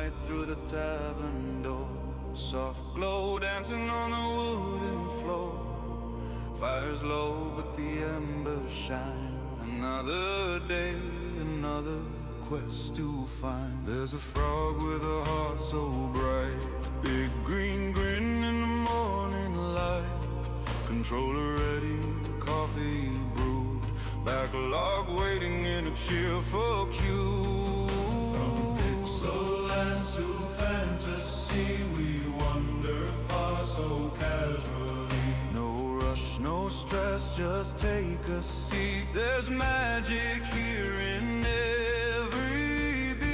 light through the tavern door. Soft glow dancing on the wooden floor. Fire's low but the embers shine. Another day, another quest to find. There's a frog with a heart so bright. Big green grin in the morning light. Controller ready, coffee brewed. Backlog waiting in a cheerful queue. From pixel lands to fantasy, we wander far so casually. No rush, no stress, just take a seat. There's magic here in every beat.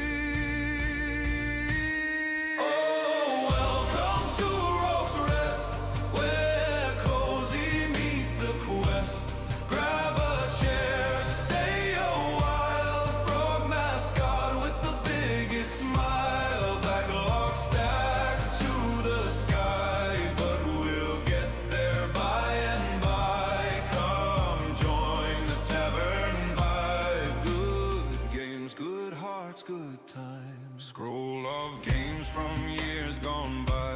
Oh, welcome to Rogue's Rest, where cozy meets the quest. Grab a chair, stay a while. Frog mascot with the biggest smile. Backlog stacked to the sky, but we'll get there by and by. Come join the tavern vibe. Good games, good hearts, good times. Scroll of games from years gone by.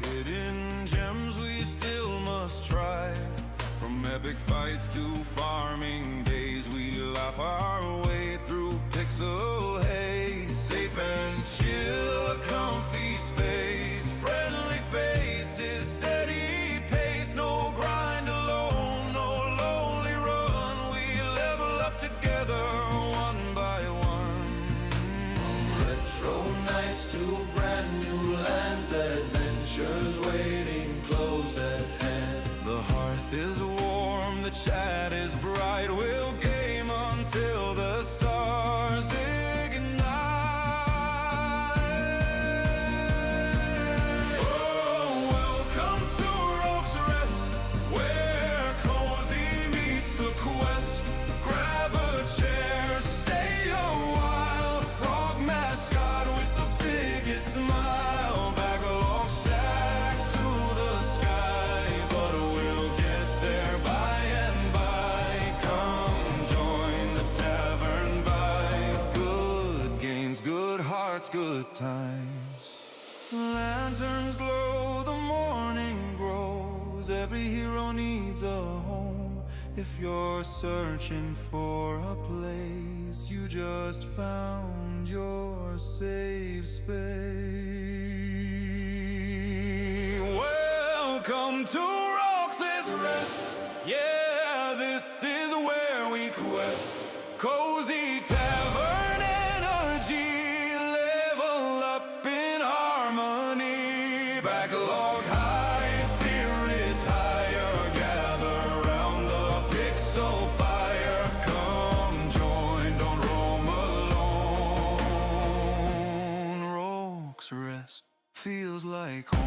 Hidden gems we still must try. From epic fights to farming days, we laugh our way through pixel haze. Safe and chill, a comfy space. Friendly faces, steady pace. No grind alone, no lonely run. We level up together, one by one. From retro nights to brand new lands, adventures waiting close at hand. The hearth is warm, the chat is bright. We'll game until the stars ignite. Oh, welcome to Rogue's Rest, where cozy meets the quest. Grab a chair, stay a while. Frog mascot with the biggest smile. Backlog stacked to the sky, but we'll get there by and by. Come join the tavern vibe. Good games, good hearts, good times. Lanterns glow, the morning grows. Every hero needs a home. If you're searching for a place, you just found your safe space. Welcome to Rogue's Rest. Yeah, this is where we quest. Cozy tavern energy, level up in harmony. Backlog high, spirits higher. Gather round the pixel fire. Come join, don't roam alone. Rogue's Rest feels like home.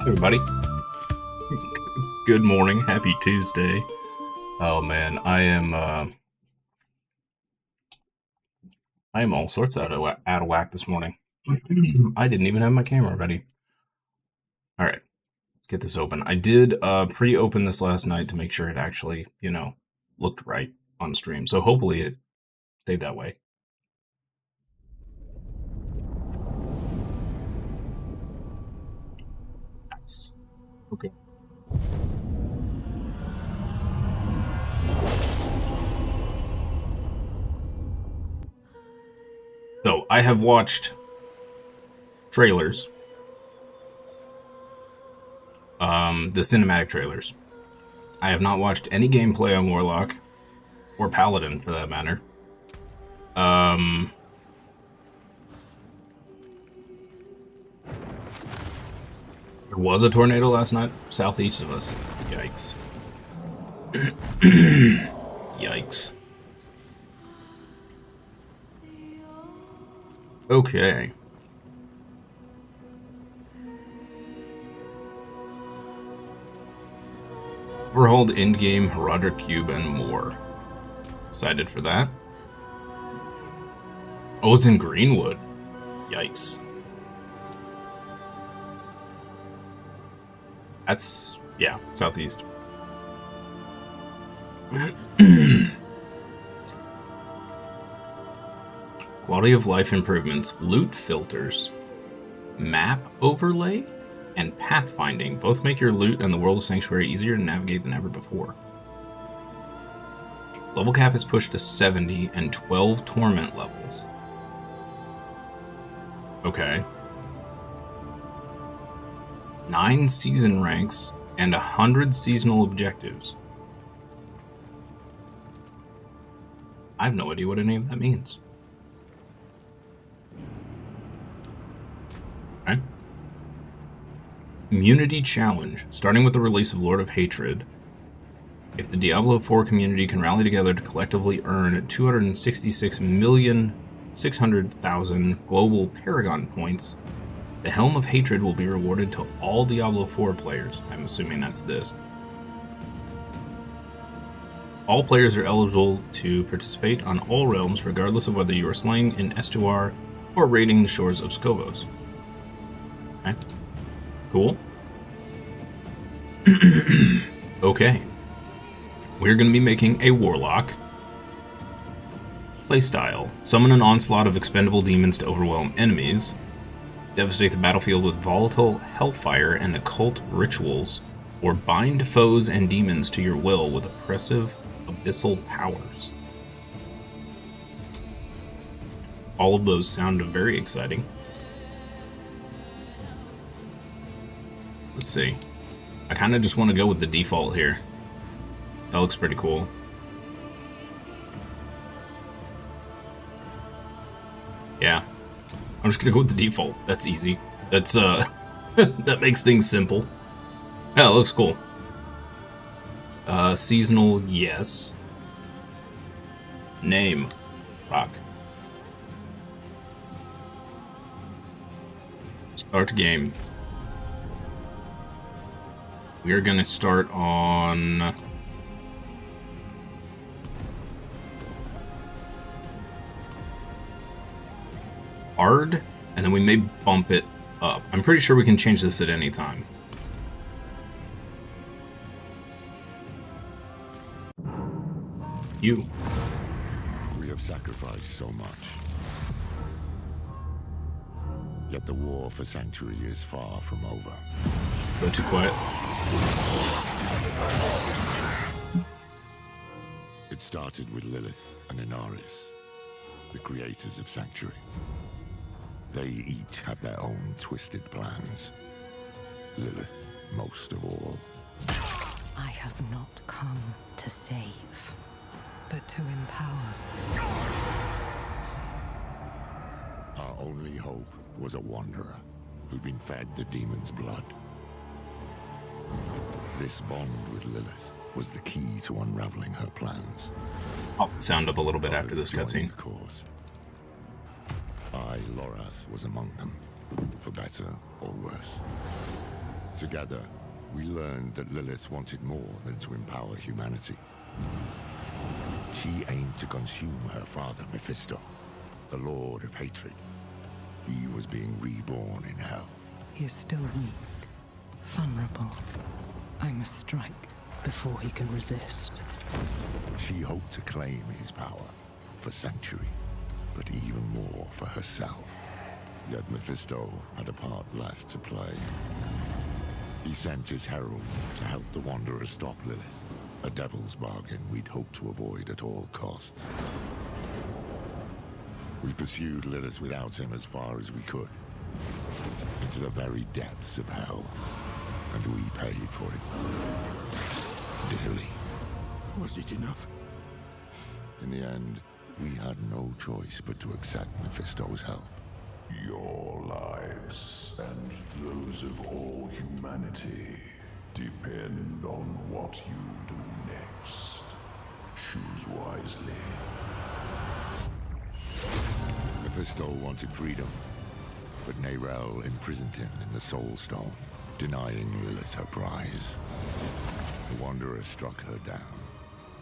Everybody, good morning, happy Tuesday. Oh man, I am all sorts out of whack this morning. I didn't even have my camera ready. All right, let's get this open. I did pre-open this last night to make sure it actually, looked right on stream. So hopefully it stayed that way. Nice. Okay. So I have watched trailers, the cinematic trailers. I have not watched any gameplay on Warlock or Paladin for that matter. There was a tornado last night southeast of us. Yikes. Yikes. Okay. Overhauled endgame, Roderick Cube, and more. Excited for that. Oh, it's in Greenwood. Yikes. That's, yeah, southeast. Quality of life improvements, loot filters, map overlay, and pathfinding both make your loot and the world of Sanctuary easier to navigate than ever before. Level cap is pushed to 70 and 12 torment levels. Okay. 9 season ranks and 100 seasonal objectives. I have no idea what any of that means. Okay. Community challenge. Starting with the release of Lord of Hatred, if the Diablo IV community can rally together to collectively earn 266,600,000 global Paragon points, the Helm of Hatred will be rewarded to all Diablo IV players. I'm assuming that's this. All players are eligible to participate on all realms, regardless of whether you are slaying in Estuar or raiding the shores of Skovos. Okay. Cool. Okay. We're going to be making a Warlock. Playstyle. Summon an onslaught of expendable demons to overwhelm enemies. Devastate the battlefield with volatile hellfire and occult rituals. Or bind foes and demons to your will with oppressive abyssal powers. All of those sound very exciting. Let's see. I kind of just want to go with the default here. That looks pretty cool. Yeah. I'm just gonna go with the default. That's easy. That's, that makes things simple. Yeah, it looks cool. Seasonal, yes. Name, rock. Start game. We are gonna start on... hard, and then we may bump it up. I'm pretty sure we can change this at any time. You. We have sacrificed so much. Yet the war for Sanctuary is far from over. Is that too quiet? It started with Lilith and Inaris, the creators of Sanctuary. They each had their own twisted plans. Lilith most of all. I have not come to save, but to empower. Our only hope was a wanderer who'd been fed the demon's blood. This bond with Lilith was the key to unraveling her plans. I'll sound up a little bit after this cutscene. I, Lorath, was among them, for better or worse. Together, we learned that Lilith wanted more than to empower humanity. She aimed to consume her father, Mephisto, the Lord of Hatred. He was being reborn in hell. He is still weak, vulnerable. I must strike before he can resist. She hoped to claim his power for Sanctuary, but even more for herself. Yet Mephisto had a part left to play. He sent his herald to help the Wanderer stop Lilith, a devil's bargain we'd hoped to avoid at all costs. We pursued Lilith without him as far as we could, into the very depths of hell, and we paid for it. Dearly. Was it enough? In the end, we had no choice but to accept Mephisto's help. Your lives and those of all humanity depend on what you do next. Choose wisely. Mephisto wanted freedom, but Nerel imprisoned him in the Soul Stone, denying Lilith her prize. The Wanderer struck her down,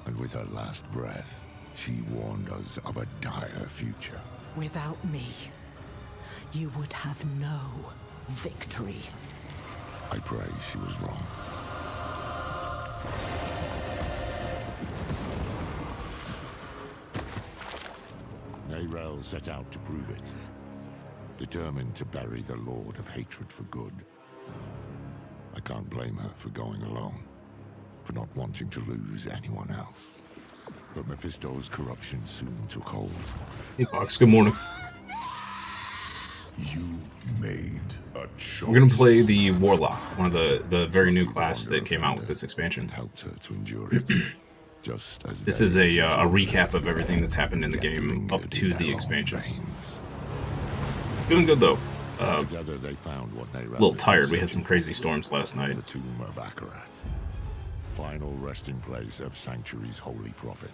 and with her last breath, she warned us of a dire future. Without me, you would have no victory. I pray she was wrong. Nerel set out to prove it, determined to bury the Lord of Hatred for good. I can't blame her for going alone, for not wanting to lose anyone else. But Mephisto's corruption soon took hold. Hey Fox, good morning. You made a choice. We're gonna play the Warlock, one of the very new class that came out with this expansion. Helped her to endure it. Just as This is a recap of everything that's happened in the game up to the expansion. Doing good though. Together they found what A little tired. We had some crazy storms last night. The tomb of Akarat, final resting place of Sanctuary's holy prophet.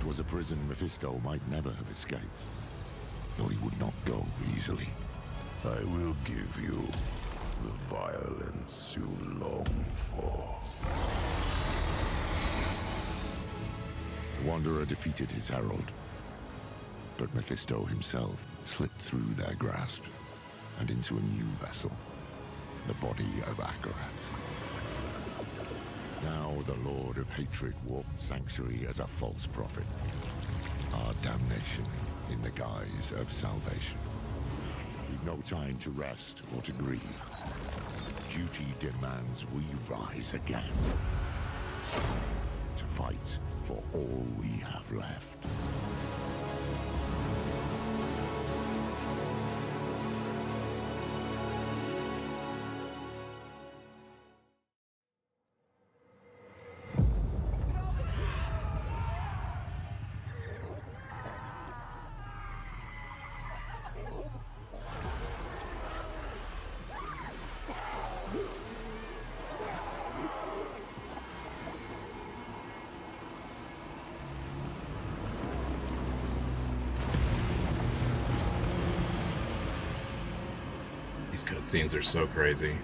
It was a prison Mephisto might never have escaped, though he would not go easily. I will give you the violence you long for. The Wanderer defeated his herald, but Mephisto himself slipped through their grasp and into a new vessel, the body of Akarat. Now the Lord of Hatred walked Sanctuary as a false prophet, our damnation in the guise of salvation. We've no time to rest or to grieve. Duty demands we rise again, to fight for all we have left. These cutscenes are so crazy.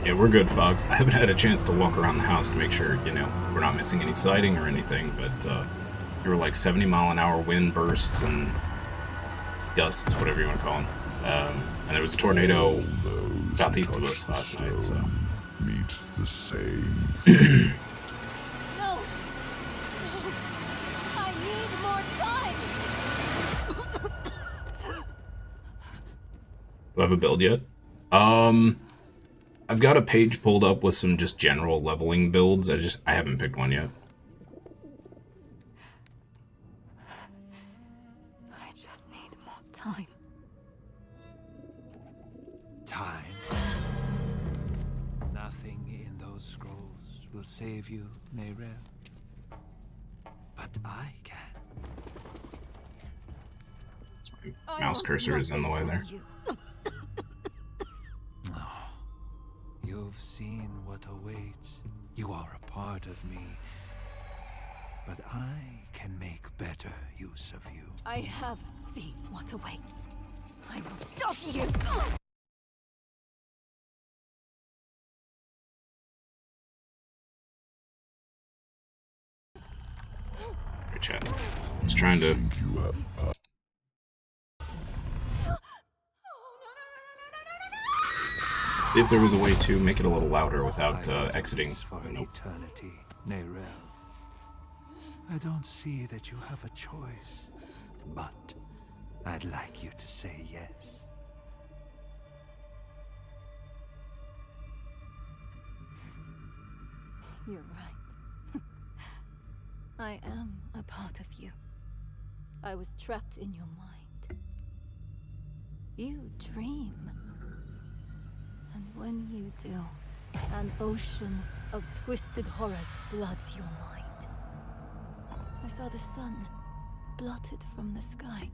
Yeah, we're good, Fox. I haven't had a chance to walk around the house to make sure, you know, we're not missing any sighting or anything, but there were like 70-mile-an-hour wind bursts and gusts, whatever you want to call them. And there was a tornado southeast of us last night, so. Meet the same. No! I need more time! Do I have a build yet? I've got a page pulled up with some just general leveling builds. I haven't picked one yet. I just need more time. Time. Nothing in those scrolls will save you, Nerel. But I can. My mouse cursor is in the way there. Oh, of me. But I can make better use of you. I have seen what awaits. I will stop you! Right, chat. I was trying to. Think you have See if there was a way to make it a little louder without exiting. For an Nope. eternity, Nerel. I don't see that you have a choice, but I'd like you to say yes. You're right. I am a part of you. I was trapped in your mind. You dream. And when you do, an ocean of twisted horrors floods your mind. I saw the sun blotted from the sky.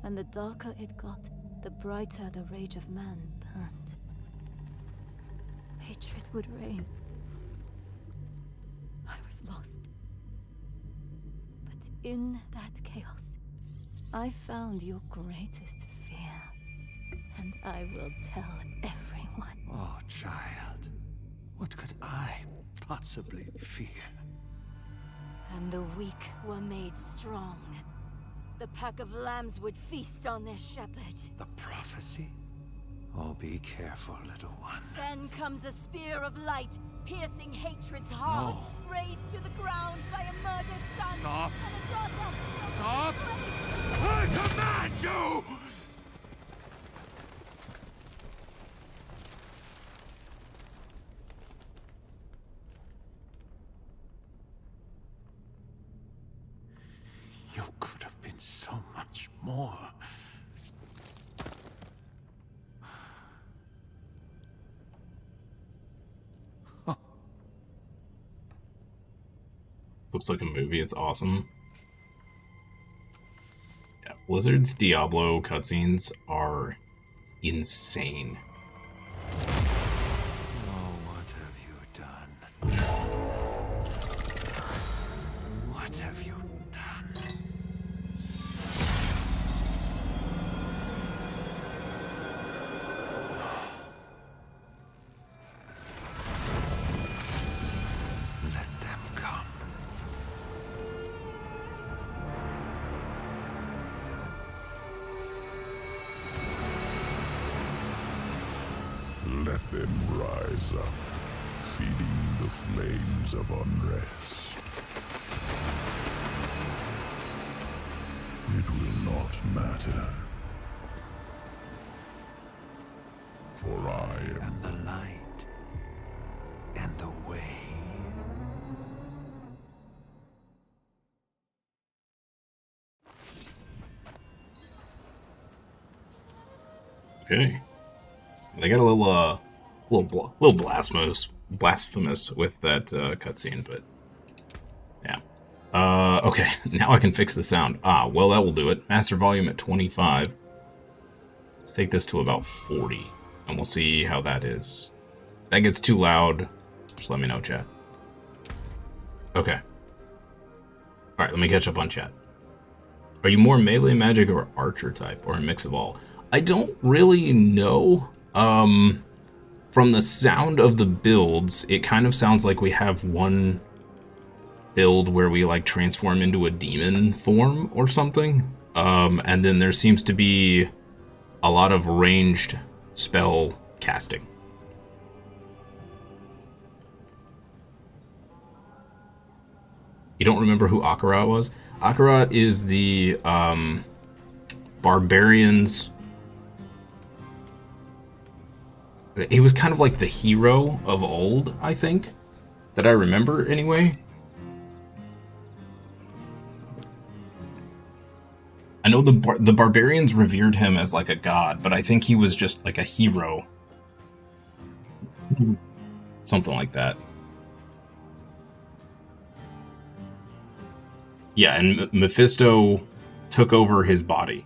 And the darker it got, the brighter the rage of man burned. Hatred would reign. I was lost. But in that chaos, I found your greatest fear. And I will tell everyone. Oh, child. What could I possibly fear? And the weak were made strong. The pack of lambs would feast on their shepherd. The prophecy? Oh, be careful, little one. Then comes a spear of light, piercing hatred's heart, razed to the ground by a murdered son Stop. and a daughter. Stop! I command you! You could have been so much more. This looks like a movie. It's awesome. Yeah, Blizzard's Diablo cutscenes are insane. Oh, what have you done? What have you done? Let them come. let them rise up, feeding the flames of unrest. It will not matter. For I am And the light and the way. Okay. They got a little blasphemous with that cutscene, but yeah. Okay, now I can fix the sound. Ah, well, that will do it. Master volume at 25. Let's take this to about 40, and we'll see how that is. If that gets too loud, just let me know, chat. Okay. Alright, let me catch up on chat. Are you more melee magic or archer type, or a mix of all? I don't really know. From the sound of the builds, it kind of sounds like we have one build where we like transform into a demon form or something. And then there seems to be a lot of ranged spell casting. You don't remember who Akarat was? Akarat is the barbarians. He was kind of like the hero of old, I think. That I remember, anyway. I know the barbarians revered him as like a god, but I think he was just like a hero. Something like that. Yeah, and Mephisto took over his body.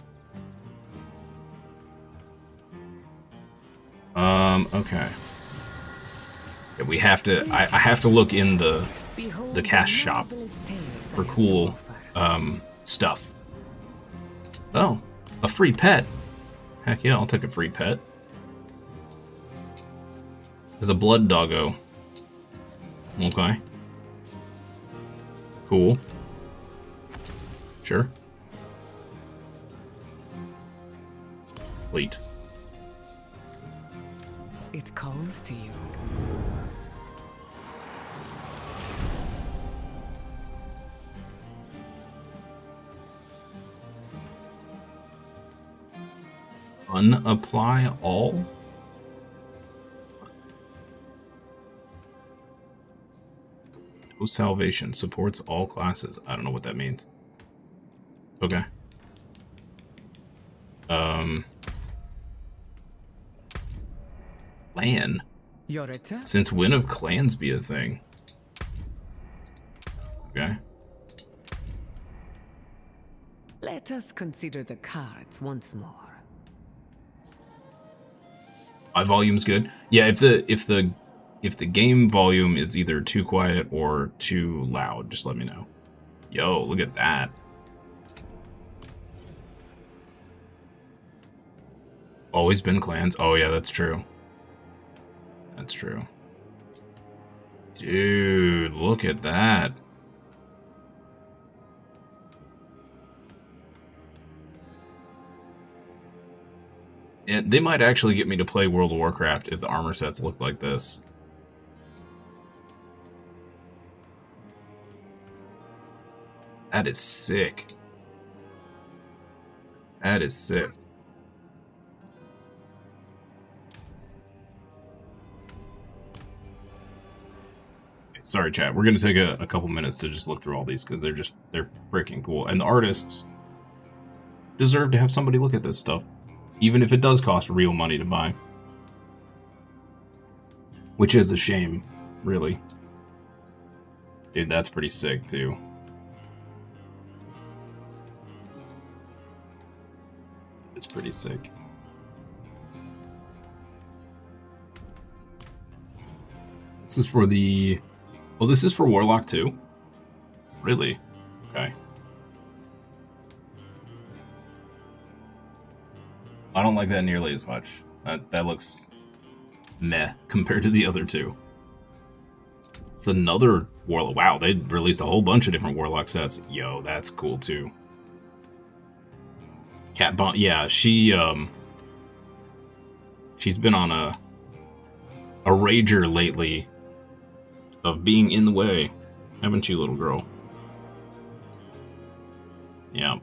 Okay. Yeah, we have to. I have to look in the cash shop for cool stuff. Oh, a free pet. Heck yeah, I'll take a free pet. There's a blood doggo. Okay. Cool. Sure. Wait. It calls to you. Unapply all? No salvation. Supports all classes. I don't know what that means. Okay. Clan? Yoreta? Since when have clans be a thing? Okay. Let us consider the cards once more. My volume's good. Yeah, if the game volume is either too quiet or too loud, just let me know. Yo, look at that. Always been clans. Oh yeah, that's true. That's true. Dude, look at that. And they might actually get me to play World of Warcraft if the armor sets look like this. That is sick. That is sick. Sorry, chat. We're gonna take a couple minutes to just look through all these because they're freaking cool, and the artists deserve to have somebody look at this stuff, even if it does cost real money to buy, which is a shame, really. Dude, that's pretty sick too. It's pretty sick. This is for the... Oh, this is for Warlock too? Really? Okay. I don't like that nearly as much. That looks meh compared to the other two. It's another Warlock. Wow, they released a whole bunch of different Warlock sets. Yo, that's cool too. Cat Bomb, yeah, she's been on a rager lately of being in the way, haven't you, little girl? Yeah.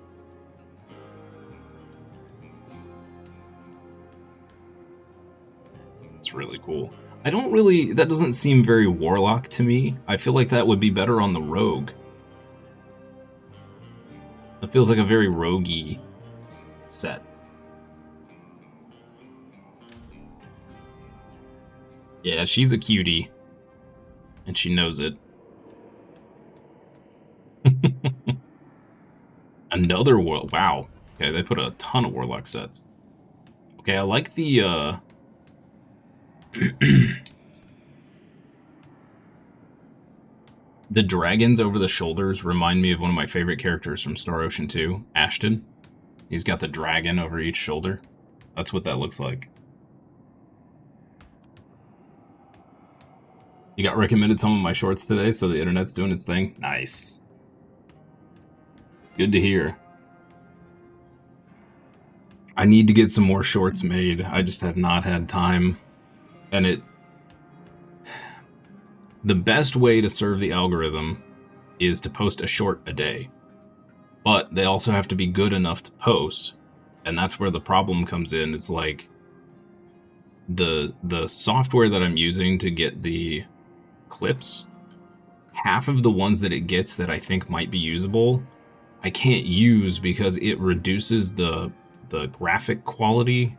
It's really cool. That doesn't seem very Warlock to me. I feel like that would be better on the Rogue. It feels like a very roguey set. Yeah, she's a cutie. And she knows it. Another Warlock. Wow. Okay, they put a ton of Warlock sets. Okay, I like the, the dragons over the shoulders remind me of one of my favorite characters from Star Ocean 2, Ashton. He's got the dragon over each shoulder. That's what that looks like. You got recommended some of my shorts today, so the internet's doing its thing? Nice. Good to hear. I need to get some more shorts made. I just have not had time. And the best way to serve the algorithm is to post a short a day. But they also have to be good enough to post. And that's where the problem comes in. It's like the software that I'm using to get the clips, half of the ones that it gets that I think might be usable, I can't use because it reduces the graphic quality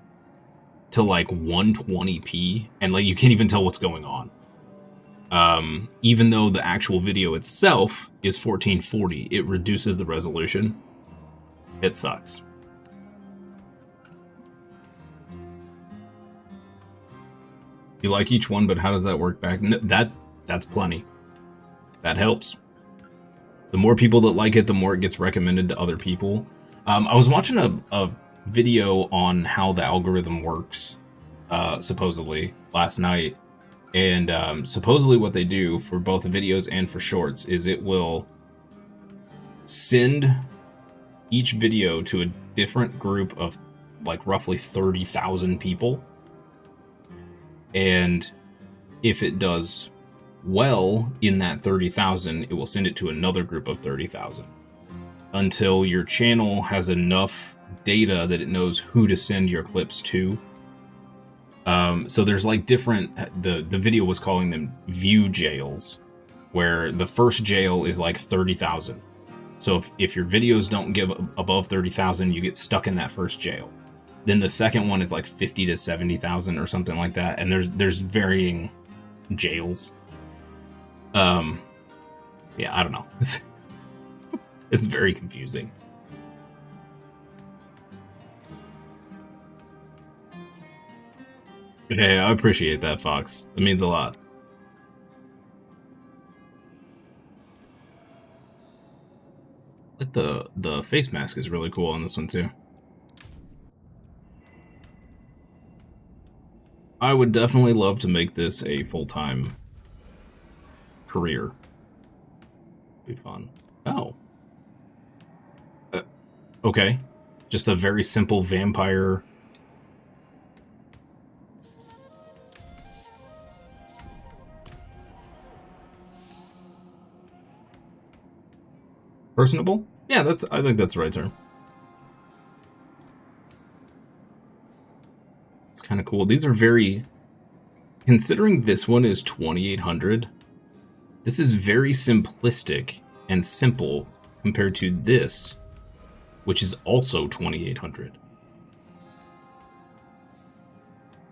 to like 120p, and like you can't even tell what's going on. Even though the actual video itself is 1440, it reduces the resolution. It sucks. You like each one, but how does that work back? That's plenty. That helps. The more people that like it, the more it gets recommended to other people. I was watching a video on how the algorithm works, supposedly, last night. And supposedly what they do for both the videos and for shorts is it will send each video to a different group of like roughly 30,000 people. And if it does well in that 30,000, it will send it to another group of 30,000 until your channel has enough data that it knows who to send your clips to. So there's like different, the video was calling them view jails, where the first jail is like 30,000. So if your videos don't get above 30,000, you get stuck in that first jail. Then the second one is like 50 to 70,000 or something like that. And there's varying jails. Yeah, I don't know. It's very confusing. Hey, I appreciate that, Fox. It means a lot. Like the face mask is really cool on this one too. I would definitely love to make this a full-time career. Be fun. Oh. Okay. Just a very simple vampire. Personable? Yeah, I think that's the right term. It's kind of cool. These are very, considering this one is 2800, this is very simplistic and simple compared to this, which is also 2800.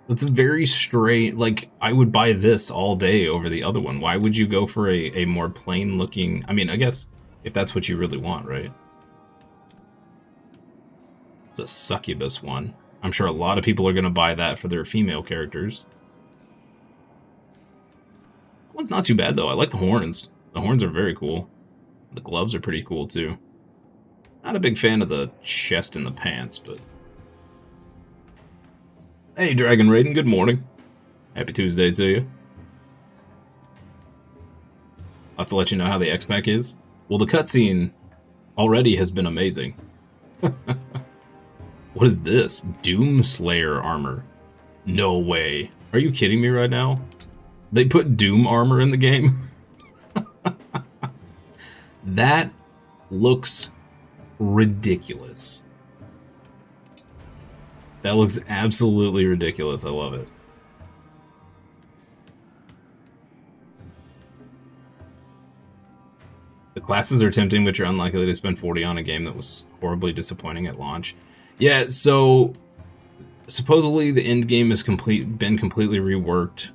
It's very straight. Like, I would buy this all day over the other one. Why would you go for a more plain looking, I mean, I guess if that's what you really want, right? It's a succubus one. I'm sure a lot of people are going to buy that for their female characters. That one's not too bad, though. I like the horns. The horns are very cool. The gloves are pretty cool, too. Not a big fan of the chest and the pants, but... Hey, Dragon Raiden, good morning. Happy Tuesday to you. I'll have to let you know how the X-Pack is. Well, the cutscene already has been amazing. What is this? Doom Slayer armor. No way. Are you kidding me right now? They put Doom armor in the game? That looks ridiculous. That looks absolutely ridiculous. I love it. The classes are tempting, but you're unlikely to spend 40 on a game that was horribly disappointing at launch. Yeah, so supposedly the end game has been completely reworked.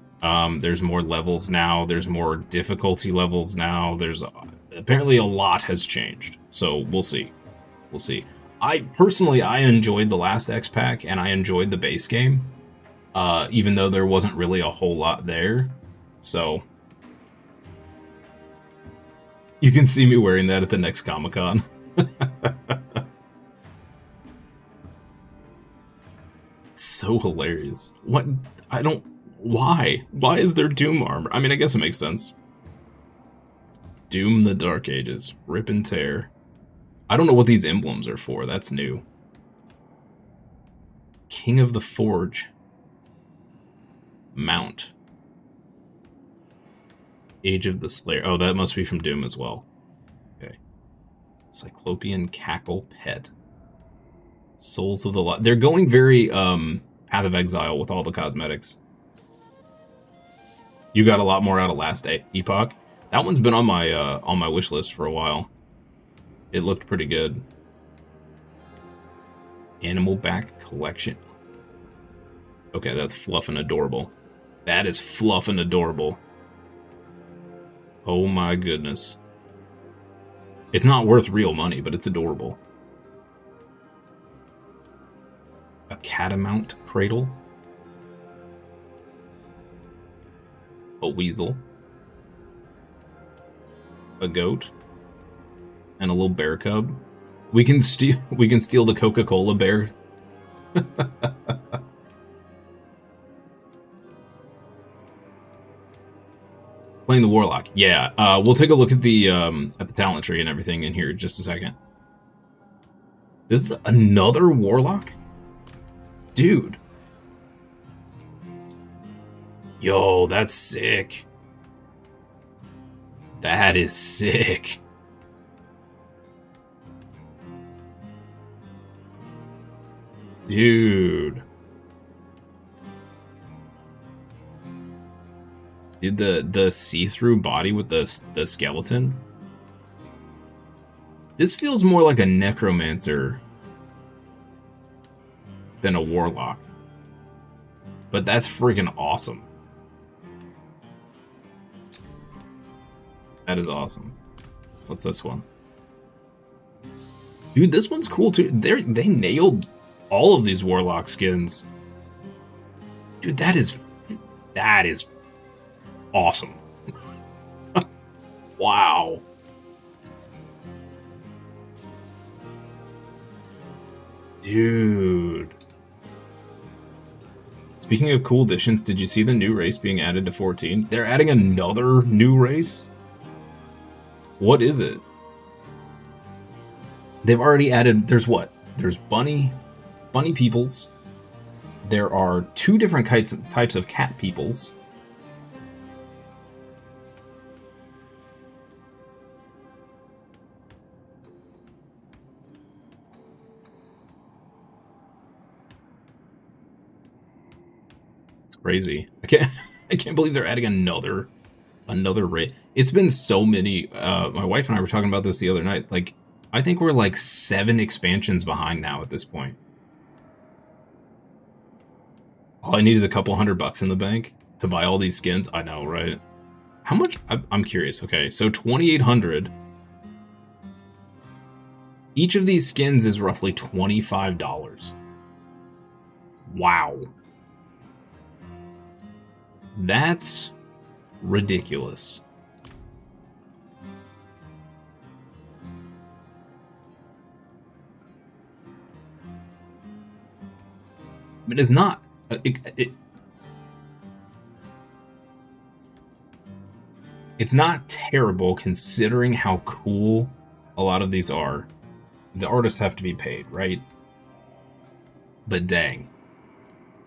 There's more levels now. There's more difficulty levels now. There's apparently a lot has changed. So we'll see. We'll see. I enjoyed the last X-Pack and I enjoyed the base game, even though there wasn't really a whole lot there. So you can see me wearing that at the next Comic-Con. It's so hilarious. What? Why? Why is there Doom armor? I mean, I guess it makes sense. Doom the Dark Ages. Rip and tear. I don't know what these emblems are for. That's new. King of the Forge. Mount. Age of the Slayer. Oh, that must be from Doom as well. Okay. Cyclopean Cackle Pet. Souls of the Light. They're going very Path of Exile with all the cosmetics. You got a lot more out of last Epoch. That one's been on my wish list for a while. It looked pretty good. Animal Back Collection. Okay, that's fluff and adorable. That is fluff and adorable. Oh my goodness. It's not worth real money, but it's adorable. A catamount cradle. a weasel, a goat, and a little bear cub. We can steal the Coca-Cola bear. Playing the Warlock. Yeah, we'll take a look at the talent tree and everything in here in just a second. This is another Warlock? Dude. Yo, that's sick. That is sick. Dude. Dude, the see-through body with the skeleton. This feels more like a necromancer than a warlock. But that's freaking awesome. That is awesome. What's this one? Dude, this one's cool too. They nailed all of these warlock skins. Dude, that is awesome. Wow. Dude. Speaking of cool additions, did you see the new race being added to 14? They're adding another new race? What is it? They've already added, there's what? There's bunny peoples. There are 2 different types of cat peoples. It's crazy. I can't believe they're adding another race. It's been so many. My wife and I were talking about this the other night. Like, I think we're like 7 expansions behind now at this point. All I need is a couple $100 in the bank to buy all these skins. I know, right? How much? I'm curious. Okay, so 2,800. Each of these skins is roughly $25. Wow. That's ridiculous. But it's not. It's not terrible considering how cool a lot of these are. The artists have to be paid, right? But dang.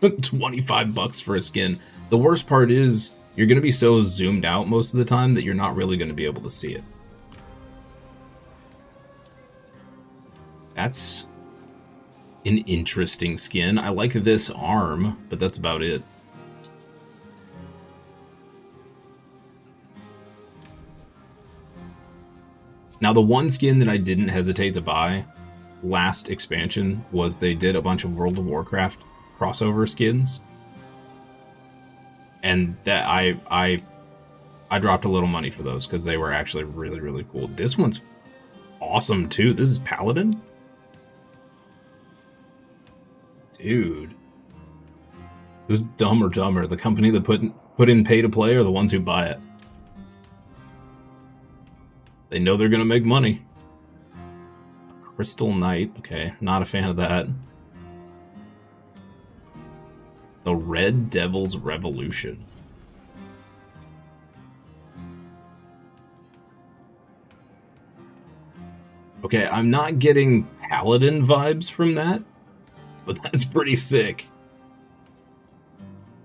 $25 for a skin. The worst part is you're going to be so zoomed out most of the time that you're not really going to be able to see it. That's an interesting skin. I like this arm, but that's about it. Now, the one skin that I didn't hesitate to buy last expansion was they did a bunch of World of Warcraft crossover skins. And that I dropped a little money for those because they were actually really, really cool. This one's awesome too. This is Paladin. Dude. Who's dumb or dumber? The company that put in pay to play or the ones who buy it? They know they're gonna make money. Crystal Knight. Okay, not a fan of that. The Red Devil's Revolution. Okay, I'm not getting Paladin vibes from that, but that's pretty sick.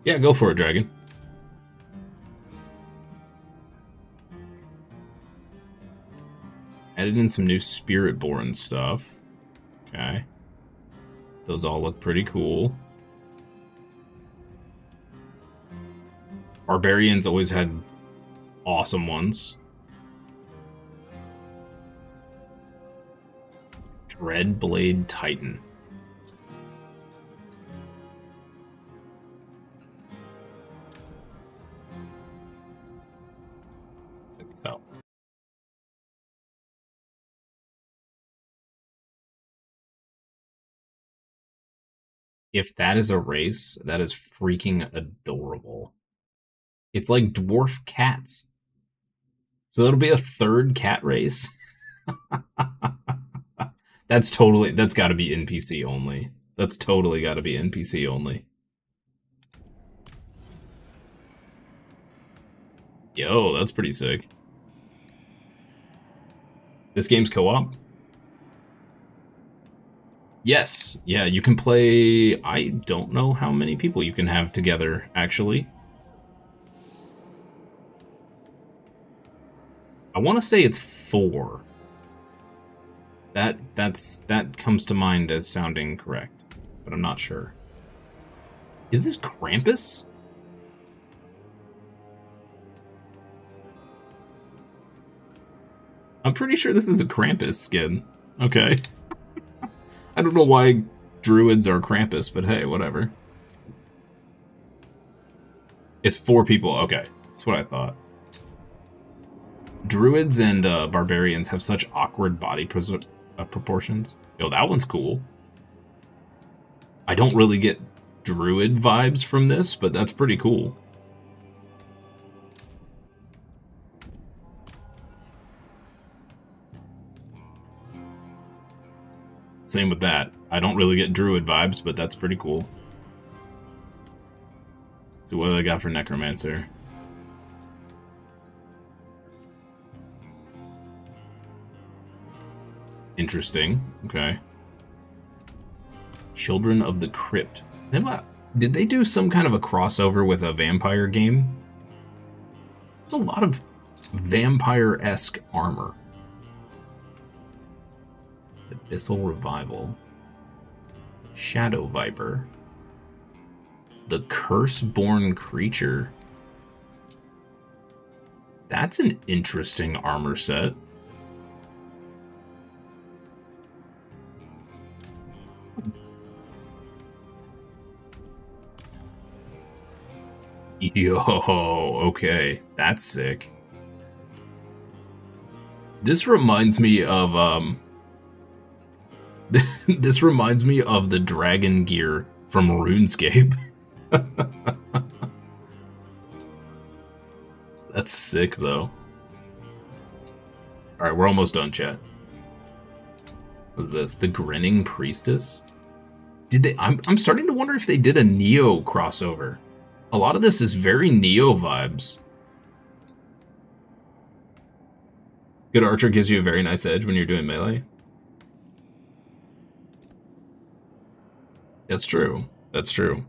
Yeah, go for it, Dragon. Added in some new Spiritborn stuff. Okay. Those all look pretty cool. Barbarians always had awesome ones. Dreadblade Titan. Check this out. If that is a race, that is freaking adorable. It's like dwarf cats. So that'll be a third cat race. That's got to be NPC only. That's totally got to be NPC only. Yo, that's pretty sick. This game's co-op? Yes. Yeah, you can play... I don't know how many people you can have together, actually. I want to say it's 4. That comes to mind as sounding correct, but I'm not sure. Is this Krampus? I'm pretty sure this is a Krampus skin. Okay. I don't know why druids are Krampus, but hey, whatever. It's 4 people. Okay, that's what I thought. Druids and barbarians have such awkward body proportions. Yo, that one's cool. I don't really get druid vibes from this, but that's pretty cool. Same with that. I don't really get druid vibes, but that's pretty cool. So what do I got for necromancer? Interesting. Okay. Children of the Crypt. Did they do some kind of a crossover with a vampire game? There's a lot of vampire-esque armor. Abyssal Revival. Shadow Viper. The Curse-Born Creature. That's an interesting armor set. Yo, okay. That's sick. This reminds me of, this reminds me of the dragon gear from RuneScape. That's sick, though. Alright, we're almost done, chat. What's this? The Grinning Priestess? Did they... I'm starting to wonder if they did a Neo crossover. A lot of this is very Neo vibes. Good archer gives you a very nice edge when you're doing melee. That's true. That's true.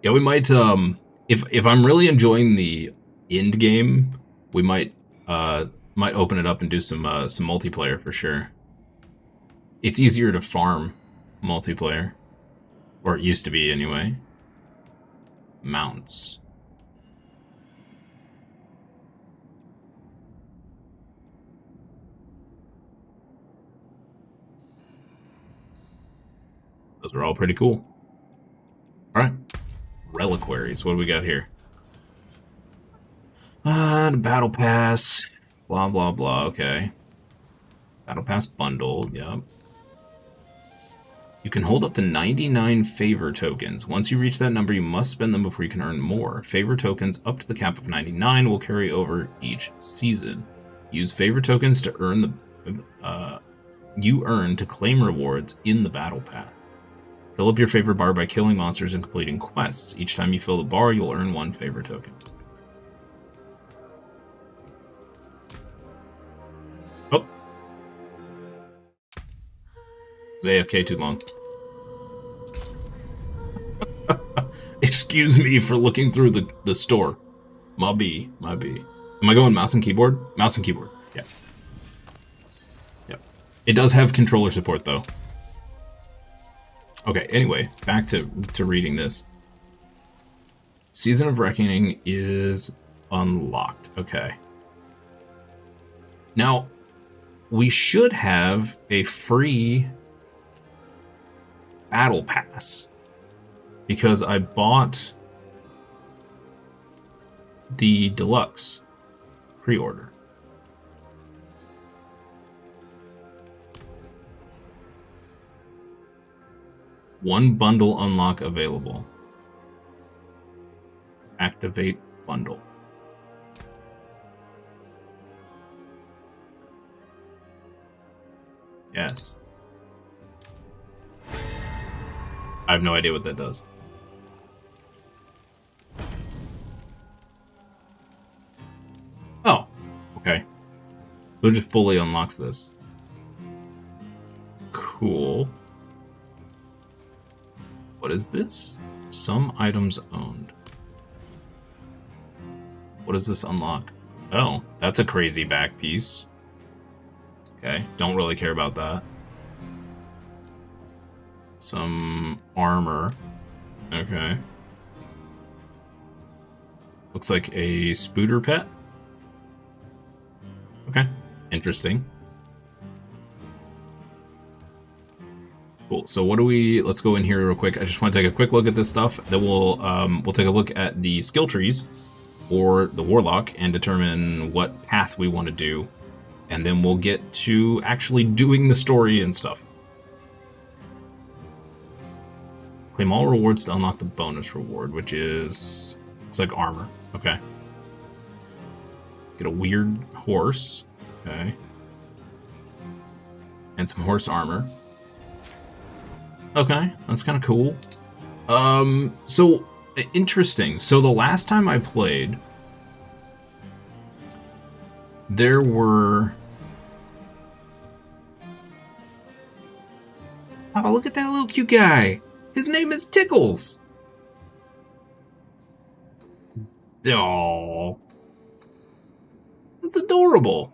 Yeah, we might, if I'm really enjoying the end game, we might open it up and do some multiplayer for sure. It's easier to farm multiplayer. Or it used to be anyway. Mounts. Those are all pretty cool. Alright. Reliquaries. What do we got here? The Battle Pass. Blah, blah, blah. Okay. Battle Pass bundle. Yep. You can hold up to 99 favor tokens. Once you reach that number, you must spend them before you can earn more. Favor tokens up to the cap of 99 will carry over each season. Use favor tokens to earn to claim rewards in the Battle Pass. Fill up your favor bar by killing monsters and completing quests. Each time you fill the bar, you'll earn 1 favor token. Oh. Is AFK too long? Excuse me for looking through the store. My B. Am I going mouse and keyboard? Mouse and keyboard, yeah. Yep. It does have controller support, though. Okay, anyway, back to reading this. Season of Reckoning is unlocked. Okay. Now, we should have a free Battle Pass. Because I bought the deluxe pre-order. One bundle unlock available. Activate bundle. Yes. I have no idea what that does. Oh, okay. So it just fully unlocks this. Cool. What is this? Some items owned. What does this unlock? Oh, that's a crazy back piece. Okay, don't really care about that. Some armor. Okay. Looks like a spooter pet. Okay, interesting. Cool. So what do we? Let's go in here real quick. I just want to take a quick look at this stuff. Then we'll take a look at the skill trees for the Warlock and determine what path we want to do, and then we'll get to actually doing the story and stuff. Claim all rewards to unlock the bonus reward, which is looks like armor. Okay. Get a weird horse. Okay. And some horse armor. Okay, that's kind of cool. So interesting. So the last time I played, there were... Oh, look at that little cute guy. His name is Tickles. Oh, that's adorable.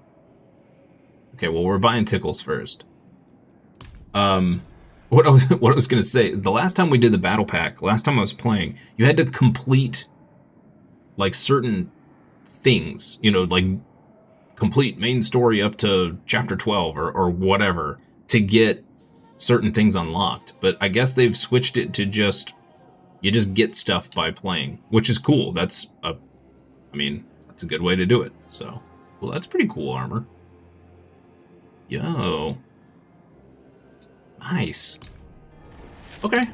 Okay, well, we're buying Tickles first. What I was gonna say is the last time we did the battle pack, last time I was playing, you had to complete like certain things, you know, like complete main story up to chapter 12 or whatever to get certain things unlocked. But I guess they've switched it to just you just get stuff by playing, which is cool. That's a good way to do it. So, well, that's pretty cool armor. Yo. Nice. Okay.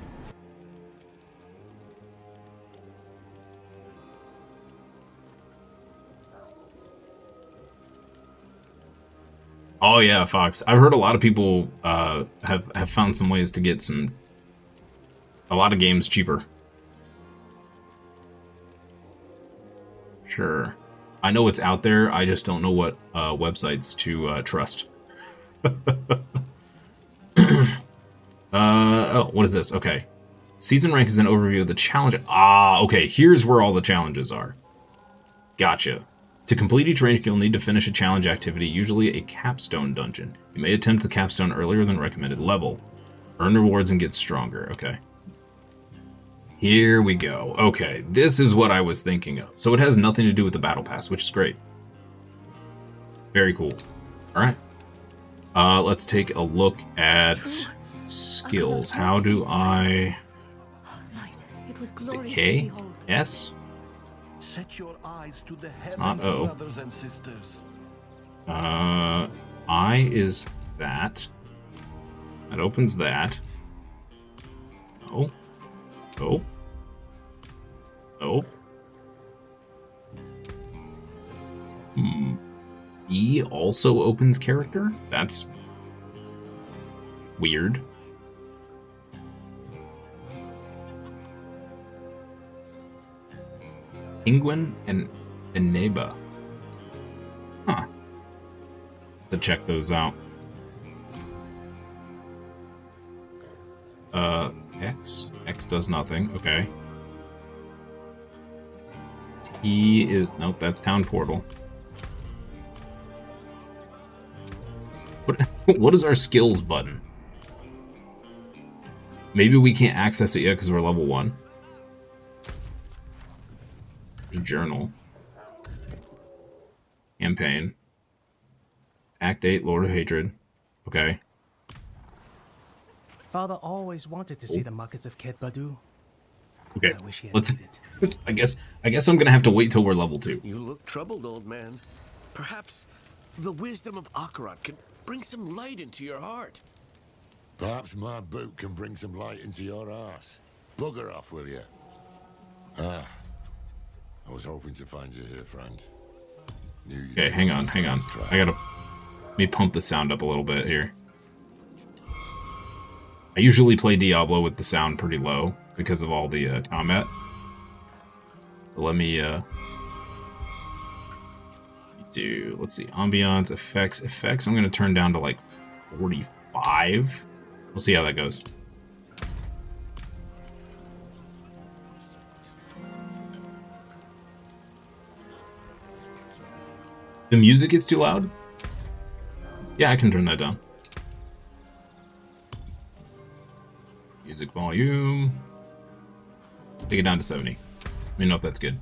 Oh yeah, Fox. I've heard a lot of people have found some ways to get a lot of games cheaper. Sure. I know it's out there. I just don't know what websites to trust. Oh, what is this? Okay. Season rank is an overview of the challenge. Ah, okay. Here's where all the challenges are. Gotcha. To complete each rank, you'll need to finish a challenge activity, usually a capstone dungeon. You may attempt the capstone earlier than recommended level. Earn rewards and get stronger. Okay. Here we go. Okay, this is what I was thinking of. So it has nothing to do with the battle pass, which is great. Very cool. All right. Let's take a look at skills. How do I... Is it K? S? Set your eyes to the It's not heavens, O. brothers and sisters. I is that. That opens that. Oh. Oh. Oh. E also opens character? That's weird. Penguin and Eneba. Huh. To check those out. X? X does nothing. Okay. E is... Nope, that's Town Portal. What is our skills button? Maybe we can't access it yet because we're level 1. There's journal. Campaign. Act 8, Lord of Hatred. Okay. Father always wanted to see the markets of Ket Badu. Okay. I wish he had Let's... made it. I guess I'm gonna have to wait till we're level 2. You look troubled, old man. Perhaps the wisdom of Akarat can bring some light into your heart. Perhaps my boot can bring some light into your ass. Bugger off, will you? Ah. I was hoping to find you here, friend. Okay, hang on. I gotta... Let me pump the sound up a little bit here. I usually play Diablo with the sound pretty low because of all the combat. But let me do, let's see, ambiance, effects. I'm gonna turn down to like 45. We'll see how that goes. The music is too loud? Yeah, I can turn that down. Music volume. Take it down to 70. Let me know if that's good.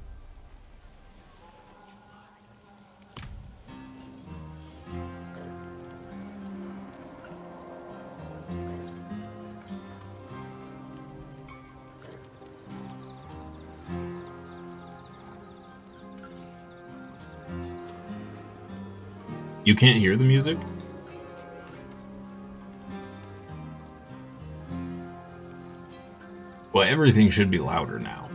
You can't hear the music? Well, everything should be louder now.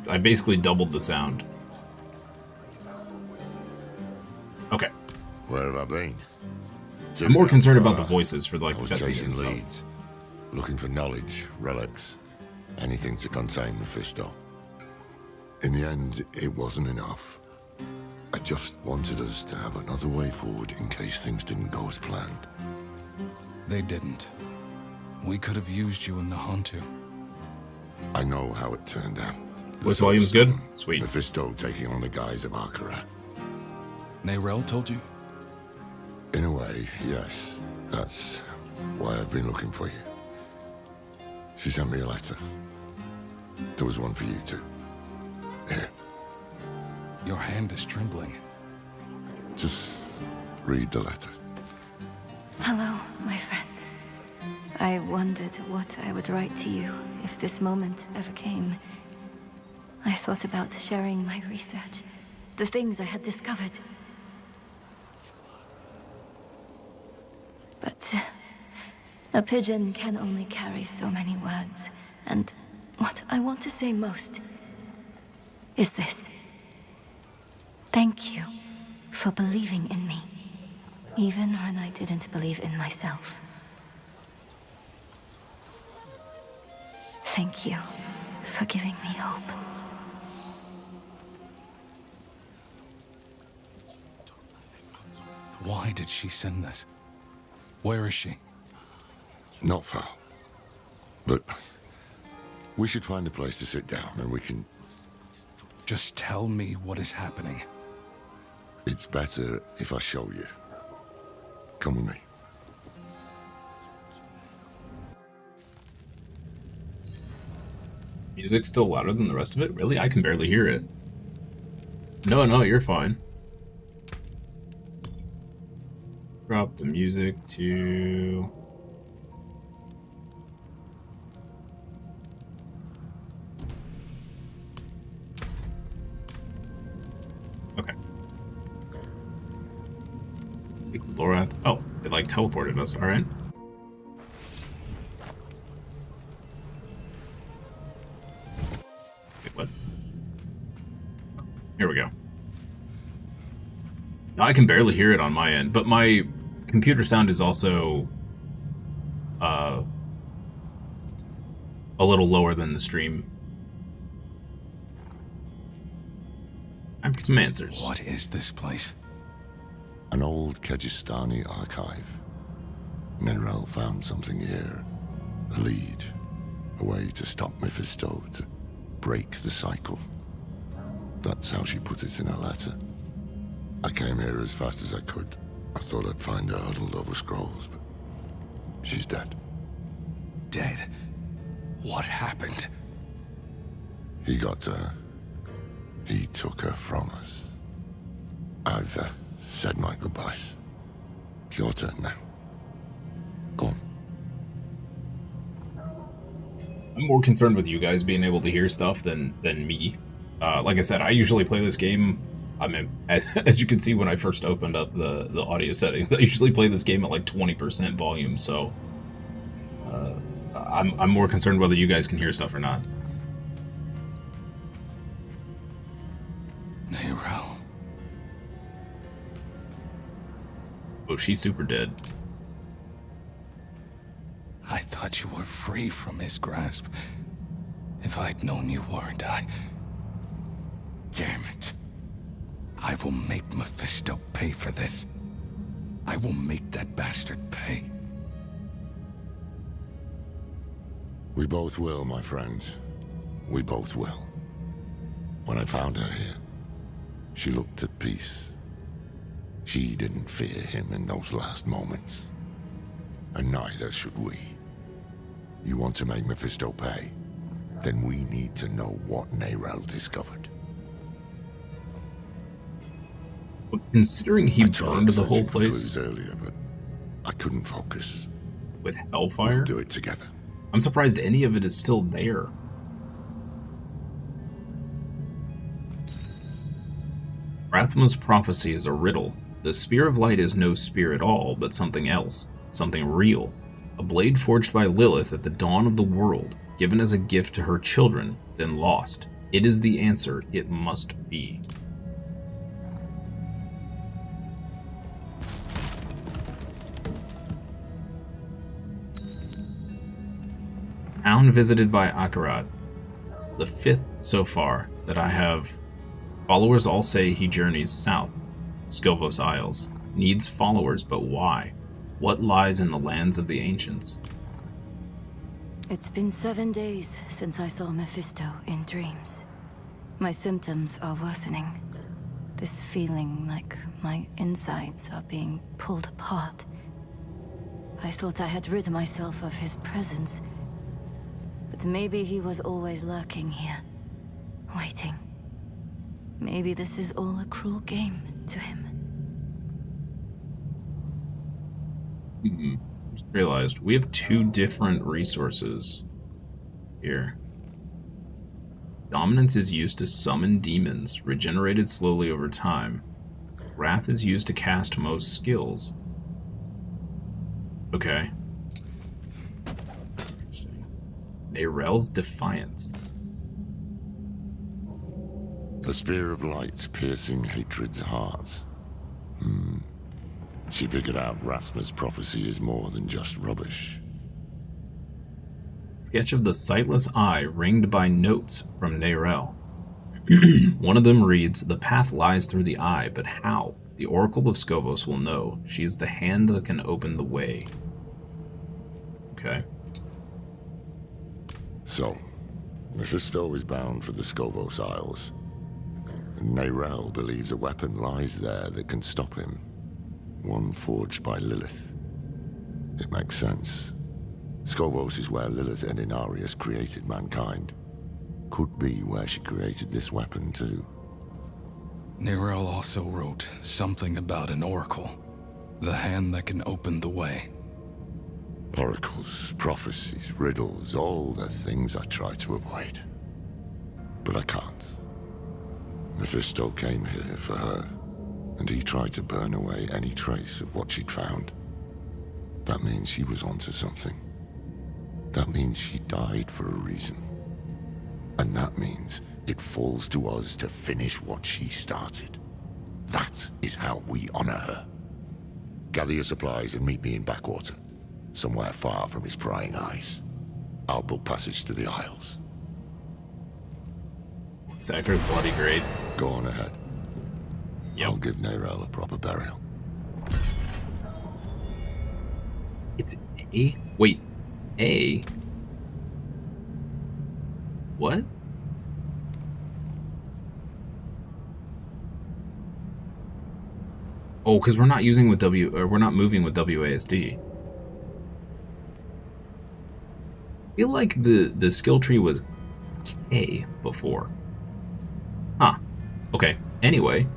I basically doubled the sound. Okay. Where have I been? I'm more concerned about the voices for like I was cutscenes chasing and stuff. leads, looking for knowledge, relics, anything to contain Mephisto. In the end, it wasn't enough. I just wanted us to have another way forward in case things didn't go as planned. They didn't. We could have used you in the Hantu. I know how it turned out. Voice volume's good? Sweet. Mephisto taking on the guise of Akarat. Nayrel told you? In a way, yes. That's why I've been looking for you. She sent me a letter. There was one for you too. Here. Your hand is trembling. Just read the letter. Hello, my friend. I wondered what I would write to you if this moment ever came. I thought about sharing my research, the things I had discovered. But a pigeon can only carry so many words, and what I want to say most is this. Thank you for believing in me, even when I didn't believe in myself. Thank you for giving me hope. Why did she send this? Where is she? Not far. But we should find a place to sit down and we can... Just tell me what is happening. It's better if I show you. Come with me. Music's still louder than the rest of it? Really? I can barely hear it. No, you're fine. Drop the music to... Okay. Laura... Oh, it like teleported us, alright. What? Here we go. Now, I can barely hear it on my end, but my computer sound is also a little lower than the stream. Time for some answers. What is this place? An old Kegistani archive. Nayrel found something here. A lead. A way to stop Mephisto, to break the cycle. That's how she put it in her letter. I came here as fast as I could. I thought I'd find her huddled over scrolls, but she's dead. Dead? What happened? He got her. He took her from us. I've said my goodbyes. It's your turn now. Go on. I'm more concerned with you guys being able to hear stuff than me. Like I said, I usually play this game. I mean, as you can see when I first opened up the audio settings, I usually play this game at like 20% volume. So I'm more concerned whether you guys can hear stuff or not. Oh, she's super dead. I thought you were free from his grasp. If I'd known you weren't, Damn it. I will make Mephisto pay for this. I will make that bastard pay. We both will, my friend. We both will. When I found her here, she looked at peace. She didn't fear him in those last moments. And neither should we. You want to make Mephisto pay? Then we need to know what Nerel discovered. But considering he burned the whole place earlier, but I couldn't focus. with Hellfire, We'll do it together. I'm surprised any of it is still there. Rathma's prophecy is a riddle. The Spear of Light is no spear at all, but something else. Something real. A blade forged by Lilith at the dawn of the world, given as a gift to her children, then lost. It is the answer it must be. Town visited by Akarat. The 5th so far that I have. Followers all say he journeys south. Skovos Isles. Needs followers, but why? What lies in the lands of the ancients? It's been 7 days since I saw Mephisto in dreams. My symptoms are worsening. This feeling like my insides are being pulled apart. I thought I had rid myself of his presence. But maybe he was always lurking here, waiting. Maybe this is all a cruel game to him. Just realized we have 2 different resources here. Dominance is used to summon demons, regenerated slowly over time. Wrath is used to cast most skills. Okay. Interesting. Nerel's Defiance. The Spear of Light piercing hatred's heart. She figured out Rathma's prophecy is more than just rubbish. Sketch of the sightless eye ringed by notes from Nerel. One of them reads, "The path lies through the eye, but how? The Oracle of Skovos will know. She is the hand that can open the way." Okay. So, Mephisto is bound for the Skovos Isles. Nerel believes a weapon lies there that can stop him. One forged by Lilith. It makes sense. Skovos is where Lilith and Inarius created mankind. Could be where she created this weapon too. Nerel also wrote something about an oracle. The hand that can open the way. Oracles, prophecies, riddles, all the things I try to avoid. But I can't. Mephisto came here for her, and he tried to burn away any trace of what she'd found. That means she was onto something. That means she died for a reason. And that means it falls to us to finish what she started. That is how we honor her. Gather your supplies and meet me in Backwater, somewhere far from his prying eyes. I'll book passage to the Isles. Sector's bloody great. Go on ahead. Yep. I'll give Nerel a proper burial. It's A? Wait. A? What? Oh, because we're not using with we're not moving with WASD. I feel like the skill tree was K before. Huh. Okay. Anyway.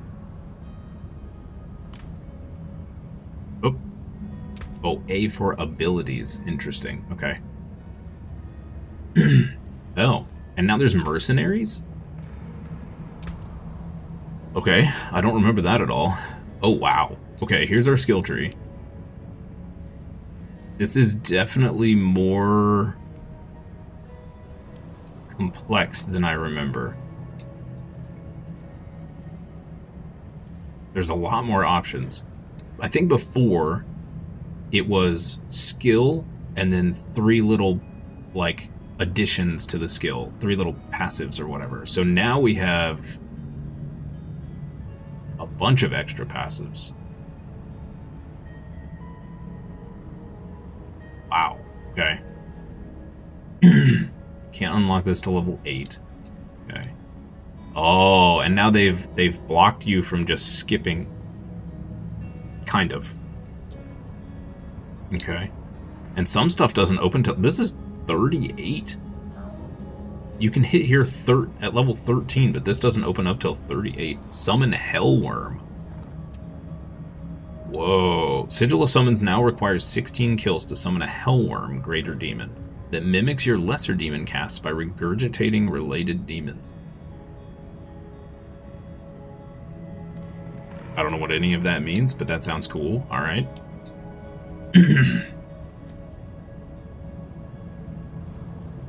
Oh, A for abilities. Interesting. Okay. Oh, and now there's mercenaries? Okay, I don't remember that at all. Oh, wow. Okay, here's our skill tree. This is definitely more complex than I remember. There's a lot more options. I think before it was skill and then 3 little like additions to the skill, 3 little passives or whatever. So now we have a bunch of extra passives. Wow. Okay. Can't unlock this to level 8. Okay. Oh, and now they've blocked you from just skipping. Kind of. Okay. And some stuff doesn't open till this is 38. You can hit here at level 13, but this doesn't open up till 38. Summon Hellworm. Whoa. Sigil of Summons now requires 16 kills to summon a Hellworm Greater Demon that mimics your Lesser Demon casts by regurgitating related demons. I don't know what any of that means, but that sounds cool. All right.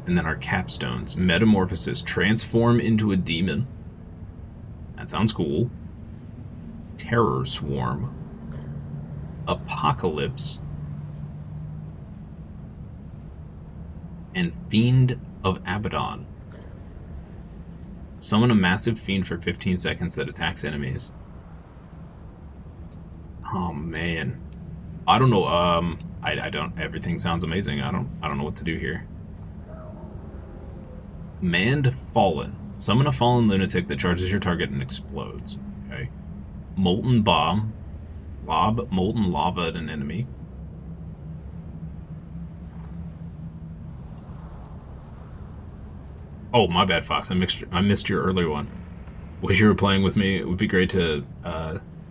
And then our capstones. Metamorphosis. Transform into a demon. That sounds cool. Terror Swarm. Apocalypse. And Fiend of Abaddon. Summon a massive fiend for 15 seconds that attacks enemies. Oh man. I don't know, I don't, everything sounds amazing. I don't know what to do here. Manned Fallen. Summon a fallen lunatic that charges your target and explodes. Okay. Molten Bomb. Lob molten lava at an enemy. Oh, my bad, Fox. I missed your earlier one. Wish you were playing with me. It would be great to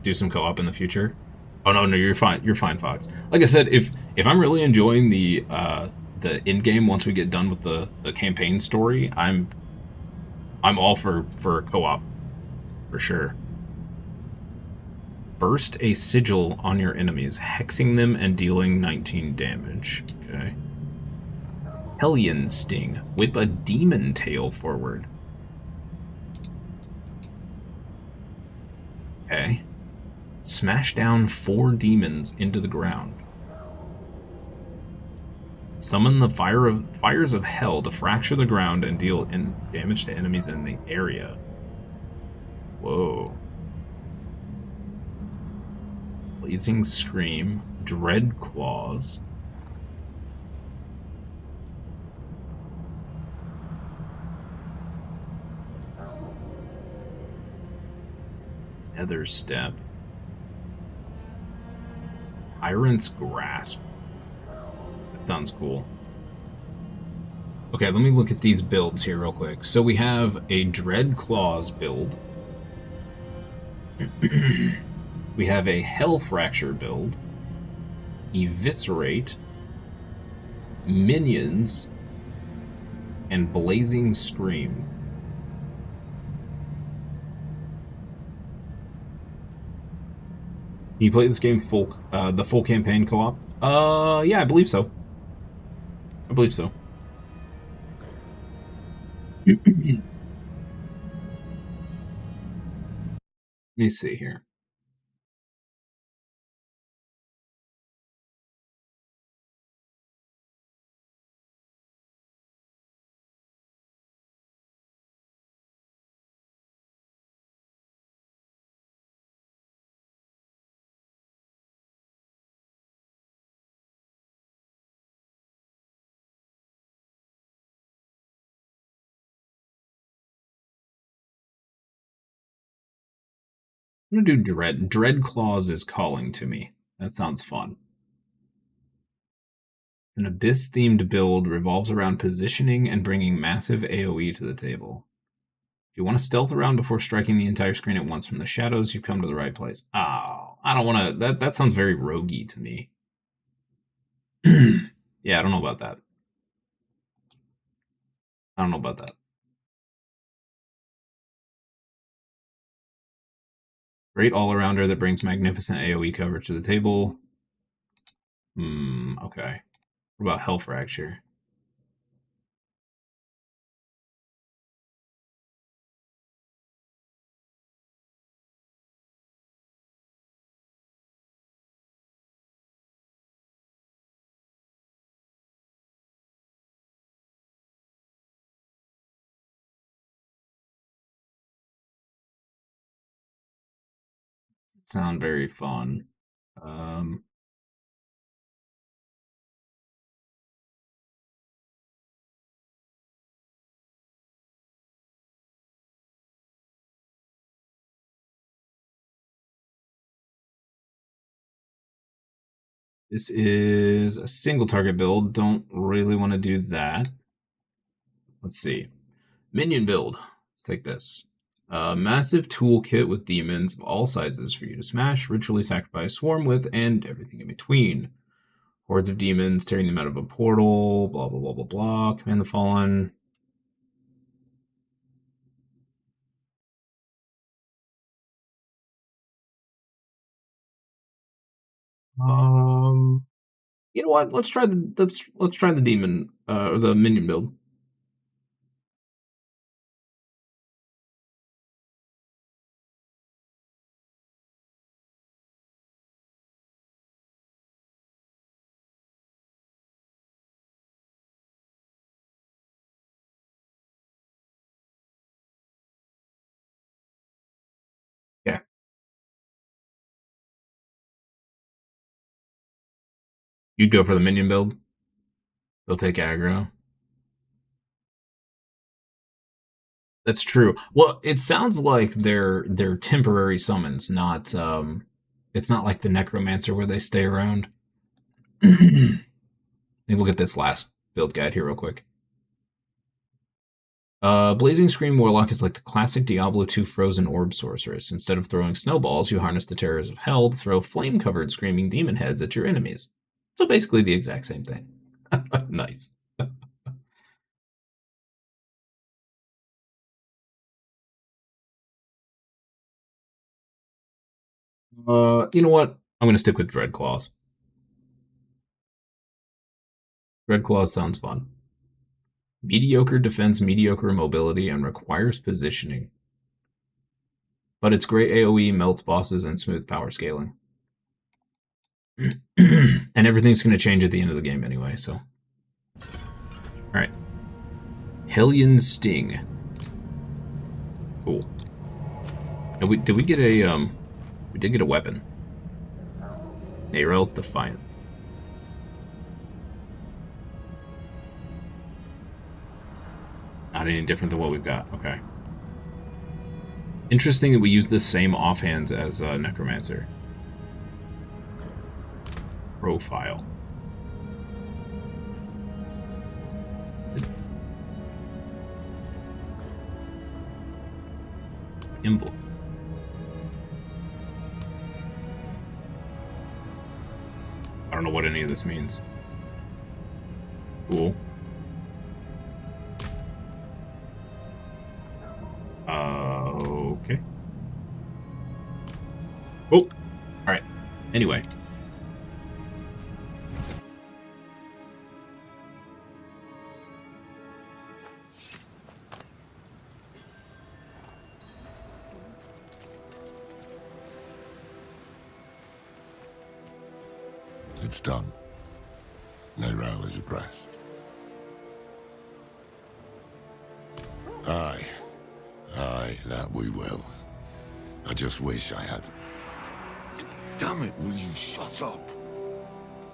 do some co-op in the future. Oh no, you're fine. You're fine, Fox. Like I said, if I'm really enjoying the end game once we get done with the campaign story, I'm all for co-op for sure. Burst a sigil on your enemies, hexing them and dealing 19 damage. Okay. Hellion Sting. Whip a demon tail forward. Okay. Smash down 4 demons into the ground. Summon the fires of hell to fracture the ground and deal damage to enemies in the area. Whoa. Blazing Scream. Dread Claws. Nether Step. Tyrant's Grasp. That sounds cool. Okay, let me look at these builds here real quick. So we have a Dread Claws build. We have a Hell Fracture build. Eviscerate. Minions. And Blazing Scream. Can you play this game the full campaign co-op? Yeah, I believe so. I believe so. Let me see here. I'm gonna do Dread. Dread Claws is calling to me. That sounds fun. An Abyss-themed build revolves around positioning and bringing massive AoE to the table. If you want to stealth around before striking the entire screen at once from the shadows, you've come to the right place. Oh, I don't want to... That sounds very roguey to me. Yeah, I don't know about that. I don't know about that. Great all-arounder that brings magnificent AoE coverage to the table. Okay. What about Hell Fracture? Sound very fun. This is a single target build. Don't really want to do that. Let's see. Minion build. Let's take this. Massive toolkit with demons of all sizes for you to smash, ritually sacrifice, swarm with, and everything in between. Hordes of demons, tearing them out of a portal, blah, blah, blah, blah, blah. Command the Fallen. You know what? Let's try the demon or the minion build. Yeah. You'd go for the minion build. They'll take aggro. That's true. Well, it sounds like they're temporary summons, not it's not like the necromancer where they stay around. Let me look at this last build guide here real quick. Blazing Scream Warlock is like the classic Diablo II frozen orb sorceress. Instead of throwing snowballs, you harness the terrors of hell to throw flame-covered screaming demon heads at your enemies. So basically the exact same thing. Nice. You know what? I'm going to stick with Dreadclaws. Dreadclaws sounds fun. Mediocre defense, mediocre mobility, and requires positioning. But it's great AoE, melts bosses, and smooth power scaling. And everything's going to change at the end of the game anyway, so. Alright. Hellion Sting. Cool. Did we get a, we did get a weapon. Narel's Defiance. Not any different than what we've got. Okay. Interesting that we use the same offhands as Necromancer. Profile. Emblem. I don't know what any of this means. Cool. Okay. Oh! Alright. Anyway. It's done. Neyrelle is at rest. Aye. Aye, that we will. I just wish I had... Damn it, will you shut up?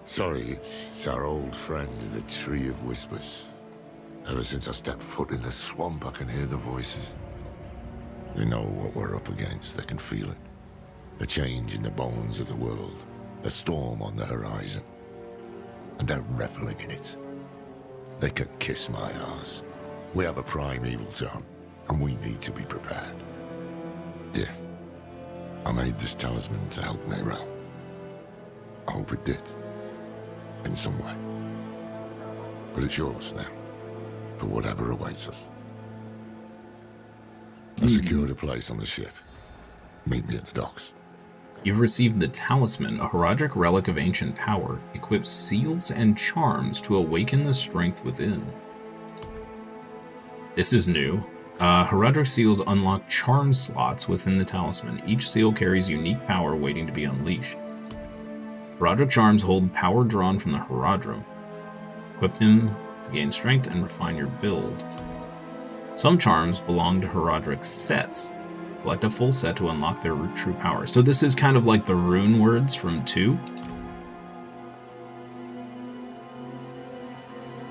Sorry, it's our old friend, the Tree of Whispers. Ever since I stepped foot in the swamp, I can hear the voices. They know what we're up against, they can feel it. A change in the bones of the world. A storm on the horizon. And they're reveling in it. They can kiss my ass. We have a Prime Evil town, and we need to be prepared. Yeah. I made this talisman to help Neyrelle. I hope it did. In some way. But it's yours now. For whatever awaits us. I secured a place on the ship. Meet me at the docks. You've received the Talisman, a Herodic relic of ancient power. Equips seals and charms to awaken the strength within. This is new. Herodic seals unlock charm slots within the Talisman. Each seal carries unique power waiting to be unleashed. Herodic charms hold power drawn from the Herodrum. Equip them to gain strength and refine your build. Some charms belong to Herodic sets. Collect a full set to unlock their true power. So this is kind of like the rune words from 2.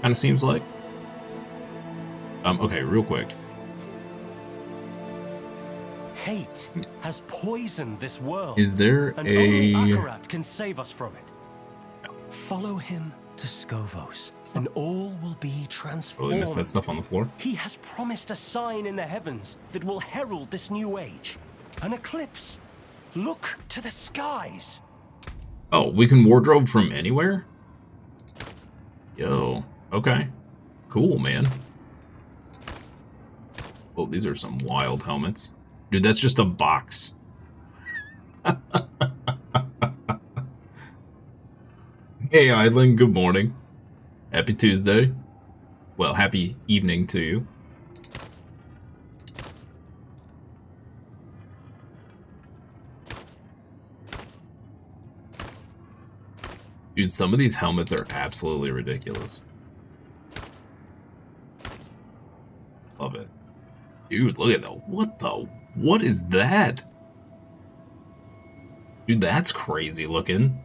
Kind of seems like. Okay, real quick. Hate has poisoned this world. Is there and a... only Akarat can save us from it. No. Follow him to Skovos, and all will be transformed. Really missed that stuff on the floor. He has promised a sign in the heavens that will herald this new age. An eclipse. Look to the skies. Oh, we can wardrobe from anywhere? Yo, okay. Cool, man. Oh, these are some wild helmets. Dude, that's just a box. Hey, Idling, good morning. Happy Tuesday. Well, happy evening to you. Dude, some of these helmets are absolutely ridiculous. Love it. Dude, look at that. What is that? Dude, that's crazy looking.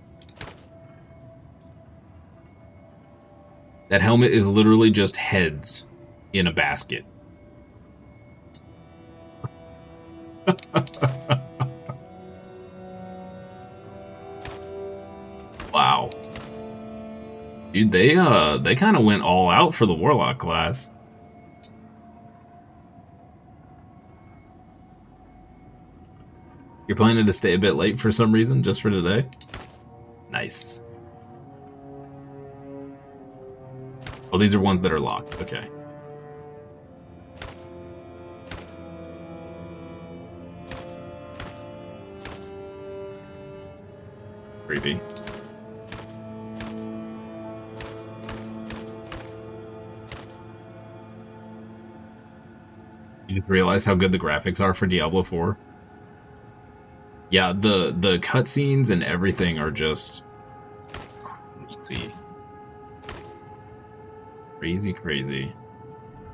That helmet is literally just heads in a basket. Wow. Dude, they kind of went all out for the Warlock class. You're planning to stay a bit late for some reason, just for today? Nice. Oh, these are ones that are locked. Okay. Creepy. You just realize how good the graphics are for Diablo IV? Yeah, the cutscenes and everything are just crazy. Crazy, crazy.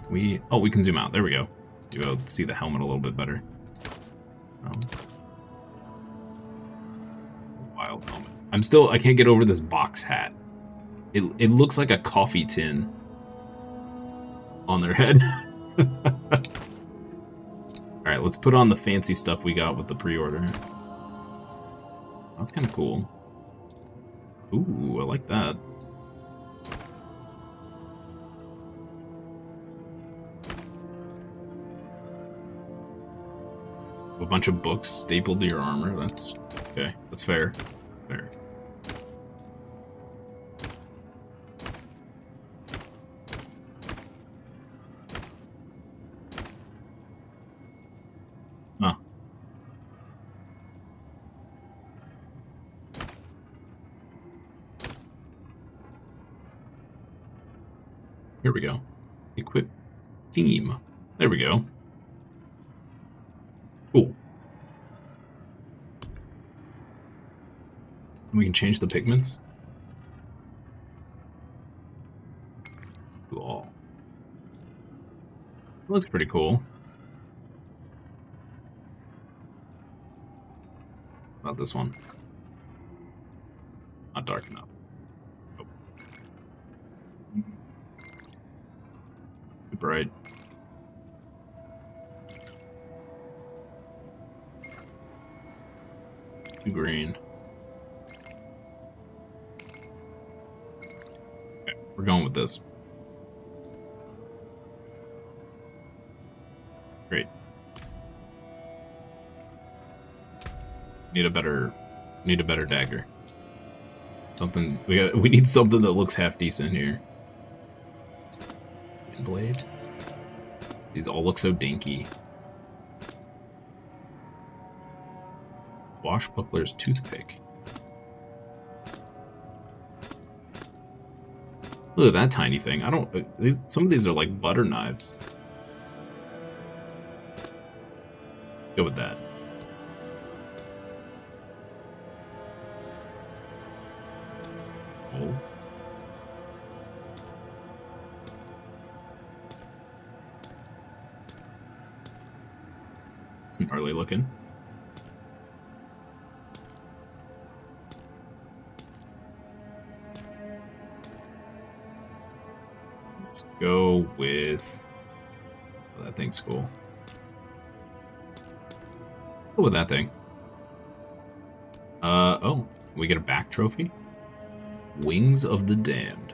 We can zoom out. There we go. You go see the helmet a little bit better. Wild helmet. I can't get over this box hat. It looks like a coffee tin on their head. Alright, let's put on the fancy stuff we got with the pre-order. That's kind of cool. Ooh, I like that. A bunch of books stapled to your armor. That's okay. That's fair. That's fair. Huh. Here we go. Equip theme. There we go. Cool. We can change the pigments. Cool. Looks pretty cool. Not this one. Not dark enough. Nope. Too bright. Too green. Okay, we're going with this. Great. Need a better dagger. Something we need something that looks half decent here. Blade. These all look so dinky. Washbuckler's toothpick. Look at that tiny thing. I don't. Some of these are like butter knives. Go with that. Oh. It's gnarly looking. Let's go with... Oh, that thing's cool. Let's go with that thing. Oh, we get a back trophy? Wings of the Damned.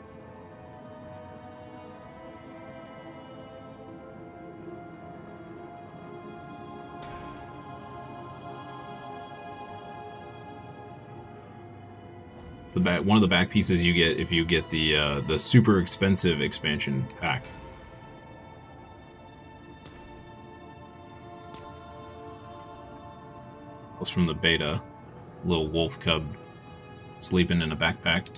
It's the back, one of the back pieces you get if you get the super expensive expansion pack. Was from the beta. Little wolf cub sleeping in a backpack.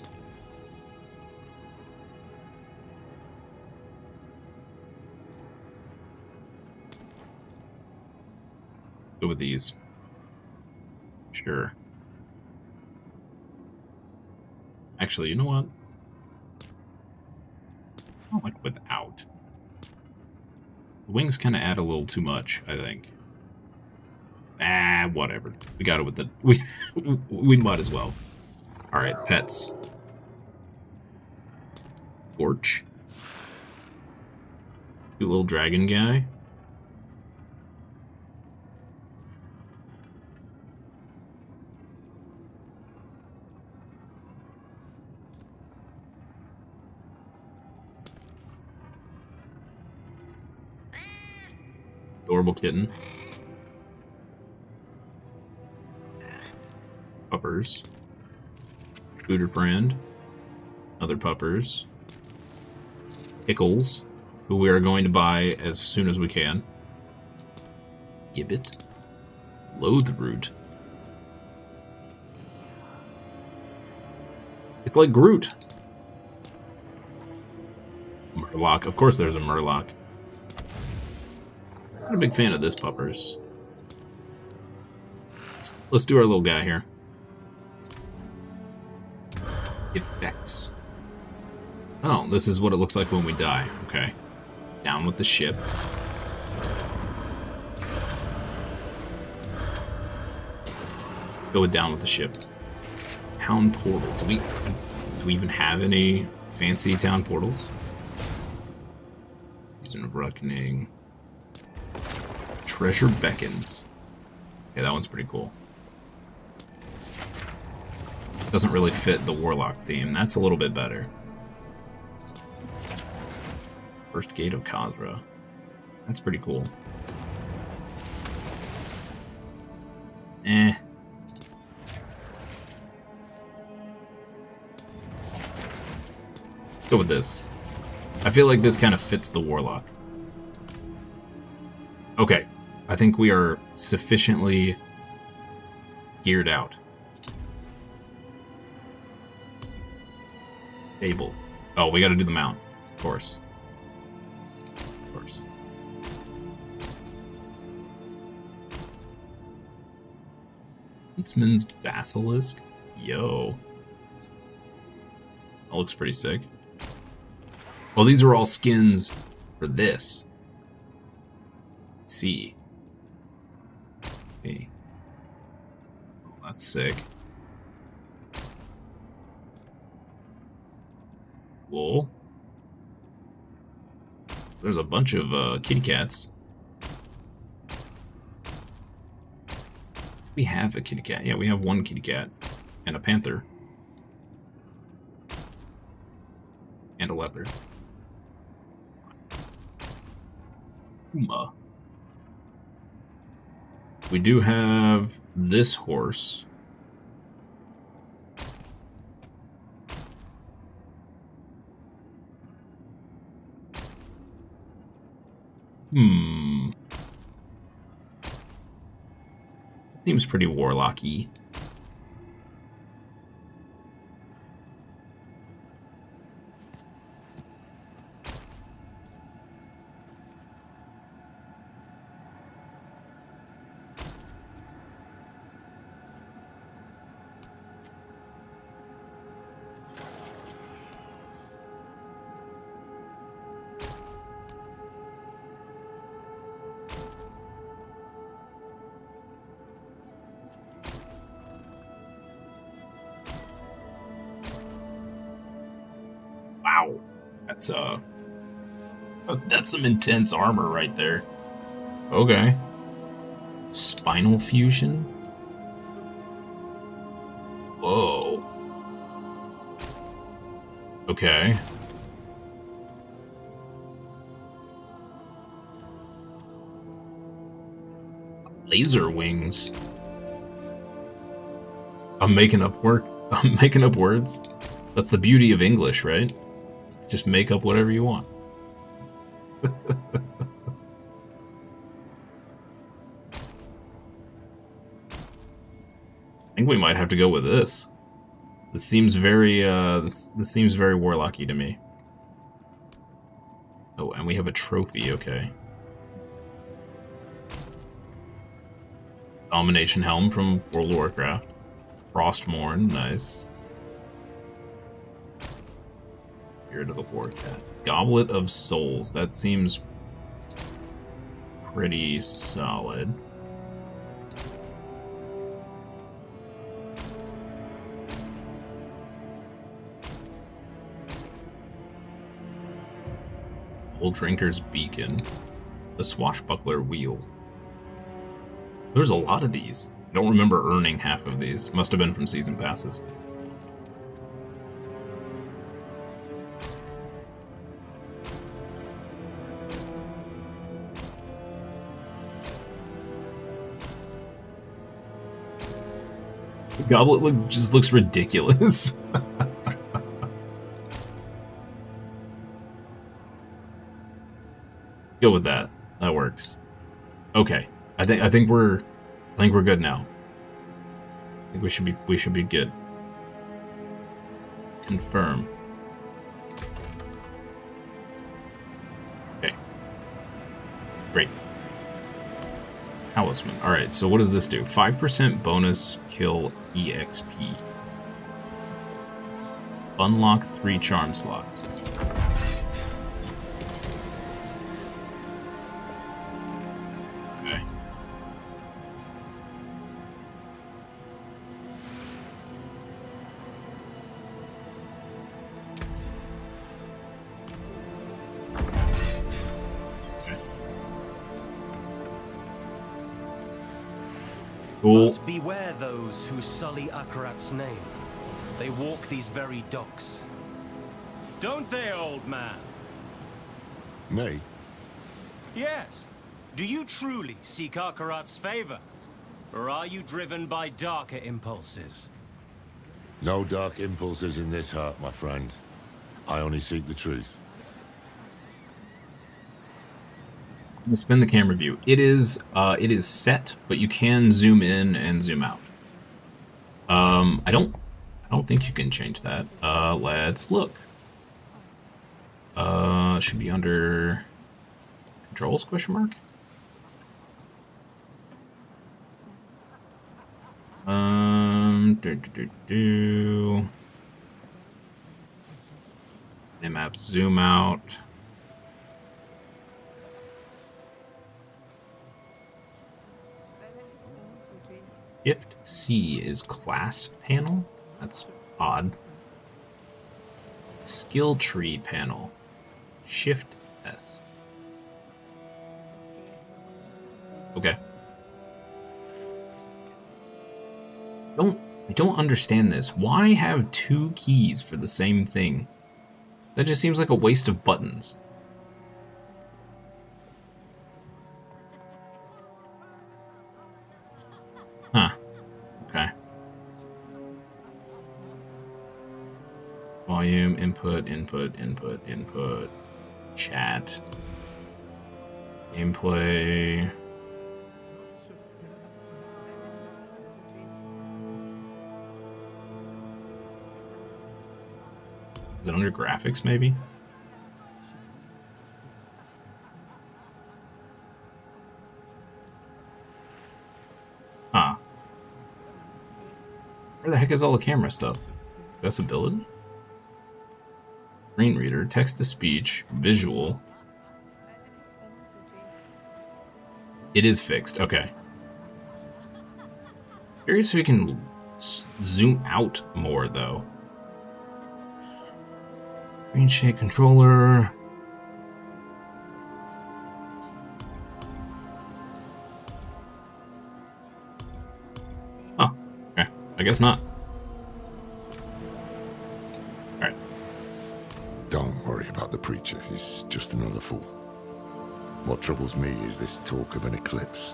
Go with these. Sure. Actually, you know what? I don't like without. The wings kind of add a little too much, I think. Ah, whatever. We got it with the... We might as well. Alright, pets. Torch. Cute little dragon guy. Adorable kitten. Puppers. Scooter friend. Other puppers. Pickles, who we are going to buy as soon as we can. Gibbet. Loathroot. It's like Groot. Murloc. Of course there's a Murloc. Not a big fan of this puppers. Let's do our little guy here. Effects. Oh, this is what it looks like when we die. Okay. Down with the ship. Go with down with the ship. Town portal. Do we even have any fancy town portals? Season of Reckoning. Treasure Beckons. Okay, that one's pretty cool. Doesn't really fit the Warlock theme. That's a little bit better. First Gate of Khazra. That's pretty cool. Eh. Go with this. I feel like this kind of fits the Warlock. Okay. I think we are sufficiently geared out. Table. Oh, we gotta do the mount. Of course. Of course. Huntsman's Basilisk? Yo. That looks pretty sick. Oh, these are all skins for this. Let's see. Okay. Oh, that's sick. Cool. There's a bunch of kitty cats. We have a kitty cat. Yeah, we have one kitty cat. And a panther. And a leopard. Puma. We do have this horse. Seems pretty warlocky. Wow. That's some intense armor right there. Okay. Spinal fusion? Whoa. Okay. Laser wings. I'm making up words. That's the beauty of English, right? Just make up whatever you want. I think we might have to go with this. This seems very this seems very warlocky to me. Oh, and we have a trophy, okay. Domination Helm from World of Warcraft. Frostmourne, nice. Spirit of the Warcat. Goblet of Souls, that seems pretty solid. Old Drinker's Beacon. The Swashbuckler Wheel. There's a lot of these. I don't remember earning half of these. Must have been from season passes. The goblet just looks ridiculous. Go with that. That works. Okay. I think we're good now. I think we should be good. Confirm. Okay. Great. Talisman. Alright, so what does this do? 5% bonus kill EXP. Unlock 3 charm slots. But beware those who sully Akarat's name. They walk these very docks. Don't they, old man? Me? Yes. Do you truly seek Akarat's favor? Or are you driven by darker impulses? No dark impulses in this heart, my friend. I only seek the truth. I'm gonna spin the camera view. It is set, but you can zoom in and zoom out. I don't think you can change that. Let's look. Should be under controls ? Map zoom out. Shift C is class panel. That's odd. Skill tree panel. Shift S. Okay. I don't understand this. Why have 2 keys for the same thing? That just seems like a waste of buttons. Huh. Okay. Volume, input. Chat. Gameplay. Is it under graphics, maybe? Huh. Where the heck is all the camera stuff? Accessibility? Screen reader, text to speech, visual. It is fixed, okay. Curious if we can zoom out more, though. Green shade controller. Oh, okay. I guess not. Alright. Don't worry about the preacher. He's just another fool. What troubles me is this talk of an eclipse.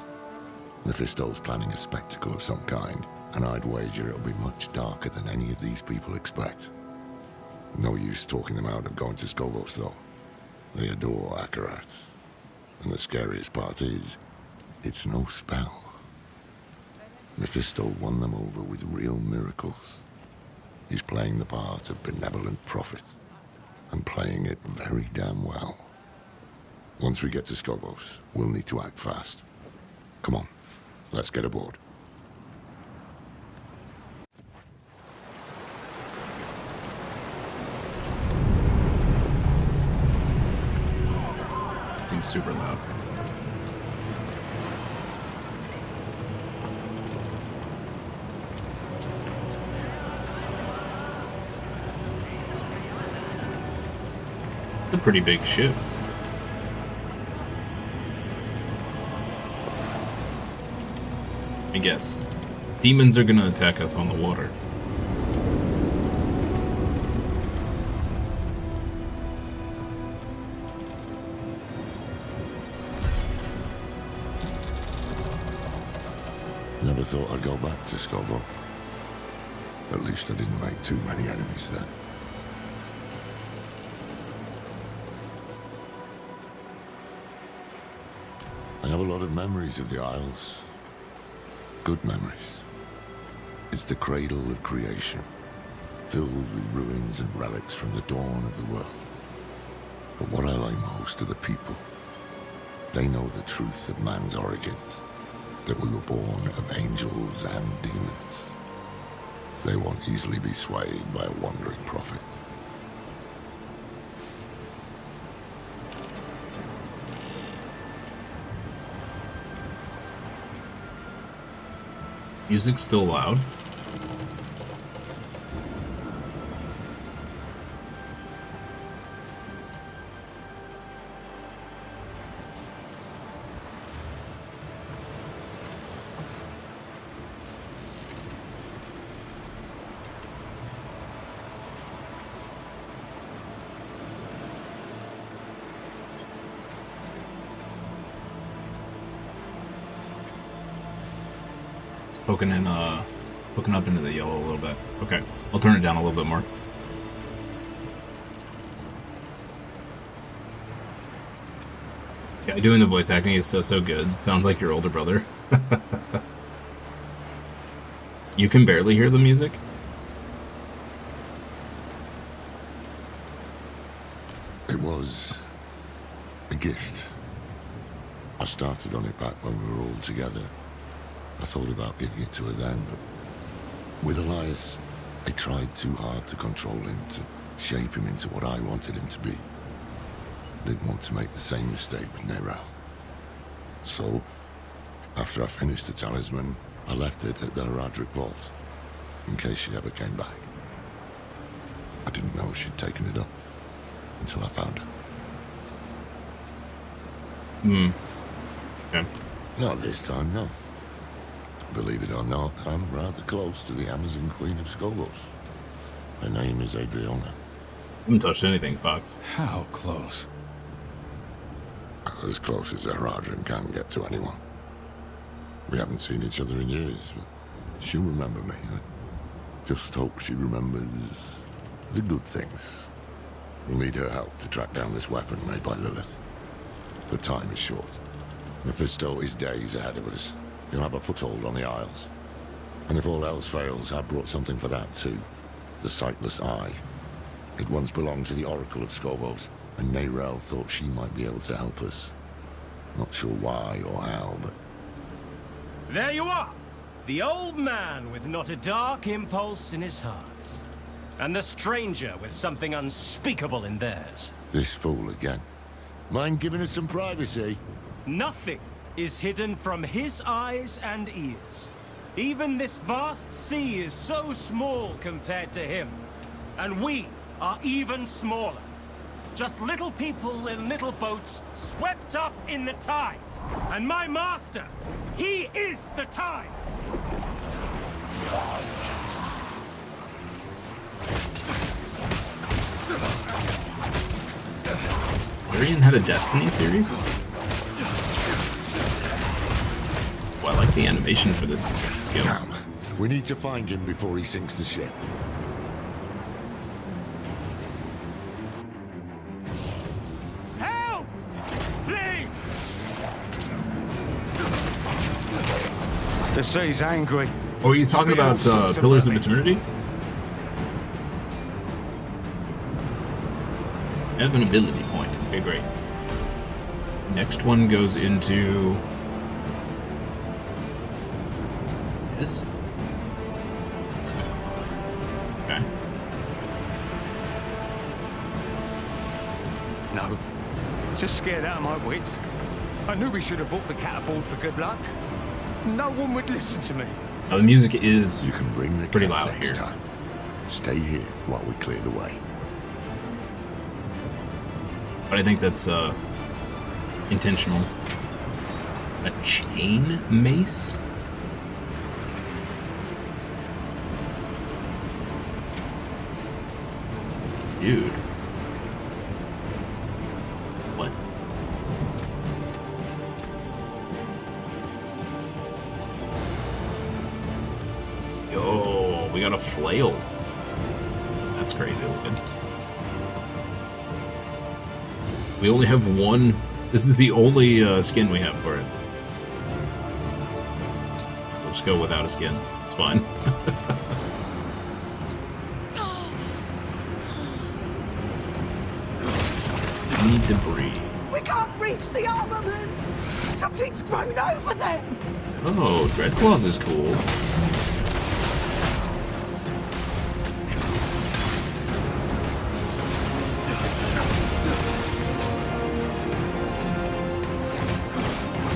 Mephisto's planning a spectacle of some kind, and I'd wager it'll be much darker than any of these people expect. No use talking them out of going to Skovos, though. They adore Akarat. And the scariest part is, it's no spell. Mephisto won them over with real miracles. He's playing the part of benevolent prophet, and playing it very damn well. Once we get to Skovos, we'll need to act fast. Come on, let's get aboard. It seems super loud. It's a pretty big ship. I guess. Demons are gonna attack us on the water. Never thought I'd go back to Skovos. At least I didn't make too many enemies there. I have a lot of memories of the Isles. Good memories. It's the cradle of creation, filled with ruins and relics from the dawn of the world. But what I like most are the people. They know the truth of man's origins, that we were born of angels and demons. They won't easily be swayed by a wandering prophet. Music's still loud. Poking up into the yellow a little bit. Okay, I'll turn it down a little bit more. Yeah, doing the voice acting is so good. Sounds like your older brother. You can barely hear the music? It was a gift. I started on it back when we were all together. I thought about giving it to her then, but with Elias, I tried too hard to control him, to shape him into what I wanted him to be. Didn't want to make the same mistake with Nerel. So, after I finished the talisman, I left it at the Heradric Vault, in case she ever came back. I didn't know she'd taken it up, until I found her. Okay. Not this time, no. Believe it or not, I'm rather close to the Amazon Queen of Skovos. Her name is Adriana. I haven't touched anything, Fox. How close? As close as Heradric can get to anyone. We haven't seen each other in years, but she'll remember me. I just hope she remembers the good things. We'll need her help to track down this weapon made by Lilith. But time is short. Mephisto is days ahead of us. He'll have a foothold on the Isles. And if all else fails, I brought something for that too. The Sightless Eye. It once belonged to the Oracle of Skovos, and Nerel thought she might be able to help us. Not sure why or how, but... There you are! The old man with not a dark impulse in his heart. And the stranger with something unspeakable in theirs. This fool again. Mind giving us some privacy? Nothing is hidden from his eyes and ears. Even this vast sea is so small compared to him. And we are even smaller. just little people in little boats swept up in the tide. And my master, he is the tide. Arian had a Destiny series? Well, I like the animation for this skill. Come. We need to find him before he sinks the ship. Help! Please! The sea's angry. Oh, are you talking about Pillars of Eternity? I have an ability point. Okay, great. Next one goes into... this? Okay. No. Just scared out of my wits. I knew we should have bought the catapult for good luck. No one would listen to me. Now, the music is You can bring the pretty cat loud next here. time. Stay here while we clear the way. But I think that's intentional. A chain mace? Dude. What? Yo, we got a flail. That's crazy looking. We only have one. This is the only skin we have for it. We'll just go without a skin. It's fine. Need debris. We can't reach the armaments! Something's grown over them! Oh, Dreadclaws is cool.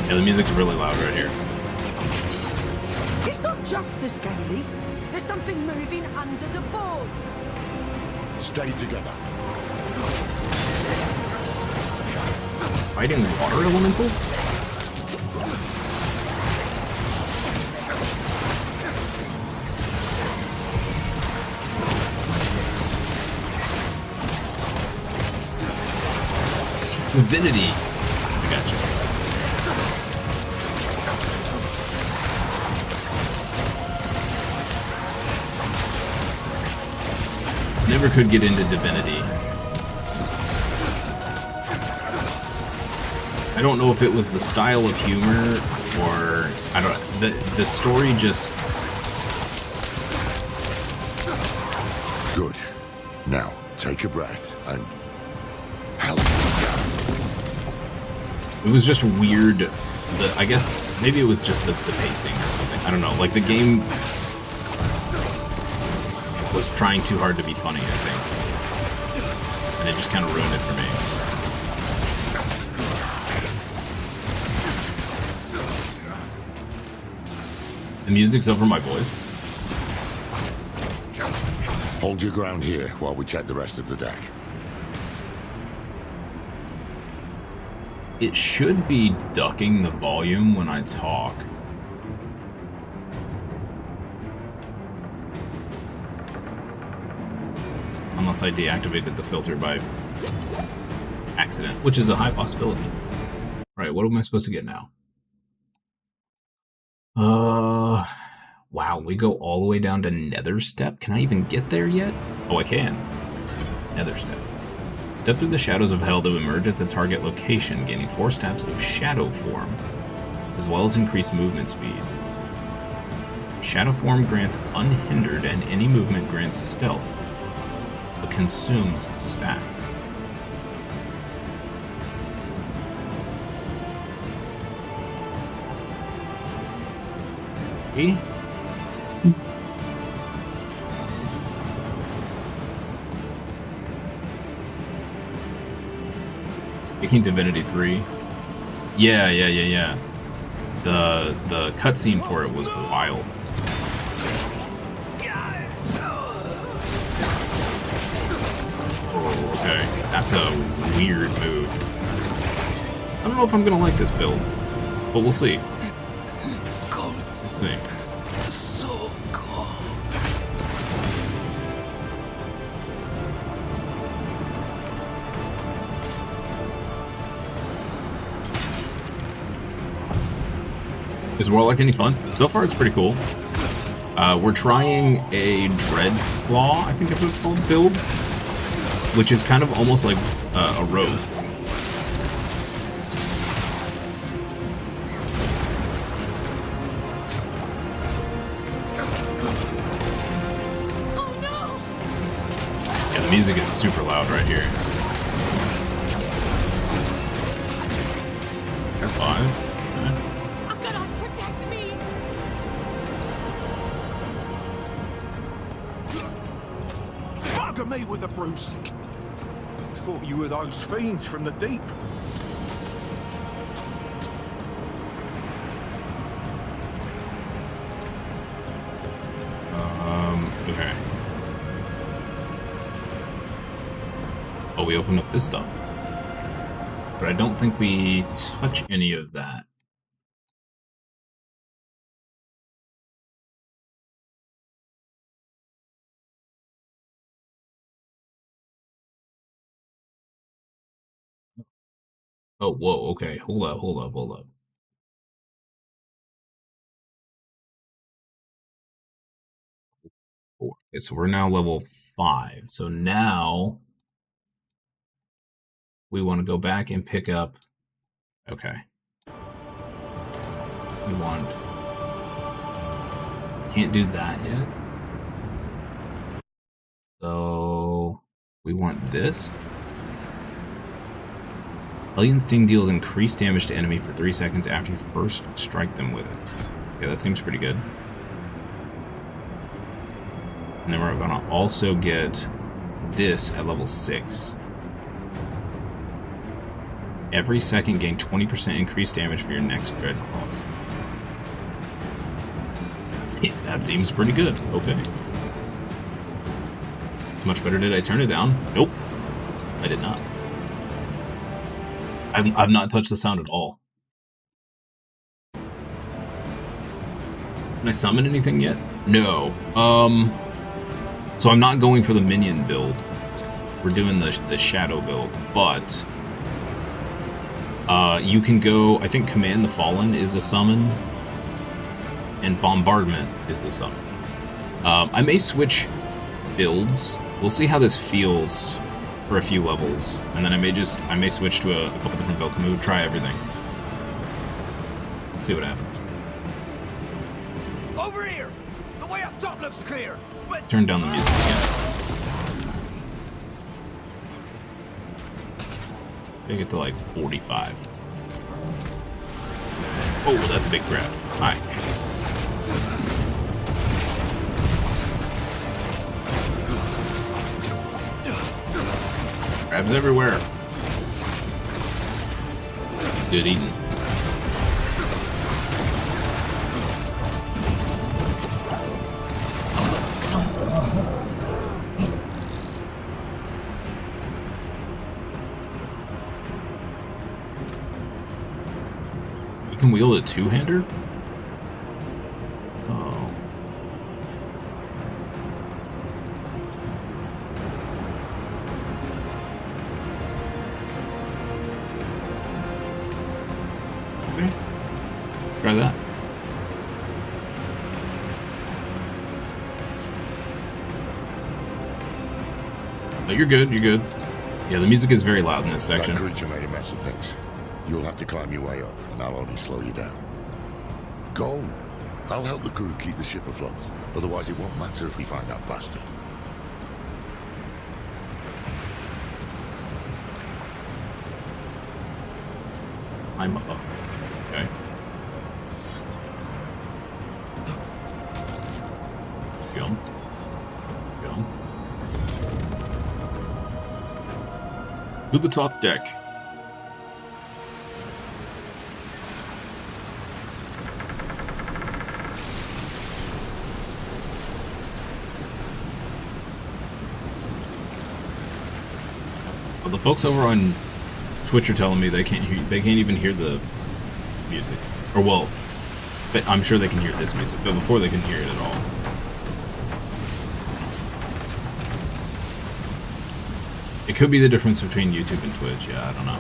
Yeah, the music's really loud right here. It's not just the scalies. There's something moving under the boards. Stay together. Fighting water elementals? Divinity. Gotcha. Never could get into Divinity. I don't know if it was the style of humor or I don't. The story just. Good. Now, take a breath and help. It was just weird. I guess maybe it was just the pacing or something. I don't know. Like the game was trying too hard to be funny, I think, and it just kind of ruined it for me. The music's over my voice. Hold your ground here while we check the rest of the deck. It should be ducking the volume when I talk. Unless I deactivated the filter by accident, which is a high possibility. Right, what am I supposed to get now? Wow, we go all the way down to Nether Step? Can I even get there yet? Oh, I can. Nether Step. Step through the shadows of hell to emerge at the target location, gaining 4 steps of shadow form, as well as increased movement speed. Shadow form grants unhindered, and any movement grants stealth, but consumes stacks. Okay. Making Divinity 3. Yeah. The cutscene for it was wild. Oh, okay. That's a weird move. I don't know if I'm gonna like this build, but we'll see. We'll see. So cold. Is Warlock any fun? So far, it's pretty cool. We're trying a Dread Claw, I think is what it's called, build, which is kind of almost like a rogue. Oh no! Yeah, the music is super loud right here. Is there 5? Me with a broomstick. Thought you were those fiends from the deep. Okay. Oh, we opened up this stuff. But I don't think we touch any of that. Oh, whoa, okay. Hold up. Okay, so we're now level 5. So now we want to go back and pick up... Okay. We want... Can't do that yet. So we want this. Hellion Sting deals increased damage to enemy for 3 seconds after you first strike them with it. Okay, that seems pretty good. And then we're gonna also get this at level 6. Every second gain 20% increased damage for your next Dread Claws. That seems pretty good. Okay. It's much better. Did I turn it down? Nope. I did not. I've not touched the sound at all. Can I summon anything yet? No. So I'm not going for the minion build. We're doing the shadow build, but you can go. I think Command the Fallen is a summon, and Bombardment is a summon. I may switch builds. We'll see how this feels for a few levels, and then I may switch to a couple different builds. We'll try everything. See what happens. Over here! The way up top looks clear, but Turn down the music again. Take it to like 45. Oh, that's a big grab. Hi. Grabs everywhere. Good eating. You can wield a two-hander? Oh. Okay. Let's try that. Oh, you're good, you're good. Yeah, the music is very loud in this section. That creature made a mess of things. You'll have to climb your way up, and I'll only slow you down. Go. I'll help the crew keep the ship afloat. Otherwise, it won't matter if we find that bastard. I'm up. Okay. Jump. Jump. To the top deck. Well, the folks over on Twitch are telling me they can't hear. They can't even hear the music. Or well, I'm sure they can hear this music, but before they can hear it at all. It could be the difference between YouTube and Twitch. Yeah, I don't know.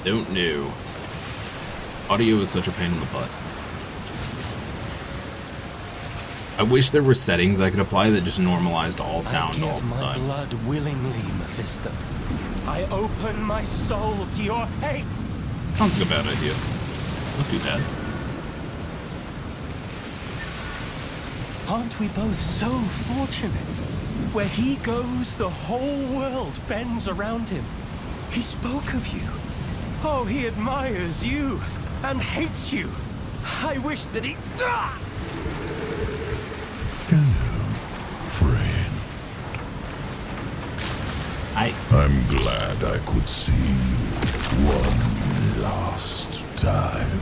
Don't know. Audio is such a pain in the butt. I wish there were settings I could apply that just normalized all sound all the time. I give my blood willingly, Mephisto. I open my soul to your hate. Sounds like a bad idea. Don't do that. Aren't we both so fortunate? Where he goes, the whole world bends around him. He spoke of you. Oh, he admires you and hates you. I wish that he... Ah! Hello, friend. I'm glad I could see you one last time.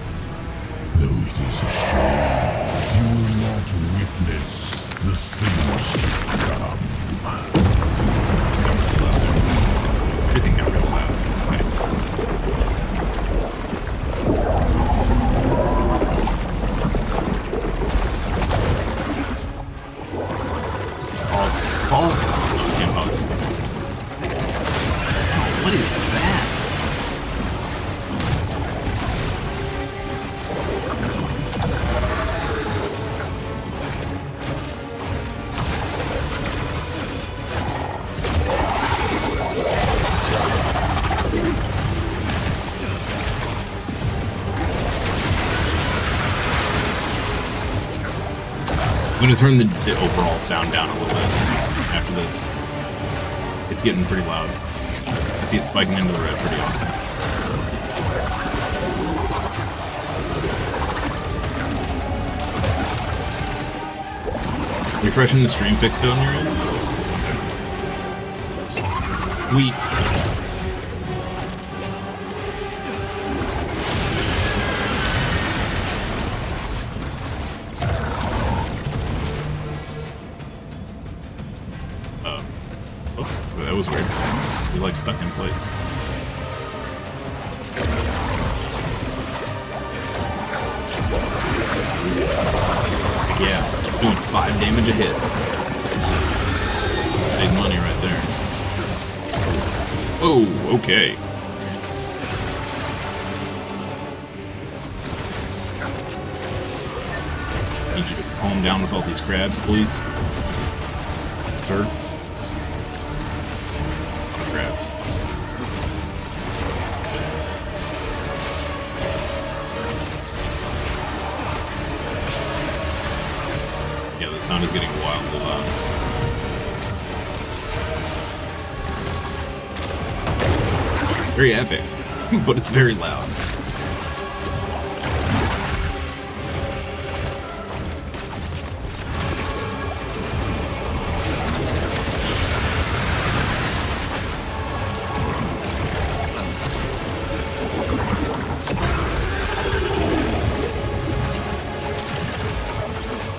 Though it is a shame you will not witness the things to come. It's got really loud. Everything got real loud. Pause. Pause. Oh, can't pause it. Oh, what is that? I'm gonna turn the overall sound down a little bit after this. It's getting pretty loud. I see it spiking into the red pretty often. Refreshing the stream fixed on your end? Sweet. That was weird. It was like stuck in place. Yeah, doing 5 damage a hit. Big money right there. Oh, okay. Need you to calm down with all these crabs, please. Sir. Crabs. Yeah, the sound is getting wildly loud. Very epic, but it's very loud.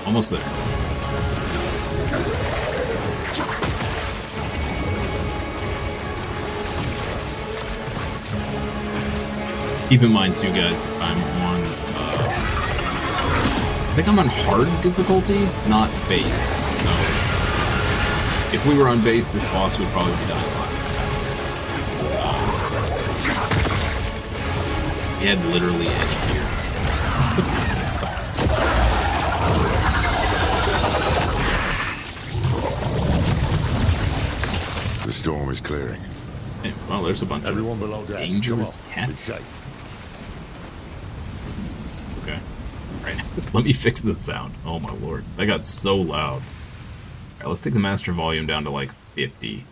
Almost there. Keep in mind too, guys, I'm on, I think I'm on hard difficulty, not base, so if we were on base, this boss would probably be done a lot faster. He had literally any gear. The storm is clearing. Hey, well, there's a bunch Everyone of below deck. dangerous Come on. cats. It's safe. Okay. Alright, let me fix the sound. Oh my lord. That got so loud. Alright, let's take the master volume down to like 50.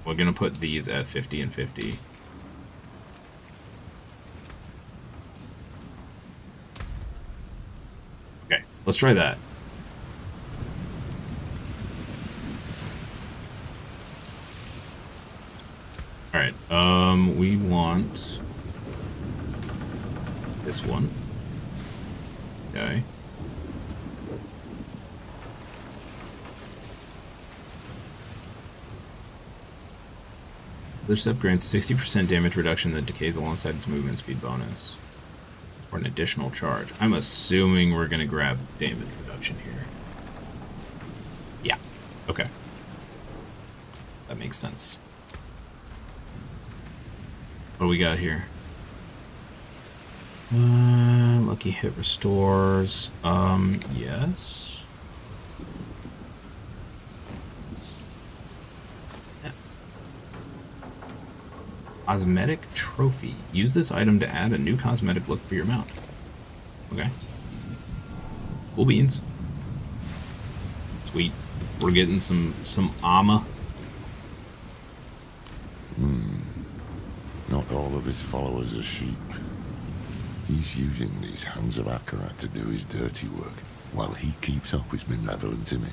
We're gonna put these at 50 and 50. Okay, let's try that. Alright, we want... this one. Okay. This step grants 60% damage reduction that decays alongside its movement speed bonus. Or an additional charge. I'm assuming we're going to grab damage reduction here. Yeah. Okay. That makes sense. What do we got here? Lucky hit restores. Yes. Yes. Cosmetic trophy. Use this item to add a new cosmetic look for your mount. Okay. Cool beans. Sweet. We're getting some armor. Not all of his followers are sheep. He's using these hands of Akarat to do his dirty work, while he keeps up his malevolent image.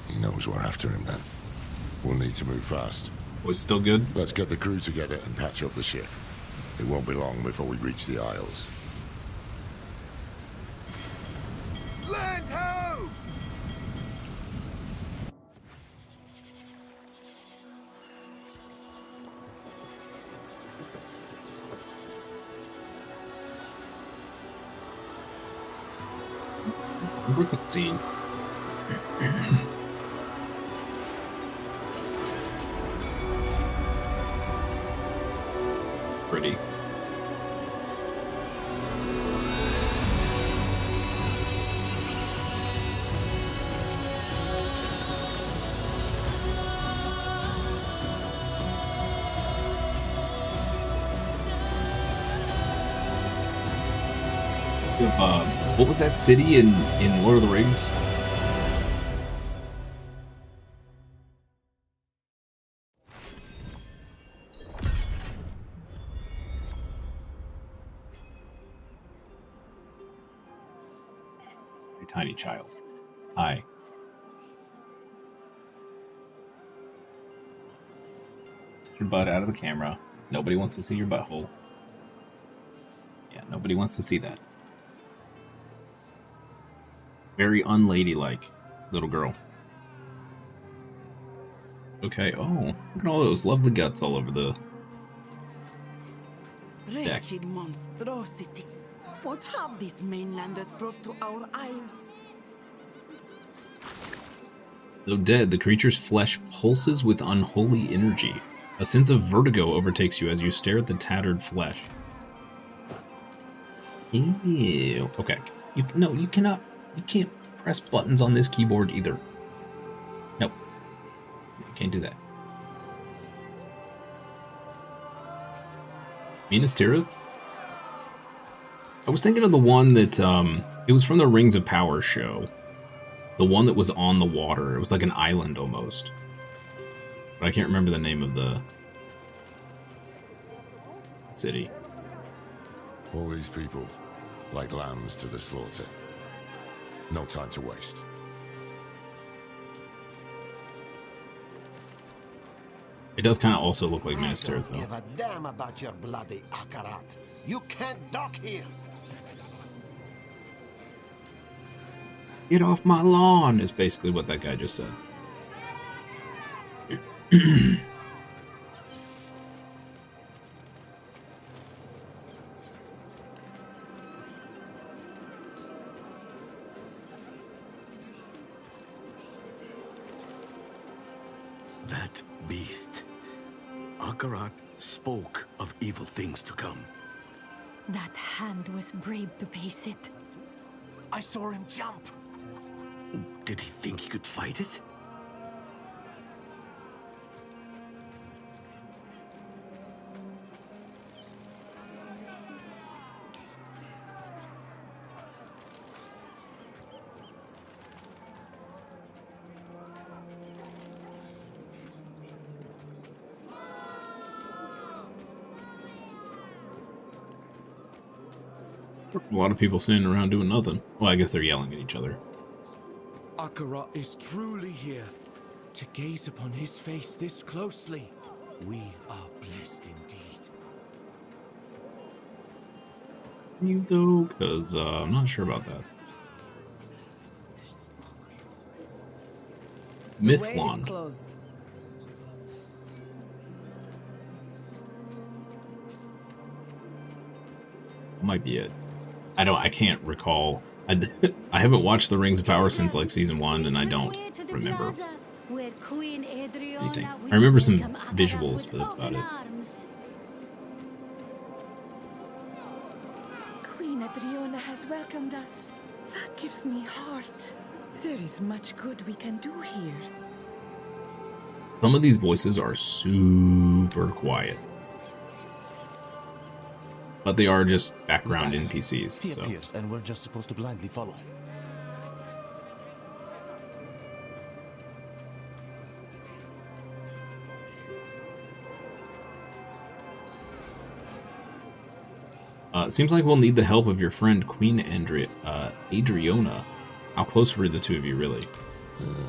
He knows we're after him then. We'll need to move fast. Was still good? Let's get the crew together and patch up the ship. It won't be long before we reach the Isles. Land ho! Look at the scene. Pretty. What was that city in Lord of the Rings? A tiny child. Hi. Get your butt out of the camera. Nobody wants to see your butthole. Yeah, nobody wants to see that. Very unladylike little girl. Okay, oh, look at all those lovely guts all over the deck. Wretched monstrosity. What have these mainlanders brought to our isles? Though dead, the creature's flesh pulses with unholy energy. A sense of vertigo overtakes you as you stare at the tattered flesh. Ew. Okay. You cannot. You can't press buttons on this keyboard either. Nope. You can't do that. Minas Tirith? I was thinking of the one that, it was from the Rings of Power show. The one that was on the water. It was like an island almost. But I can't remember the name of the city. All these people, like lambs to the slaughter. No time to waste. It does kind of also look like Minas Tirith, though. Give a damn about your bloody Akarat. You can't dock here. Get off my lawn, is basically what that guy just said. That beast. Akarat spoke of evil things to come. That hand was brave to face it. I saw him jump. Did he think he could fight it? A lot of people standing around doing nothing. Well, I guess they're yelling at each other. Akarat is truly here. To gaze upon his face this closely, we are blessed indeed. you though? Because I'm not sure about that. Mithlon. Might be it. I can't recall. I haven't watched the Rings of Power since like season 1, and I don't remember anything. I remember some visuals, but that's about it. Queen Adriana has welcomed us. That gives me heart. There is much good we can do here. Some of these voices are super quiet, but they are just background NPCs. He so. appears, and we're just supposed to blindly follow him. It seems like we'll need the help of your friend Queen Adriana. How close were the two of you, really?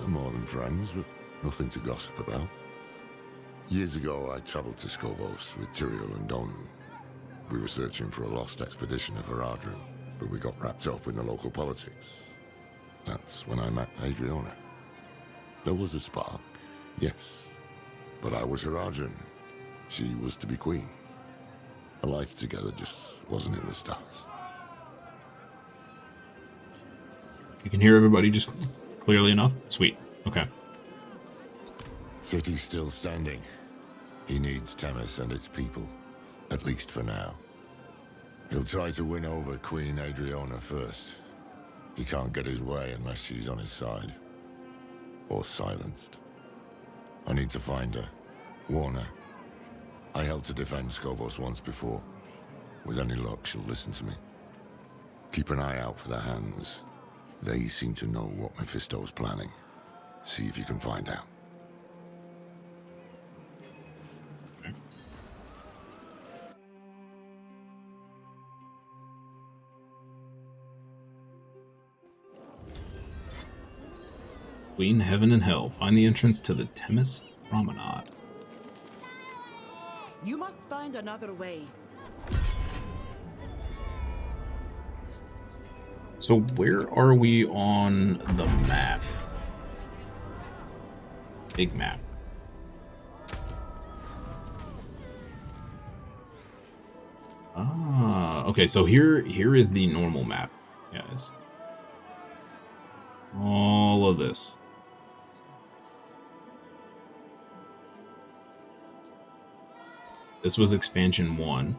More than friends, but nothing to gossip about. Years ago, I traveled to Skovos with Tyrael and Donan. We were searching for a lost expedition of Haradrim, but we got wrapped up in the local politics. That's when I met Adriana. There was a spark, yes, but I was Haradrim. She was to be queen. A life together just wasn't in the stars. You can hear everybody just clearly enough? Sweet. Okay. City's still standing. He needs Temis and its people, at least for now. He'll try to win over Queen Adriana first. He can't get his way unless she's on his side. Or silenced. I need to find her. Warn her. I helped to defend Skovos once before. With any luck, she'll listen to me. Keep an eye out for the hands. They seem to know what Mephisto's planning. See if you can find out. Okay. Queen, Heaven, and Hell. Find the entrance to the Temis Promenade. You must find another way. So where are we on the map? Big map. Ah, okay, so here is the normal map, guys. All of this. This was expansion 1.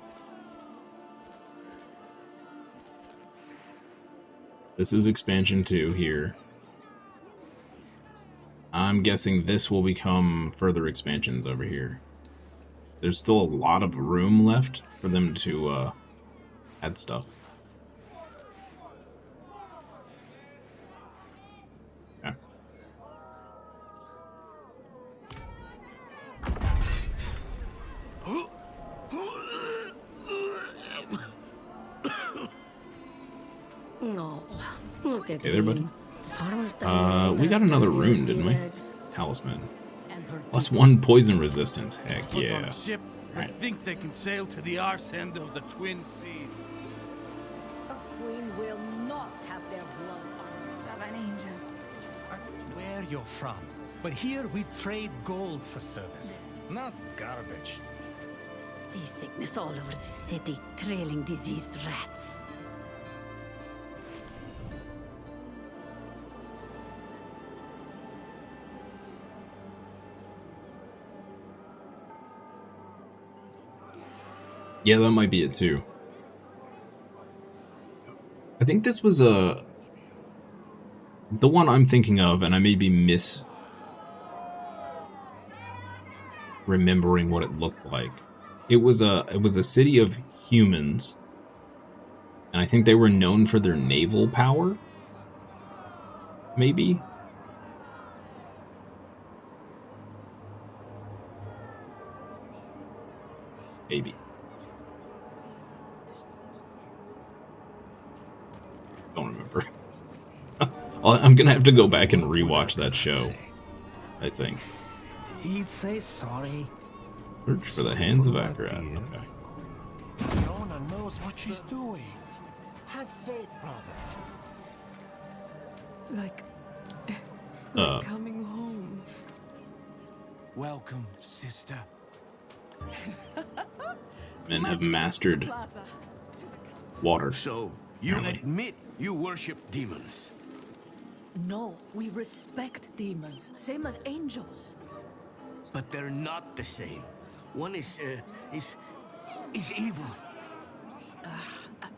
This is expansion 2 here. I'm guessing this will become further expansions over here. There's still a lot of room left for them to add stuff. Okay. No, look at Hey there, buddy. him. We got another rune, didn't we? Talisman. +1 poison resistance. Heck Put on yeah. a ship and think they can sail to the arse end of the Twin Seas. A queen will not have their blood on of an angel. Where you're from, but here we trade gold for service, not garbage. Seasickness all over the city, trailing diseased rats. Yeah, that might be it too. I think this was the one I'm thinking of, and I may be remembering what it looked like. It was a city of humans, and I think they were known for their naval power. Maybe. Maybe. Don't remember. I'm gonna have to go back and rewatch that show, I think. He'd say sorry. Search for the hands of Akarat. Okay. Fiona knows what she's doing. Have faith, brother. Like coming home. Welcome, sister. Men have mastered water. So, you apparently. admit you worship demons? No, we respect demons, same as angels. But they're not the same. One is evil.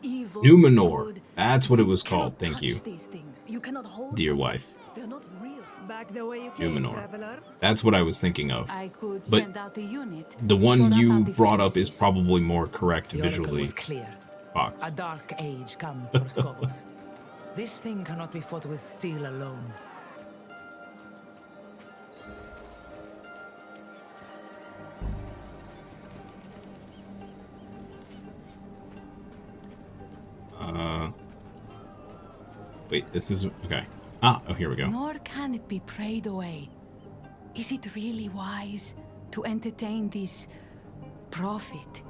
Evil, Numenor. good. That's what it was You called. cannot Thank touch you, these things. You cannot hold dear them. wife. They're not real. Back the way you came, Numenor. traveler. That's what I was thinking of. I could But send out a unit. the one shore up you our brought up is defenses. probably more correct The oracle visually. was clear. Fox. A dark age comes for Skovos. This thing cannot be fought with steel alone. Wait, this is okay. Oh, here we go. Nor can it be prayed away. Is it really wise to entertain this prophet?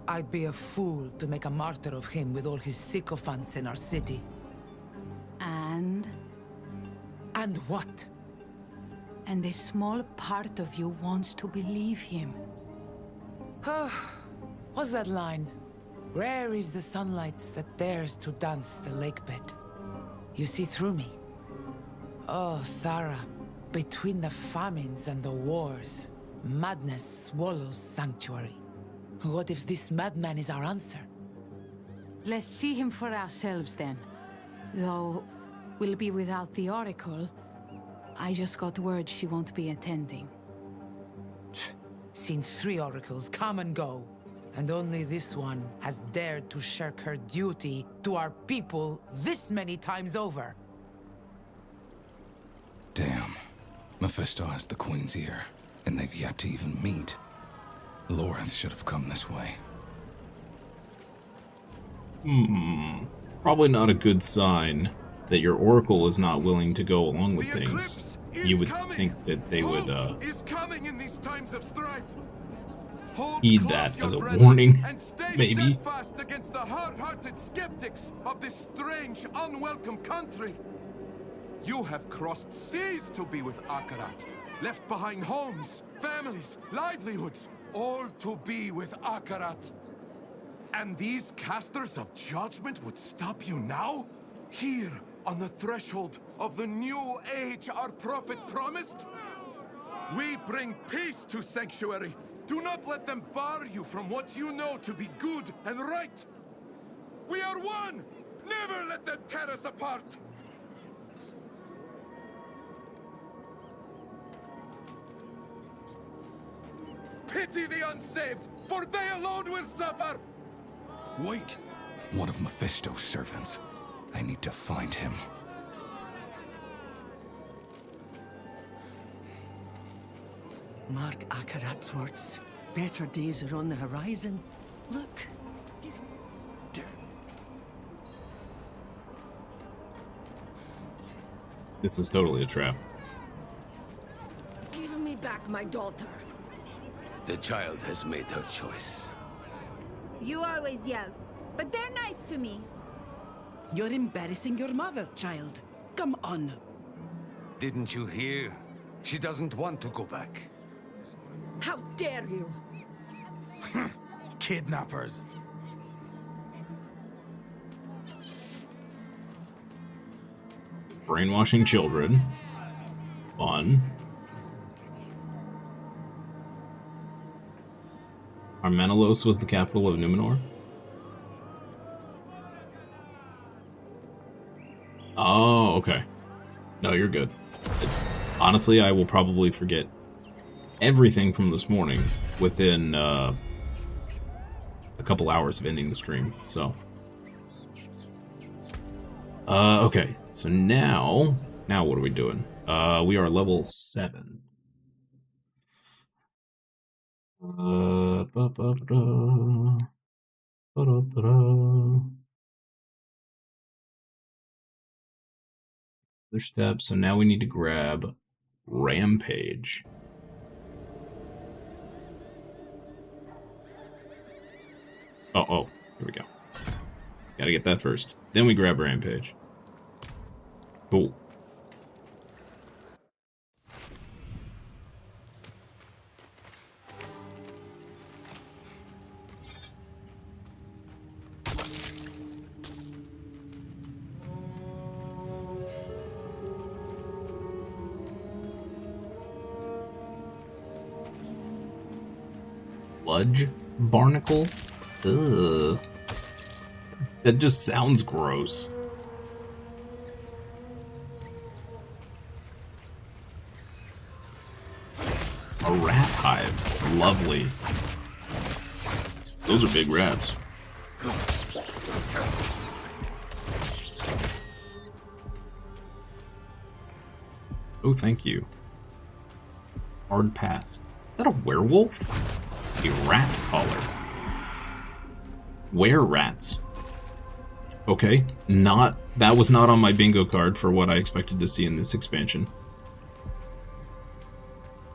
I'd be a fool to make a martyr of him with all his sycophants in our city. And And what? and a small part of you wants to believe him. What's that line? Rare is the sunlight that dares to dance the lake bed. You see through me. Oh, Thara, between the famines and the wars, madness swallows sanctuary. What if this madman is our answer? Let's see him for ourselves then. Though we'll be without the Oracle. I just got word she won't be attending. Seen 3 oracles come and go, and only this one has dared to shirk her duty to our people this many times over. Damn. Mephisto has the Queen's ear, and they've yet to even meet. Lorith should have come this way. Probably not a good sign that your oracle is not willing to go along with things. You would think that they would is coming in these times of strife. Hold heed close, that young as a brethren, warning, and stay maybe. steadfast against the hard-hearted skeptics of this strange, unwelcome country. You have crossed seas to be with Akarat, left behind homes, families, livelihoods, all to be with Akarat. And these casters of judgment would stop you now? Here, on the threshold of the new age our prophet promised? We bring peace to Sanctuary. Do not let them bar you from what you know to be good and right. We are one! Never let them tear us apart! Pity the unsaved, for they alone will suffer! Wait! One of Mephisto's servants. I need to find him. Mark Akarat's words. Better days are on the horizon. Look. This is totally a trap. Give me back my daughter. The child has made her choice. You always yell, but they're nice to me. You're embarrassing your mother, child. Come on. Didn't you hear? She doesn't want to go back. How dare you? Kidnappers. Brainwashing children. Fun. Armenelos was the capital of Numenor? Oh, okay. No, you're good. Honestly, I will probably forget everything from this morning within a couple hours of ending the stream, so. Okay, so now what are we doing? We are level 7. Other steps, so now we need to grab Rampage. Oh, here we go. Gotta get that first. Then we grab Rampage. Cool. Sludge barnacle? Ugh. That just sounds gross. A rat hive. Lovely. Those are big rats. Oh, thank you. Hard pass. Is that a werewolf? A rat collar. Were rats. Okay, that was not on my bingo card for what I expected to see in this expansion.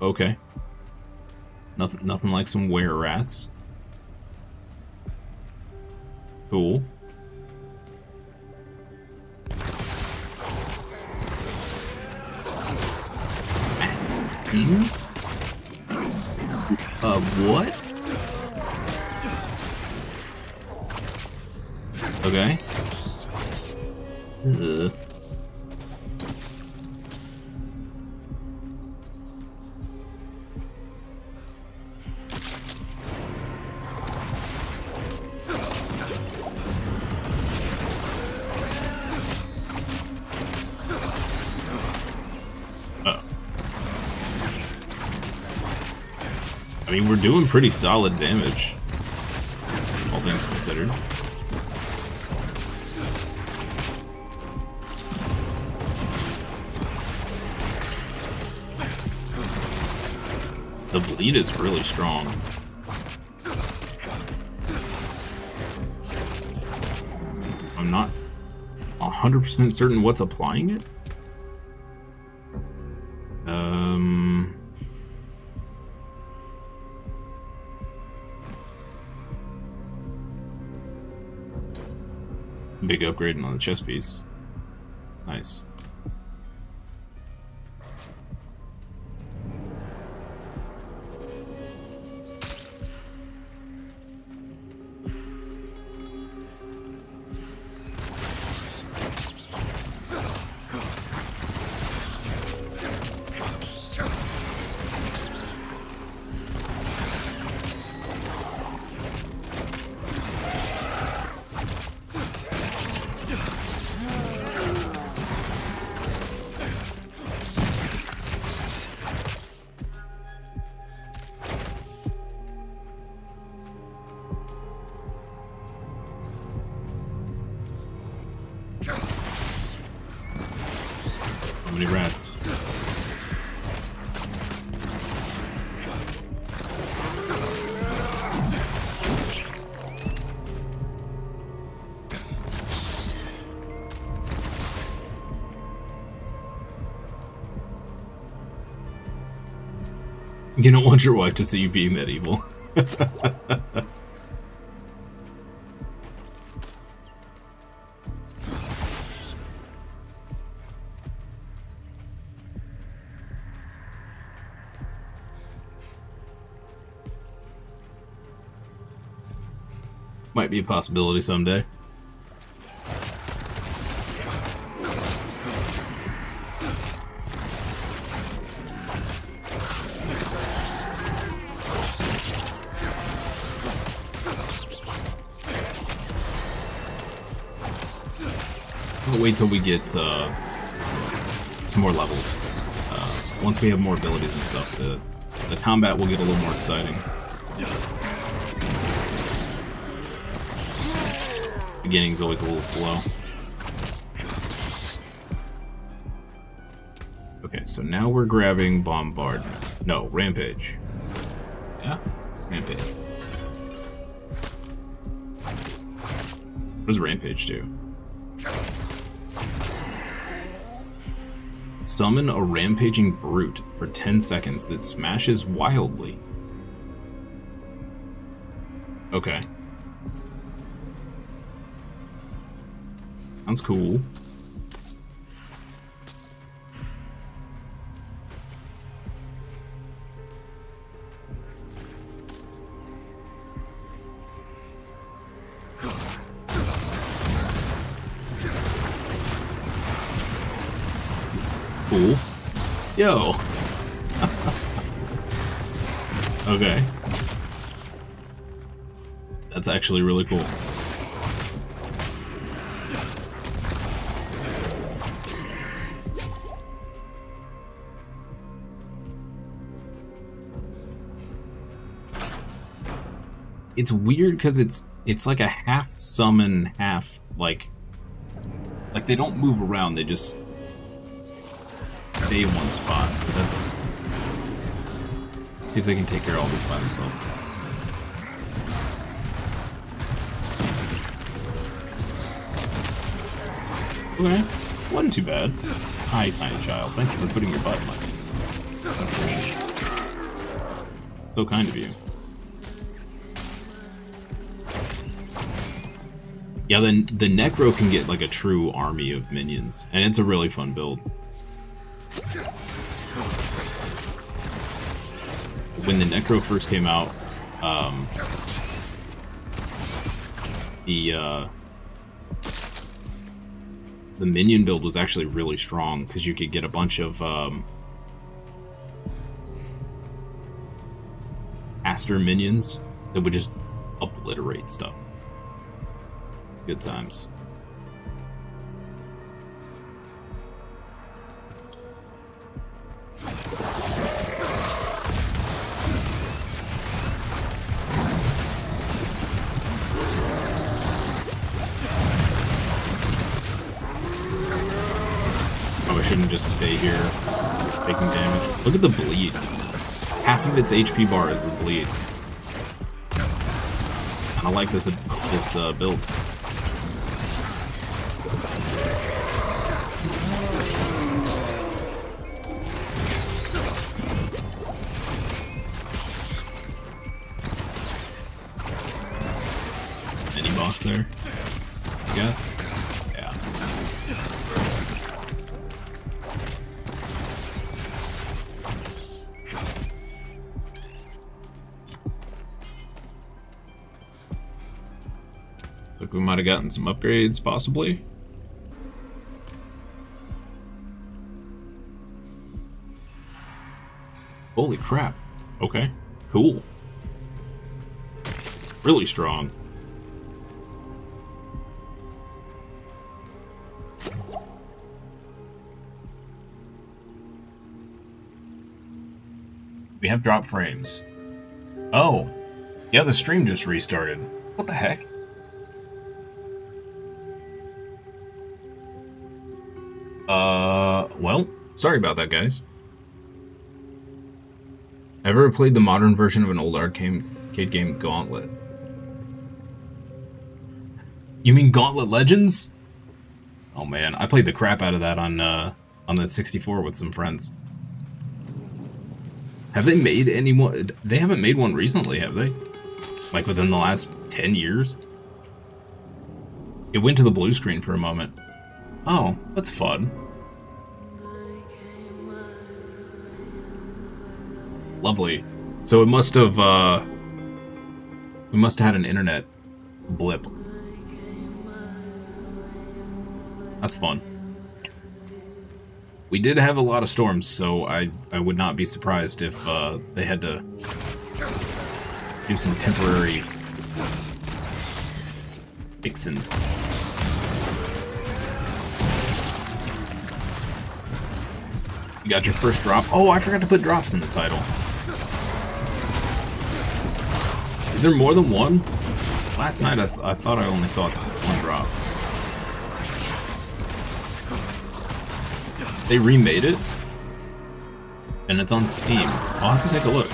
Okay. Nothing like some were rats. Cool. What? Okay. Ugh. I mean, we're doing pretty solid damage, all things considered. The bleed is really strong. I'm not 100% certain what's applying it. Big upgrade on the chest piece. Nice. How many rats? You don't want your wife to see you be medieval. Might be a possibility someday. We'll wait till we get some more levels. Once we have more abilities and stuff, the combat will get a little more exciting. Beginning's always a little slow. Okay, so now we're grabbing bombardment. No, rampage. Yeah, rampage. What does rampage do? Summon a rampaging brute for 10 seconds that smashes wildly. Okay. Sounds cool. Cool. Yo. Okay. That's actually really cool. It's weird because it's like a half summon, half like they don't move around, they just stay in one spot. But that's, let's see if they can take care of all this by themselves. Okay, wasn't too bad. Hi, tiny child. Thank you for putting your butt in my face. I appreciate it. So kind of you. Yeah, then the Necro can get like a true army of minions, and it's a really fun build. When the Necro first came out, the minion build was actually really strong because you could get a bunch of Aster minions that would just obliterate stuff. Good times. I shouldn't just stay here taking damage. Look at the bleed. Half of its HP bar is the bleed. And I like this build. Any boss there, I guess? Yeah. Look, we might have gotten some upgrades, possibly. Holy crap. Okay, cool. Really strong. We have drop frames. Oh, yeah, the stream just restarted. What the heck? Well, sorry about that, guys. Ever played the modern version of an old arcade game, Gauntlet? You mean Gauntlet Legends? Oh man, I played the crap out of that on the 64 with some friends. Have they made any more? They haven't made one recently, have they? Like within the last 10 years? It went to the blue screen for a moment. Oh, that's fun. Lovely. So it must have we must have had an internet blip. That's fun. We did have a lot of storms, so I would not be surprised if they had to do some temporary fixing. You got your first drop. Oh, I forgot to put drops in the title. Is there more than one? Last night I thought I only saw one drop. They remade it, and it's on Steam. I'll have to take a look.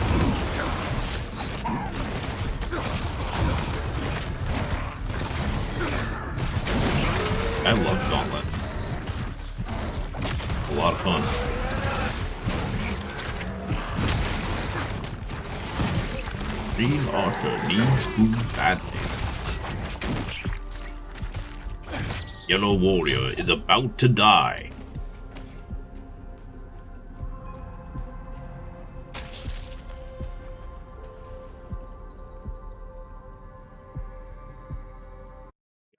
I love Gauntlet. It's a lot of fun. Green Arthur needs food badly. Yellow warrior is about to die.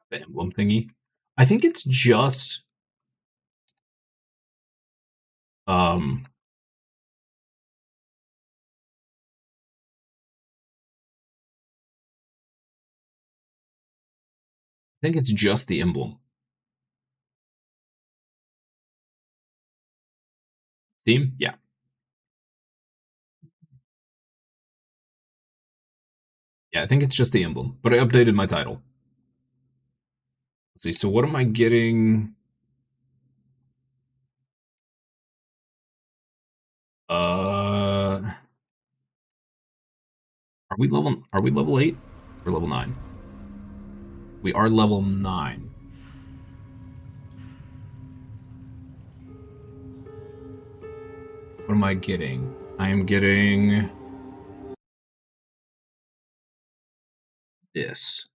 The emblem thingy. I think it's just I think it's just the emblem. Steam? Yeah. Yeah, I think it's just the emblem, but I updated my title. Let's see, so what am I getting? Are we level 8 or level 9? We are level 9. What am I getting? I am getting this.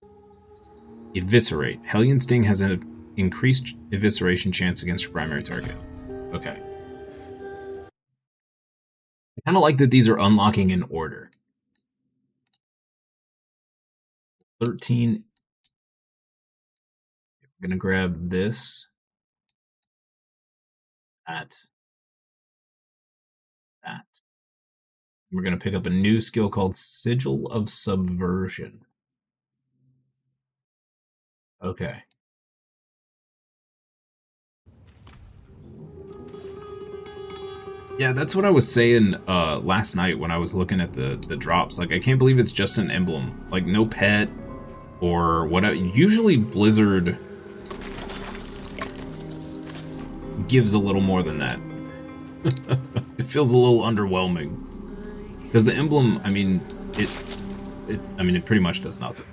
Eviscerate. Hellion Sting has an increased evisceration chance against your primary target. Okay. I kind of like that these are unlocking in order. 13. We're going to grab this. That. We're going to pick up a new skill called Sigil of Subversion. Okay. Yeah, that's what I was saying last night when I was looking at the drops. Like, I can't believe it's just an emblem. Like, no pet or whatever. Usually Blizzard gives a little more than that. It feels a little underwhelming. Because the emblem, I mean, it pretty much does nothing.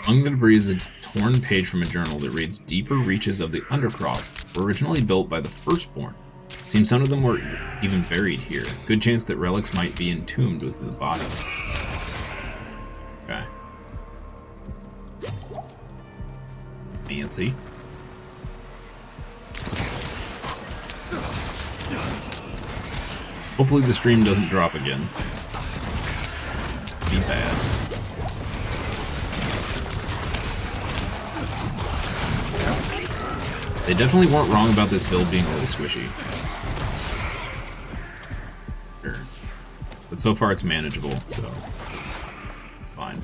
Among the debris is a torn page from a journal that reads, "Deeper reaches of the Undercroft were originally built by the Firstborn. Seems some of them were even buried here. Good chance that relics might be entombed with the bodies." Okay. Fancy. Hopefully the stream doesn't drop again. Be bad. They definitely weren't wrong about this build being a little squishy. Sure. But so far it's manageable, so it's fine.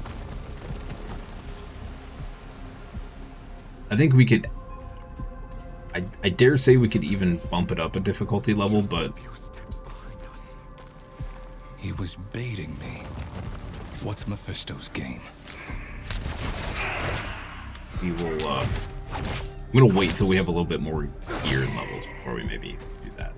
I think we could... I dare say we could even bump it up a difficulty level, but... He was baiting me. What's Mephisto's game? We will, I'm gonna wait till we have a little bit more gear and levels before we maybe do that.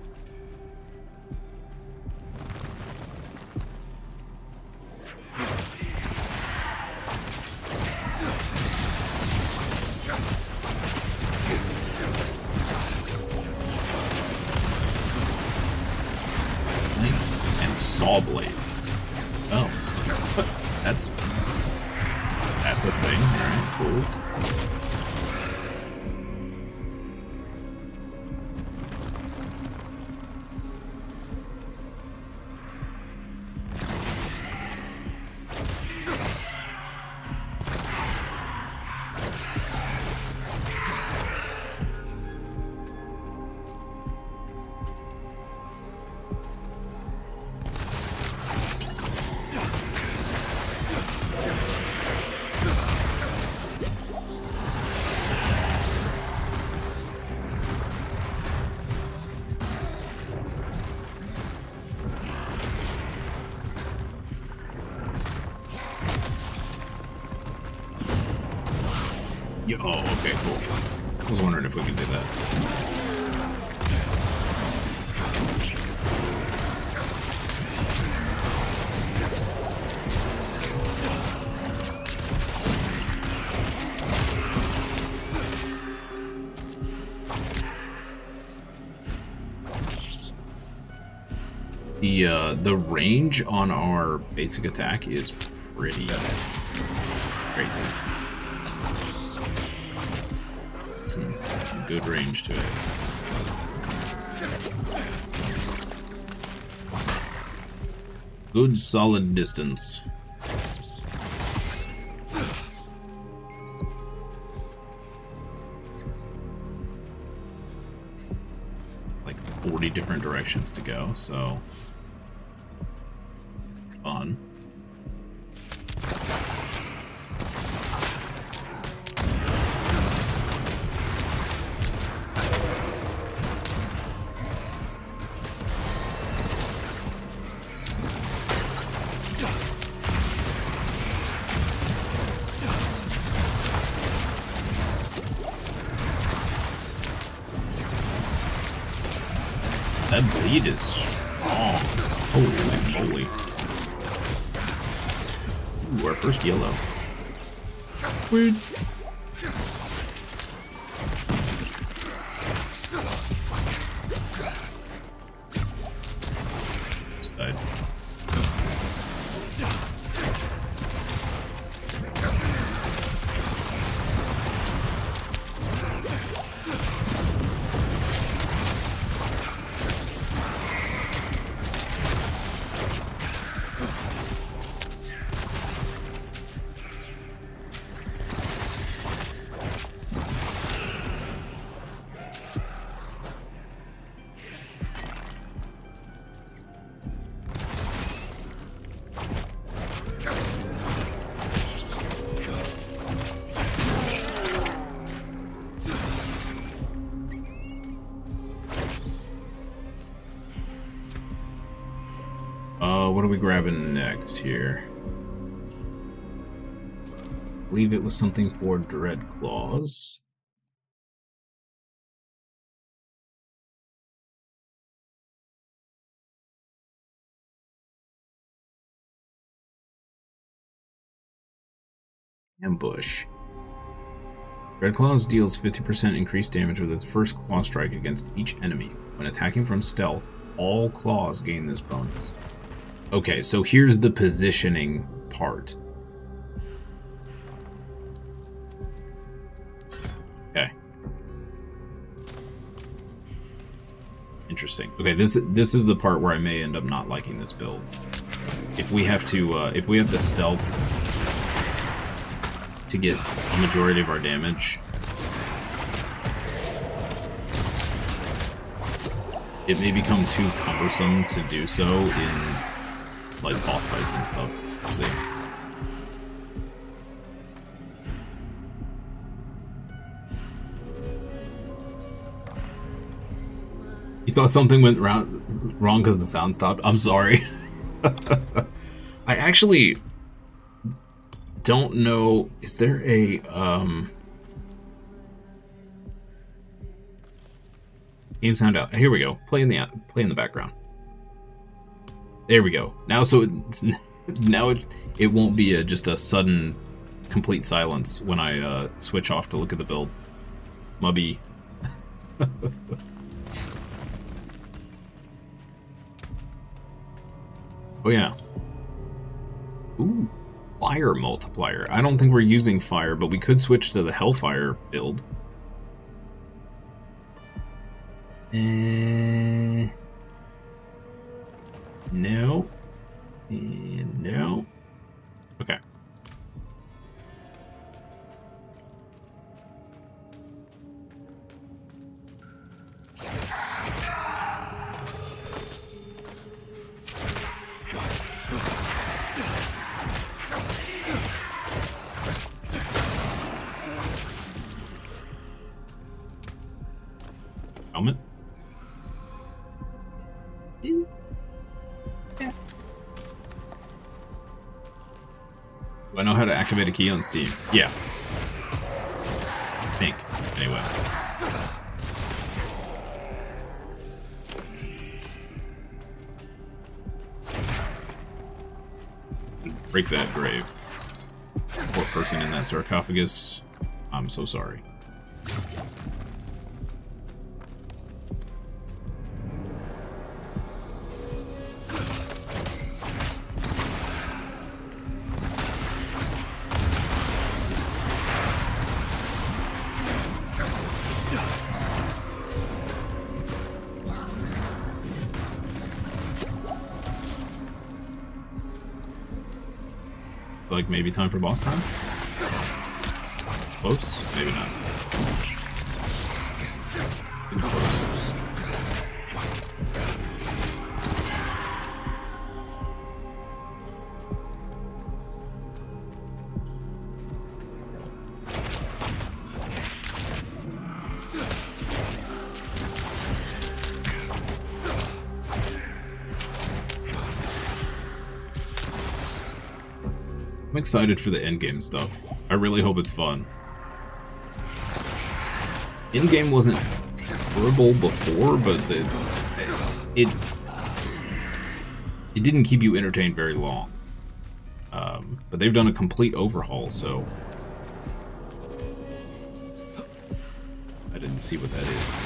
Knights and saw blades. Oh, that's a thing. All right, cool. Oh, okay, cool. I was wondering if we could do that. The range on our basic attack is pretty crazy. Some good range to it. Good solid distance. Like 40 different directions to go, so it's fun. That bleed is strong. Holy moly. Ooh, our first yellow. Weird. Died. What are we grabbing next here? I believe it was something for Dread Claws. Ambush. Dread Claws deals 50% increased damage with its first claw strike against each enemy. When attacking from stealth, all claws gain this bonus. Okay, so here's the positioning part. Okay. Interesting. Okay, this is the part where I may end up not liking this build. If we have to stealth to get a majority of our damage, it may become too cumbersome to do so in like boss fights and stuff. Let's see. You thought something went wrong because the sound stopped? I'm sorry. I actually don't know. Is there a game sound out? Here we go. Play in the background. There we go. Now, so it won't be just a sudden, complete silence when I switch off to look at the build. Mubby. Oh yeah. Ooh, fire multiplier. I don't think we're using fire, but we could switch to the Hellfire build. No. And no. Okay. Helmet. Do I know how to activate a key on Steam? Yeah. I think. Anyway. Break that grave. Poor person in that sarcophagus. I'm so sorry. like maybe time for boss time? Close? Maybe not. Close. I'm excited for the endgame stuff. I really hope it's fun. Endgame wasn't terrible before, but it didn't keep you entertained very long. But they've done a complete overhaul, so I didn't see what that is.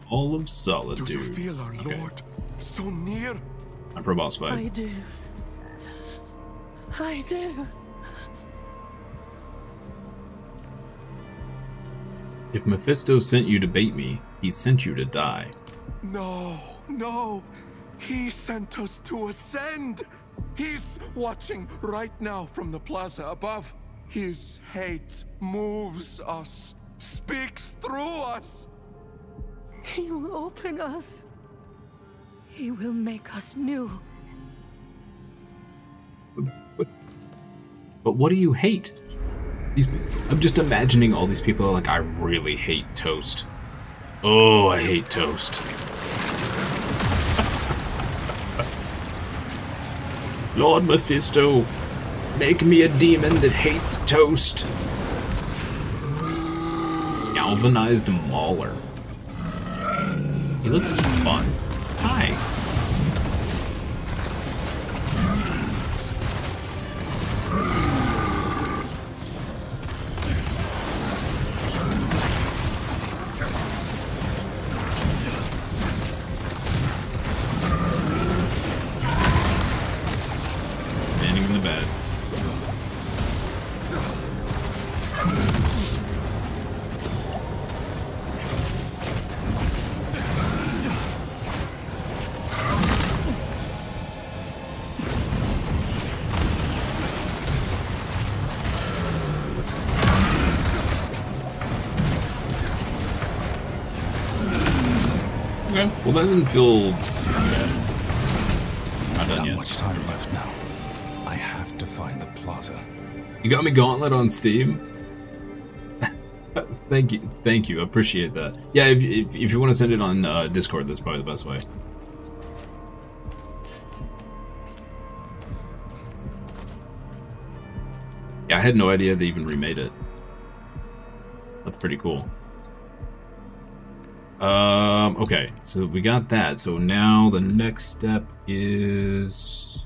All of Solitude. Do you feel our Lord so near? I'm pro boss fight. I do. I do. If Mephisto sent you to bait me, he sent you to die. No, no. He sent us to ascend. He's watching right now from the plaza above. His hate moves us, speaks through us. He will open us. He will make us new. But what do you hate? I'm just imagining all these people are like, I really hate toast. Oh, I hate toast. Lord Mephisto, make me a demon that hates toast. Galvanized Mauler. He looks fun. Hi. Standing in the bed. Okay, well that didn't feel bad. Not done yet. Not much time left now. I have to find the plaza. You got me Gauntlet on Steam? Thank you, I appreciate that. Yeah, if you want to send it on Discord, that's probably the best way. Yeah, I had no idea they even remade it. That's pretty cool. Okay, so we got that. So now the next step is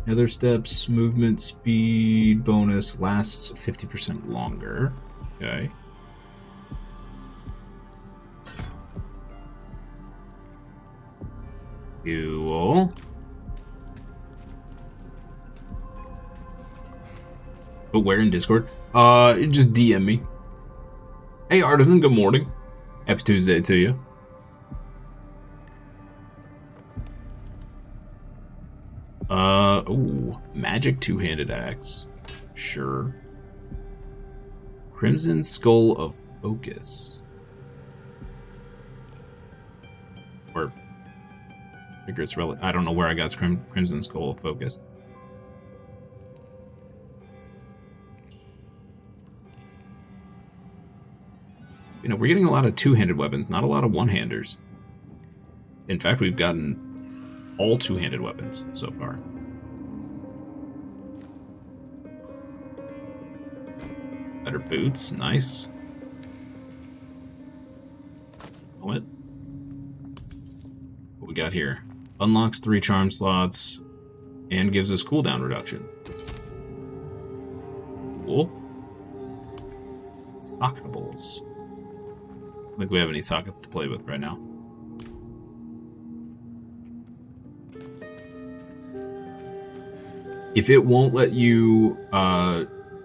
other steps. Movement speed bonus lasts 50% longer. Okay. Cool. But where in Discord? Just DM me. Hey Artisan, good morning. Happy Tuesday to you. Ooh, magic two-handed axe. Sure. Crimson Skull of Focus. Or I figure it's relative. I don't know where I got Crimson Skull of Focus. You know, we're getting a lot of two-handed weapons, not a lot of one-handers. In fact, we've gotten all two-handed weapons so far. Better boots, nice. What? What we got here? Unlocks 3 charm slots and gives us cooldown reduction. Cool. Sockables. I don't think we have any sockets to play with right now. If it won't let you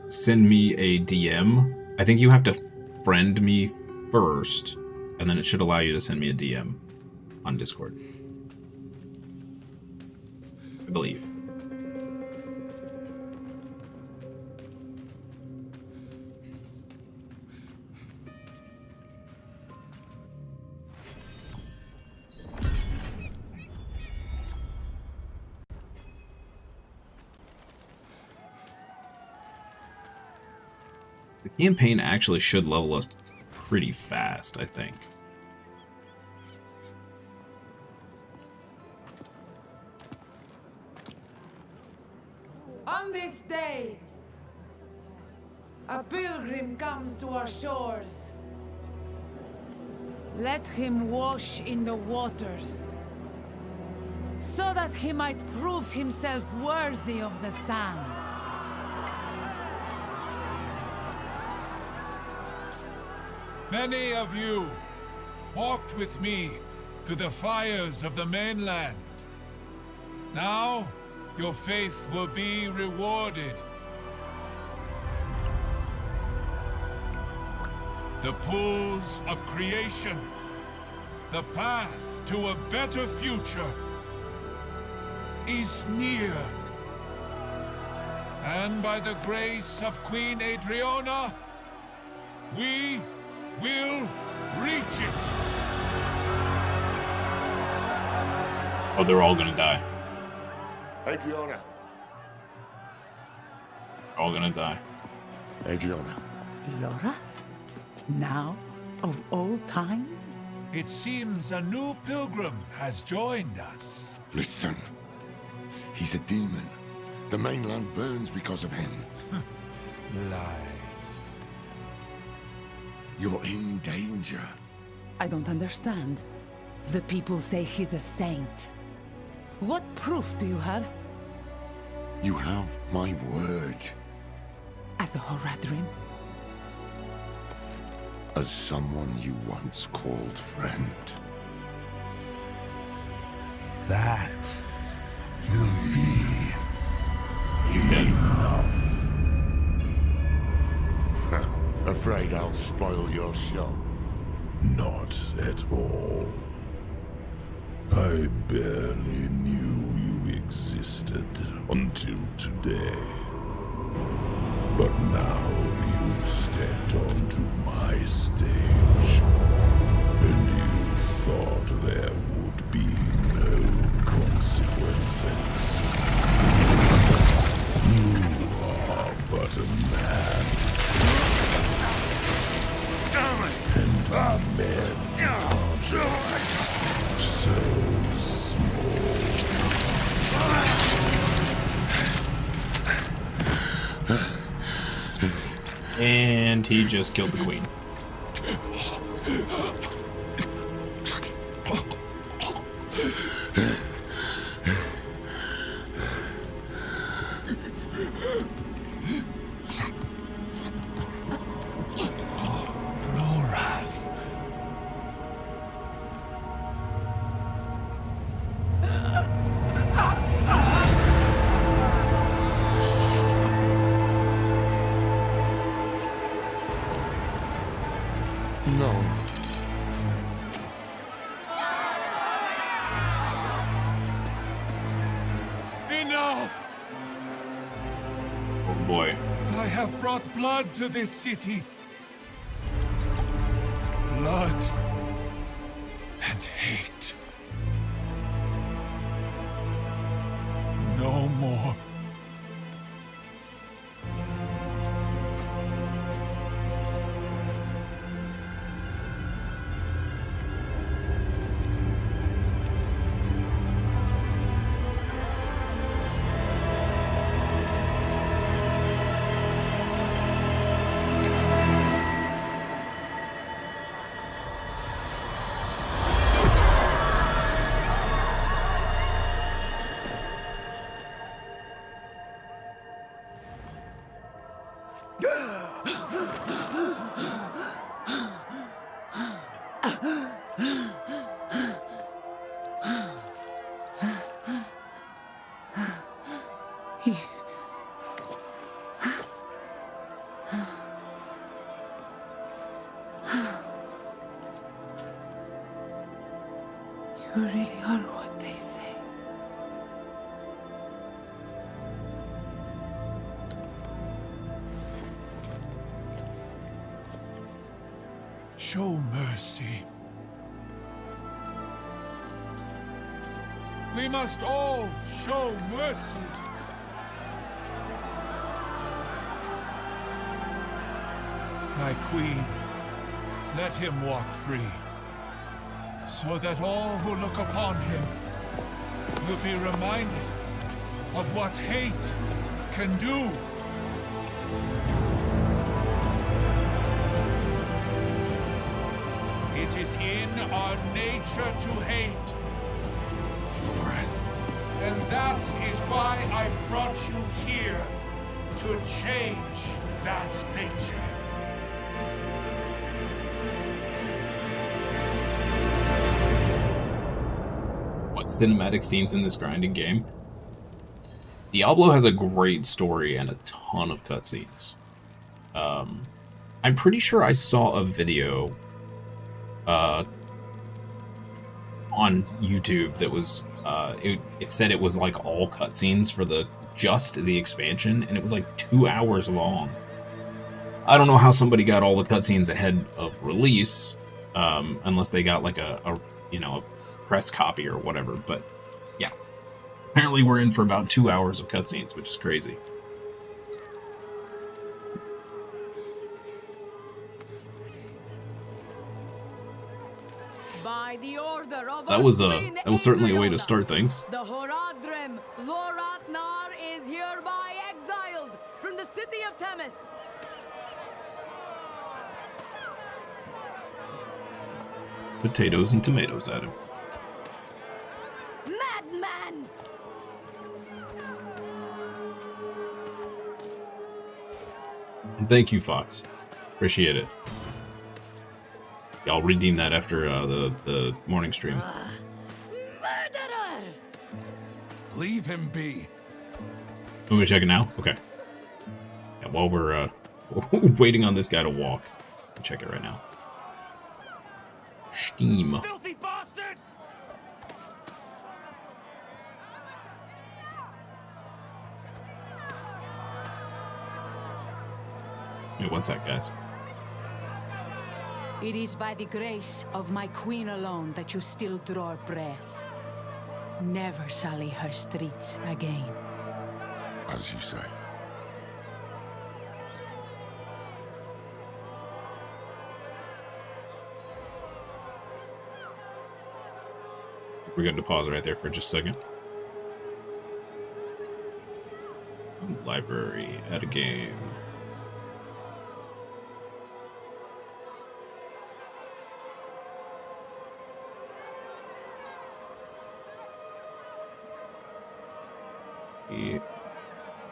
send me a DM, I think you have to friend me first, and then it should allow you to send me a DM on Discord. I believe. The campaign actually should level us pretty fast, I think. On this day, a pilgrim comes to our shores. Let him wash in the waters, so that he might prove himself worthy of the sand. Many of you walked with me to the fires of the mainland. Now, your faith will be rewarded. The pools of creation, the path to a better future, is near. And by the grace of Queen Adriana, we will reach it. Oh, they're all gonna die. Adriana. All gonna die. Adriana. Lorath? Now? Of all times? It seems a new pilgrim has joined us. Listen. He's a demon. The mainland burns because of him. Lies. You're in danger. I don't understand. The people say he's a saint. What proof do you have? You have my word. As a Horadrim? As someone you once called friend. That will be He's dead. enough. Afraid I'll spoil your show? Not at all. I barely knew you existed until today. But now you've stepped onto my stage, and you thought there would be no consequences. You are but a man. And men are just so small. And he just killed the queen. Lorath. No. Enough! Oh boy. I have brought blood to this city. Blood and hate. No more. You really are what they say. Show mercy. We must all show mercy. My queen, let him walk free, so that all who look upon him will be reminded of what hate can do. It is in our nature to hate. Lord. And that is why I've brought you here, to change that nature. What cinematic scenes in this grinding game? Diablo has a great story and a ton of cutscenes. I'm pretty sure I saw a video on YouTube that was it said it was like all cutscenes for just the expansion, and it was like 2 hours long. I don't know how somebody got all the cutscenes ahead of release, unless they got like a press copy or whatever. But yeah, apparently we're in for about 2 hours of cutscenes, which is crazy. By the order of That was certainly a way to start things. The Horadrim Loratnar is hereby exiled from the city of Themis. Potatoes and tomatoes at him. Madman! And thank you, Fox. Appreciate it. I'll redeem that after the morning stream. Murderer! Leave him be. Want me to check it now? Okay. Yeah, while we're waiting on this guy to walk, I'll check it right now. Steam. Filthy bastard! Wait, one sec, guys. It is by the grace of my queen alone that you still draw breath. Never sully her streets again. As you say. We're going to pause right there for just a second. Library, add a game.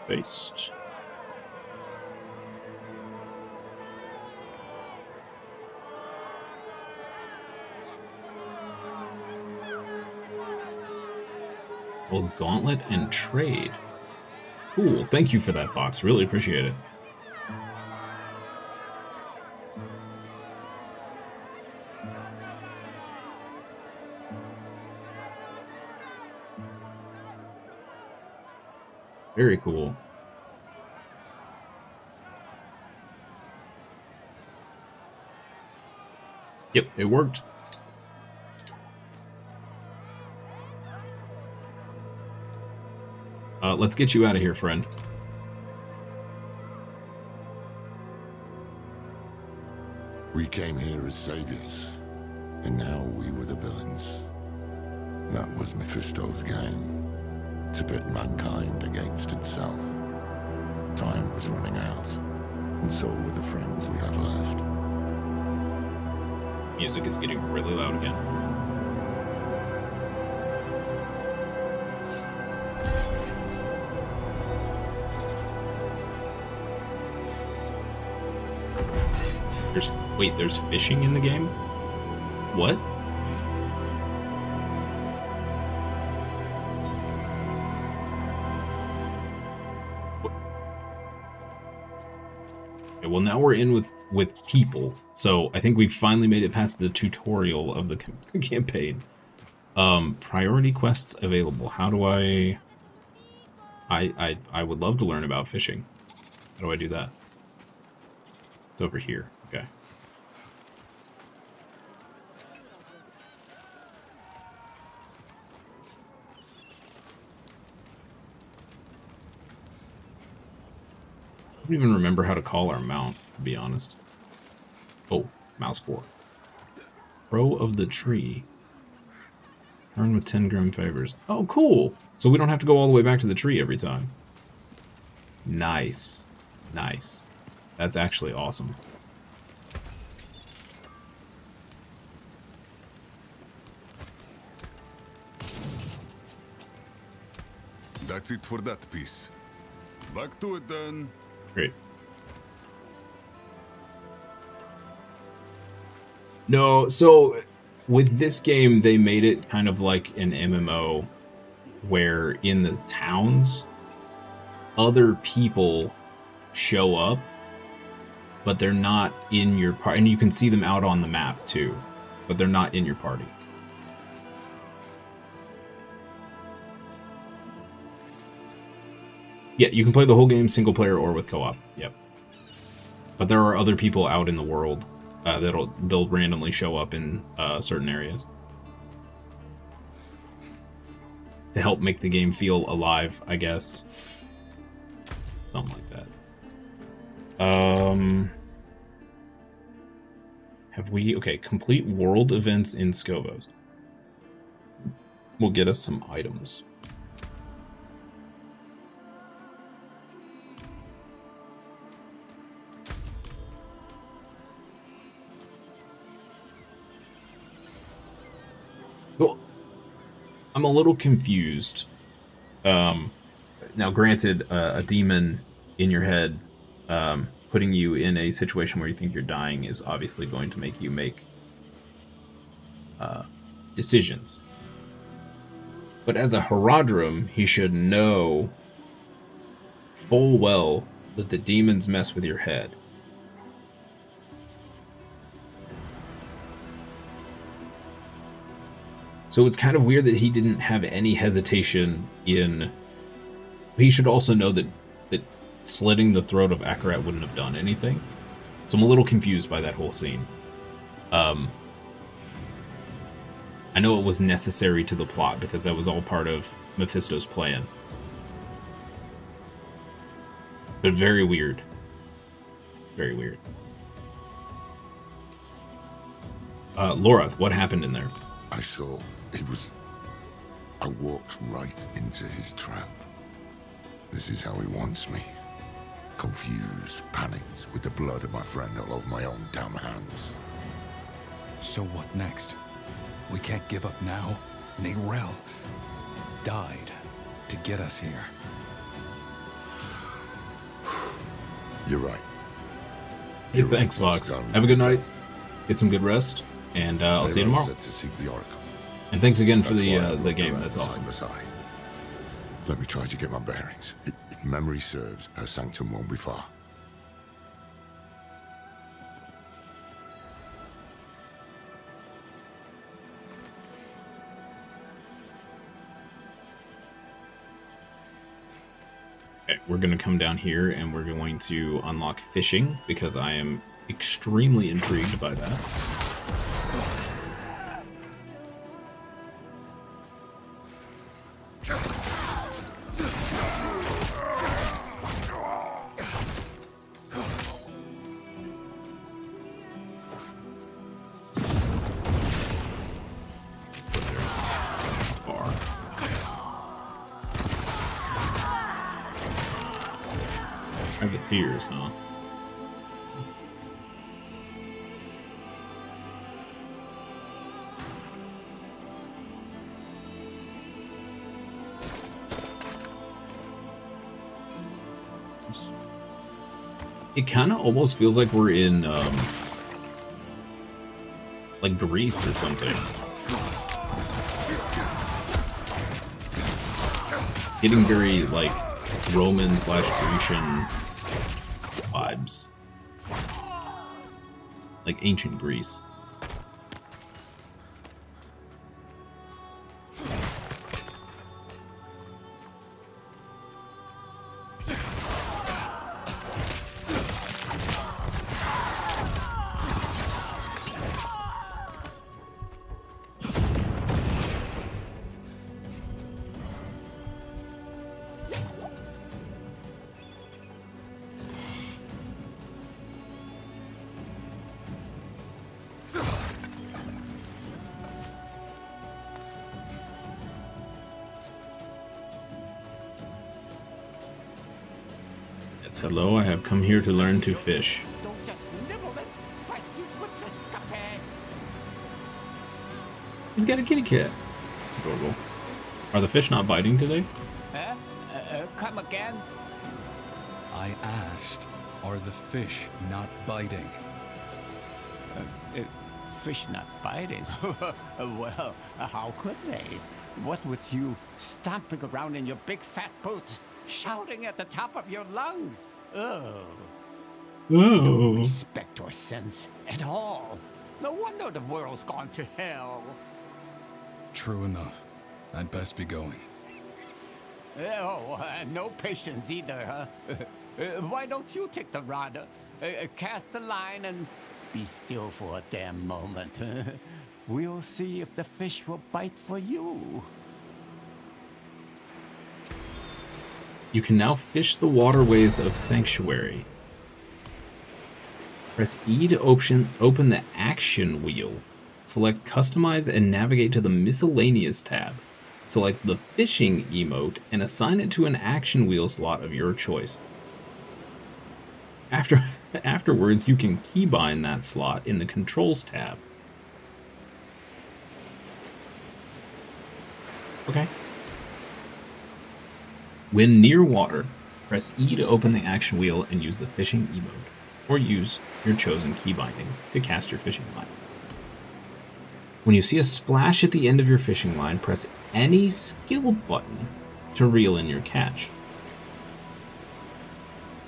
Based. Well, Gauntlet and Trade. Cool. Thank you for that, Fox. Really appreciate it. Very cool. Yep, it worked. Let's get you out of here, friend. We came here as saviors, and now we were the villains. That was Mephisto's game, to pit mankind against itself. Time was running out, and so were the friends we had left. Music is getting really loud again. There's fishing in the game? What? Okay, well, now we're in with people, so I think we finally made it past the tutorial of the campaign. Priority quests available. How do I would love to learn about fishing. How do I do that? It's over here. Okay. I don't even remember how to call our mount, to be honest. Oh, mouse 4. Pro of the tree. Earn with 10 grim favors. Oh, cool! So we don't have to go all the way back to the tree every time. Nice. Nice. That's actually awesome. That's it for that piece. Back to it then. Great. No, so with this game, they made it kind of like an MMO where in the towns, other people show up, but they're not in your party. And you can see them out on the map too, but they're not in your party. Yeah, you can play the whole game single player or with co-op. Yep. But there are other people out in the world they'll randomly show up in certain areas to help make the game feel alive, I guess. Something like that. Have we... Okay, complete world events in Skovos. Will get us some items. Well, I'm a little confused. Now, granted, a demon in your head putting you in a situation where you think you're dying is obviously going to make you make decisions. But as a Haradrim, he should know full well that the demons mess with your head. So it's kind of weird that he didn't have any hesitation in... He should also know that slitting the throat of Akarat wouldn't have done anything. So I'm a little confused by that whole scene. I know it was necessary to the plot because that was all part of Mephisto's plan. But very weird. Very weird. Laura, what happened in there? I saw... I walked right into his trap. This is how he wants me. Confused, panicked, with the blood of my friend all over my own damn hands. So what next? We can't give up now. Nerel died to get us here. You're right. Hey, thanks, Fox. Have a good night. Get some good rest, and I'll see you tomorrow. To seek the Oracle. And thanks again for the game. That's awesome. Let me try to get my bearings. If memory serves, her sanctum won't be far. Okay, we're going to come down here and we're going to unlock fishing because I am extremely intrigued by that. Tears, huh? It kind of almost feels like we're in, like Greece or something. Getting very, like, Roman/Grecian vibes. Like ancient Greece. Yes, hello, I have come here to learn to fish. Don't just nibble it, but you put this cuphead. He's got a kitty cat. It's adorable. Are the fish not biting today? Huh? Come again? I asked, are the fish not biting? Fish not biting? Well, how could they? What with you stomping around in your big fat boots, shouting at the top of your lungs? Oh. No respect or sense at all. No wonder the world's gone to hell. True enough. I'd best be going. Oh, no patience either, huh? Why don't you take the rod, cast the line, and be still for a damn moment? We'll see if the fish will bite for you. You can now fish the waterways of Sanctuary. Press E to open the action wheel. Select Customize and navigate to the Miscellaneous tab. Select the Fishing emote and assign it to an action wheel slot of your choice. Afterwards, you can keybind that slot in the Controls tab. Okay. When near water, press E to open the action wheel and use the Fishing emote, or use your chosen key binding to cast your fishing line. When you see a splash at the end of your fishing line, press any skill button to reel in your catch.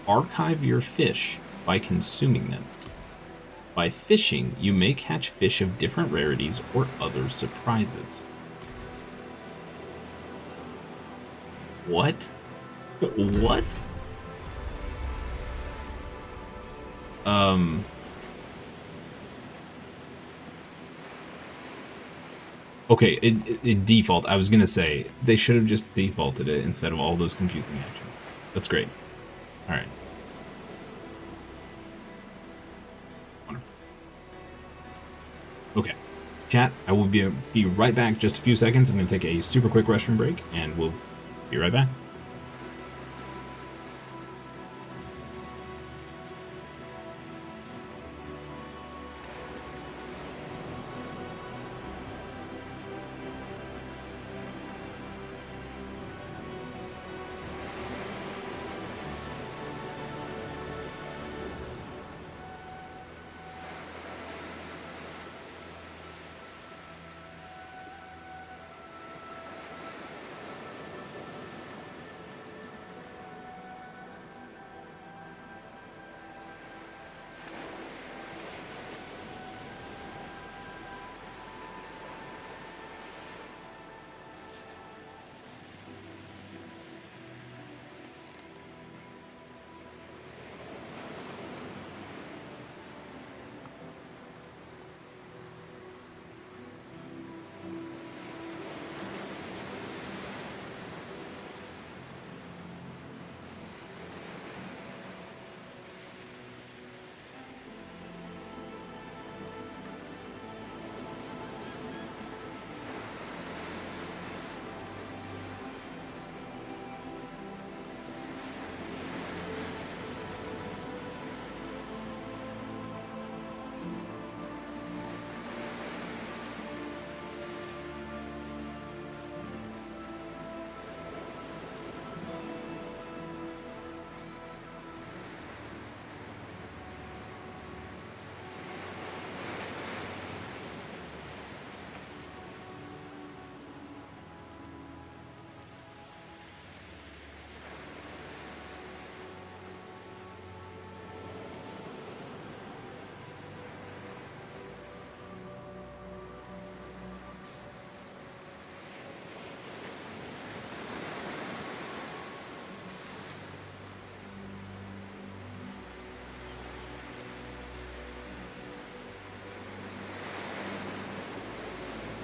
Archive your fish by consuming them. By fishing, you may catch fish of different rarities or other surprises. What? What? Okay, it default. I was gonna say, they should have just defaulted it instead of all those confusing actions. That's great. Alright. Okay. Chat, I will be right back just a few seconds. I'm gonna take a super quick restroom break, and we'll be right back.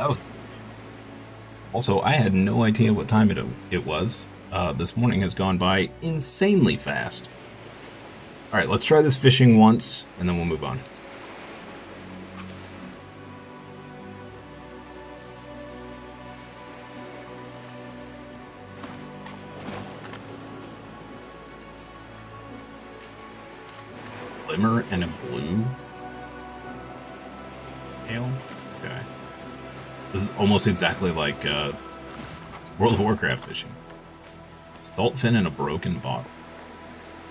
Oh. Also, I had no idea what time it was. This morning has gone by insanely fast. Alright, let's try this fishing once, and then we'll move on. Glimmer and a blue ale? Okay. This is almost exactly like World of Warcraft fishing. Salt fin and a broken bottle.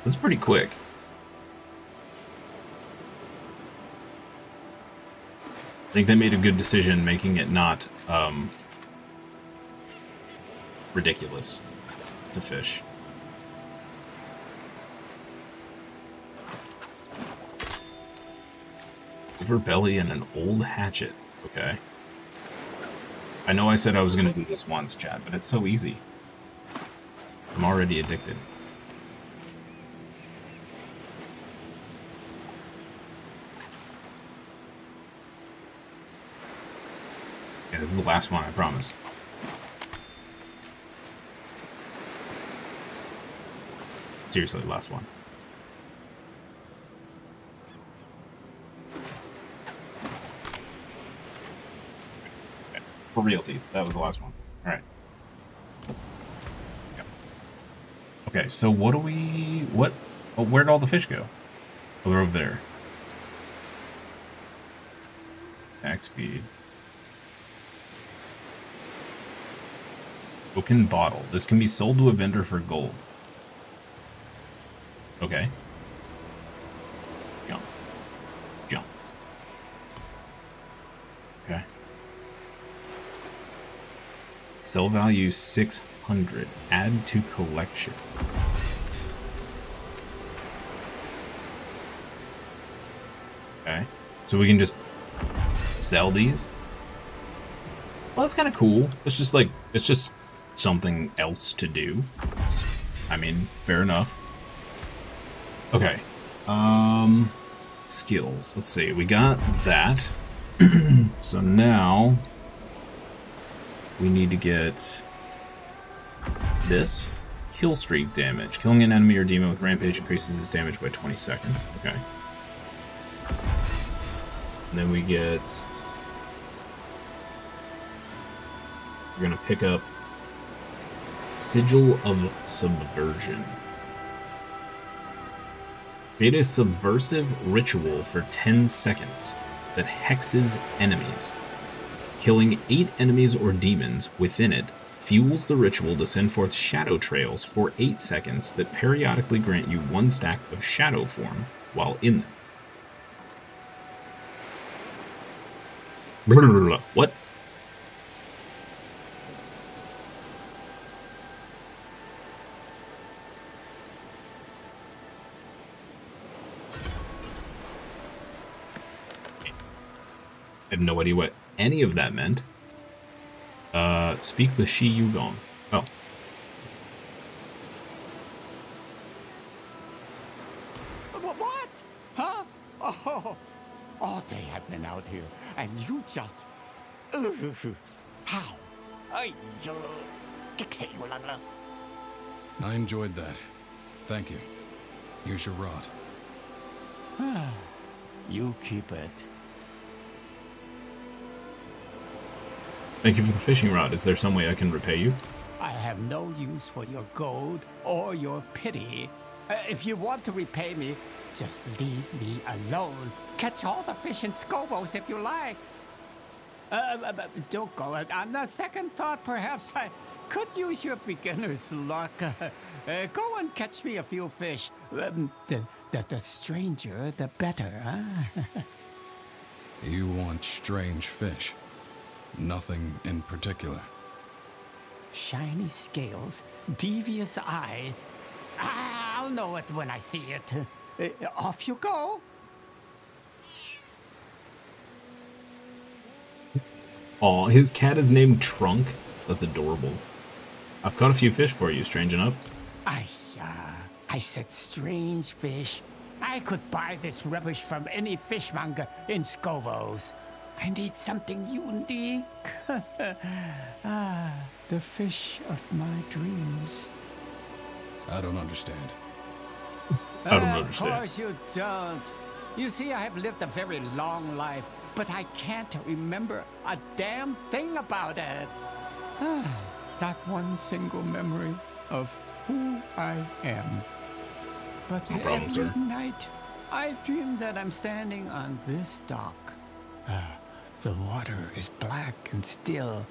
This is pretty quick. I think they made a good decision making it not ridiculous to fish. Overbelly and an old hatchet. Okay. I know I said I was going to do this once, chat, but it's so easy. I'm already addicted. Yeah, this is the last one, I promise. Seriously, last one. For realties, that was the last one. Alright. Okay, so what do we... What? Oh, where'd all the fish go? Oh, they're over there. Attack speed. Broken bottle. This can be sold to a vendor for gold. Okay. Jump. Jump. Okay. Sell value 600. Add to collection. Okay. So we can just sell these? Well, that's kind of cool. It's just like, it's just something else to do. I mean, fair enough. Okay. Skills. Let's see. We got that. So now we need to get this. Kill streak damage. Killing an enemy or demon with rampage increases its damage by 20 seconds. Okay. And then we get... We're gonna pick up Sigil of Subversion. Create a subversive ritual for 10 seconds that hexes enemies. Killing 8 enemies or demons within it fuels the ritual to send forth shadow trails for 8 seconds that periodically grant you 1 stack of shadow form while in them. What? I have no idea what any of that meant. Speak with Shi Yugong. Oh. What? Huh? Oh, all day I've been out here, and you just... How? I enjoyed that. Thank you. Here's your rod. You keep it. Thank you for the fishing rod. Is there some way I can repay you? I have no use for your gold or your pity. If you want to repay me, just leave me alone. Catch all the fish in Skovos if you like. Don't go. On the second thought, perhaps I could use your beginner's luck. Go and catch me a few fish. The stranger, the better, huh? You want strange fish? Nothing in particular. Shiny scales, devious eyes. I'll know it when I see it. Off you go. Aw, his cat is named Trunk. That's adorable. I've caught a few fish for you, strange enough. I said strange fish. I could buy this rubbish from any fishmonger in Skovos. I need something unique. The fish of my dreams. I don't understand. I don't understand. Of course you don't. You see, I have lived a very long life, but I can't remember a damn thing about it. Not one single memory of who I am. But No problem, every sir. night, I dream that I'm standing on this dock. The water is black and still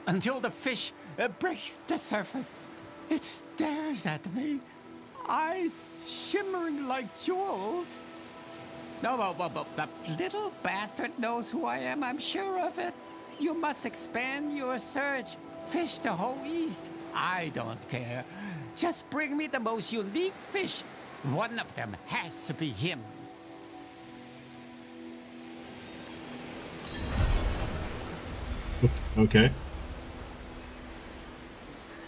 until the fish breaks the surface. It stares at me, eyes shimmering like jewels. No, but that little bastard knows who I am, I'm sure of it. You must expand your search. Fish the whole East. I don't care. Just bring me the most unique fish. One of them has to be him. Okay.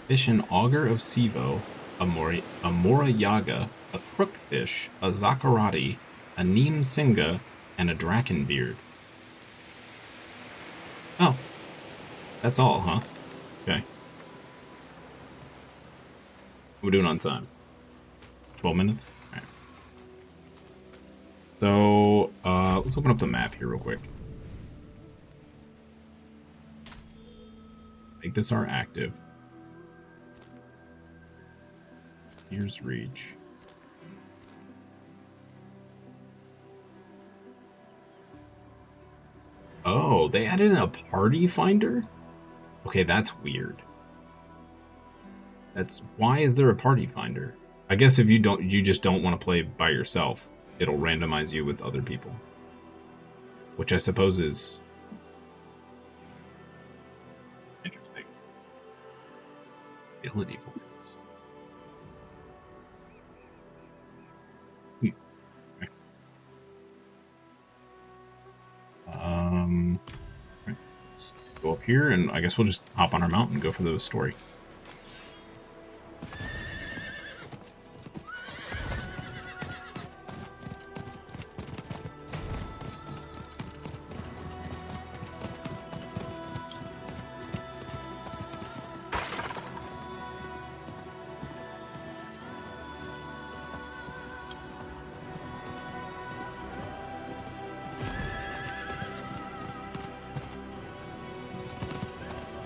Fish an auger of Sivo, a Morayaga, a crookfish, a Zakarati, a Neem Singa, and a Drakenbeard. Oh. That's all, huh? Okay. We're doing on time. 12 minutes? Alright. So, let's open up the map here real quick. Make this our active. Here's reach. Oh, they added in a party finder? Okay, that's weird. Why is there a party finder? I guess if you just don't want to play by yourself, it'll randomize you with other people. Which I suppose is interesting. Ability points. Okay. Right, let's go up here, and I guess we'll just hop on our mount and go for the story.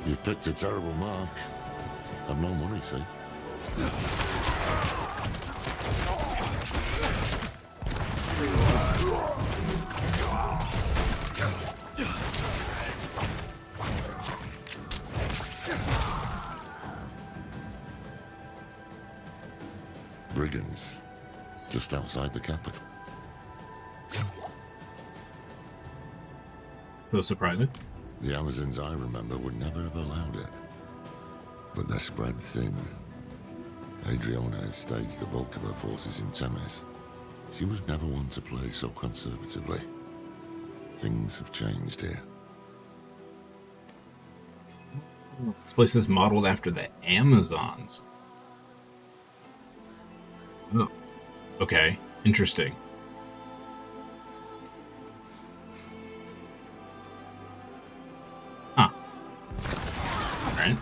You picked a terrible mark. I've no money, see? Brigands, just outside the capital. So surprising. The Amazons I remember would never have allowed it. But they're spread thin. Adriana has staged the bulk of her forces in Temes. She was never one to play so conservatively. Things have changed here. This place is modeled after the Amazons. Oh. Okay. Interesting. Huh. Alright.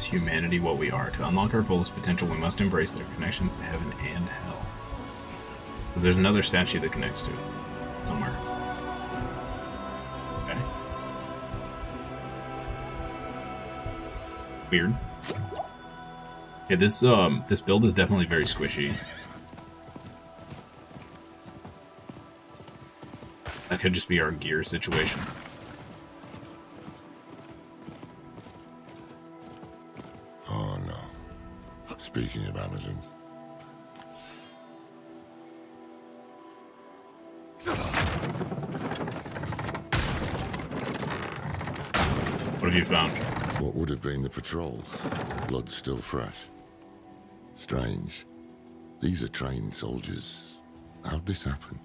makes humanity what we are. To unlock our fullest potential, we must embrace their connections to heaven and hell. But there's another statue that connects to it somewhere. Okay. Weird. Yeah, this build is definitely very squishy. That could just be our gear situation. Oh no. Speaking of Amazons. What have you found? What would have been the patrol? Blood still fresh. Strange. These are trained soldiers. How'd this happen?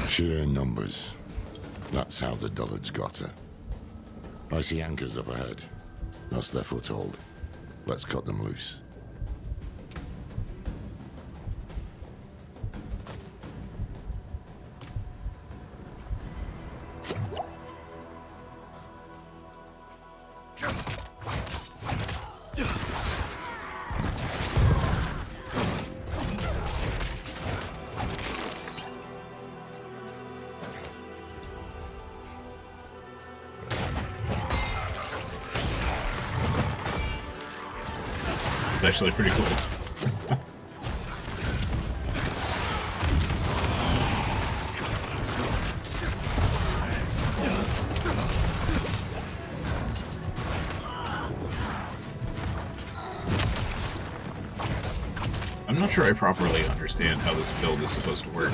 Sheer numbers. That's how the dullards got her. I see anchors up ahead. That's their foothold. Let's cut them loose. It's actually pretty cool. I'm not sure I properly understand how this build is supposed to work.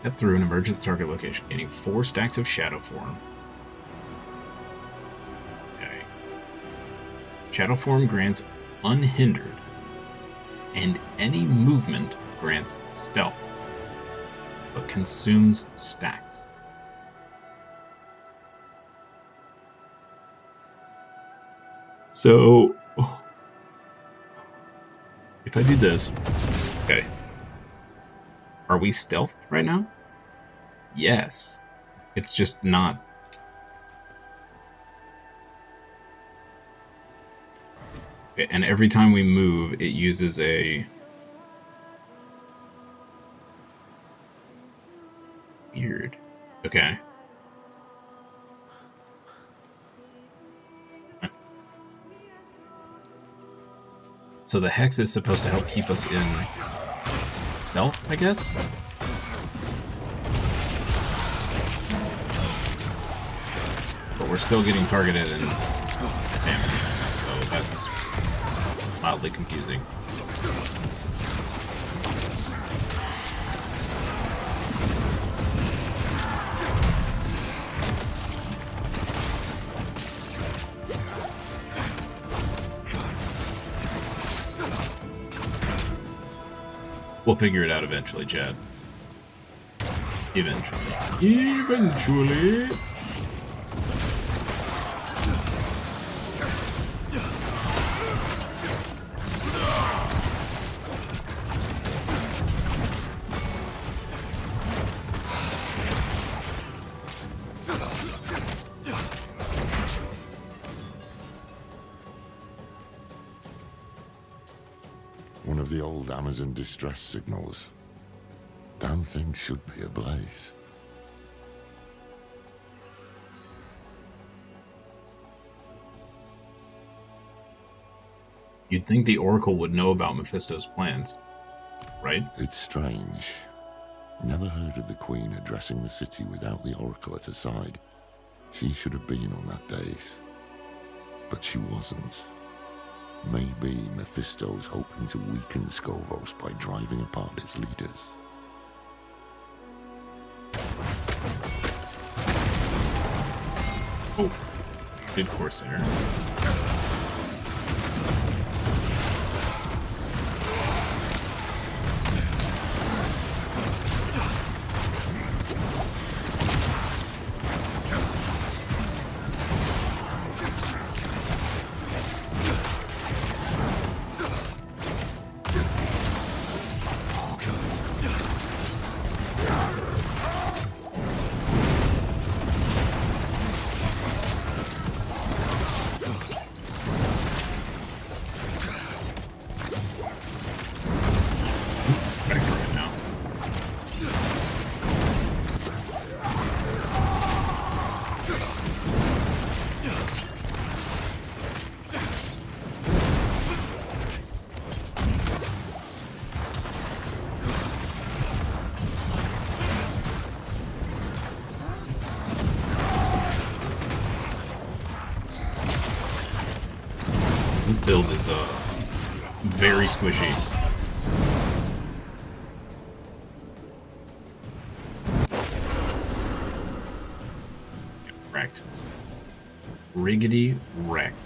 Step through and emerge at the target location, gaining 4 stacks of shadow form. Okay. Shadow form grants unhindered, and any movement grants stealth, but consumes stacks. So, if I do this, okay. Are we stealthed right now? Yes. It's just not. Okay, and every time we move, it uses a... Weird. Okay. So the hex is supposed to help keep us in stealth, I guess? But we're still getting targeted and damaged, so that's mildly confusing. We'll figure it out eventually, Chad. Eventually. Eventually. One of the old Amazon distress signals. Damn thing should be ablaze. You'd think the Oracle would know about Mephisto's plans, right? It's strange. Never heard of the Queen addressing the city without the Oracle at her side. She should have been on that dais. But she wasn't. Maybe Mephisto's hoping to weaken Skovos by driving apart its leaders. Oh, good Corsair. This build is very squishy. Wrecked. Riggedy wrecked.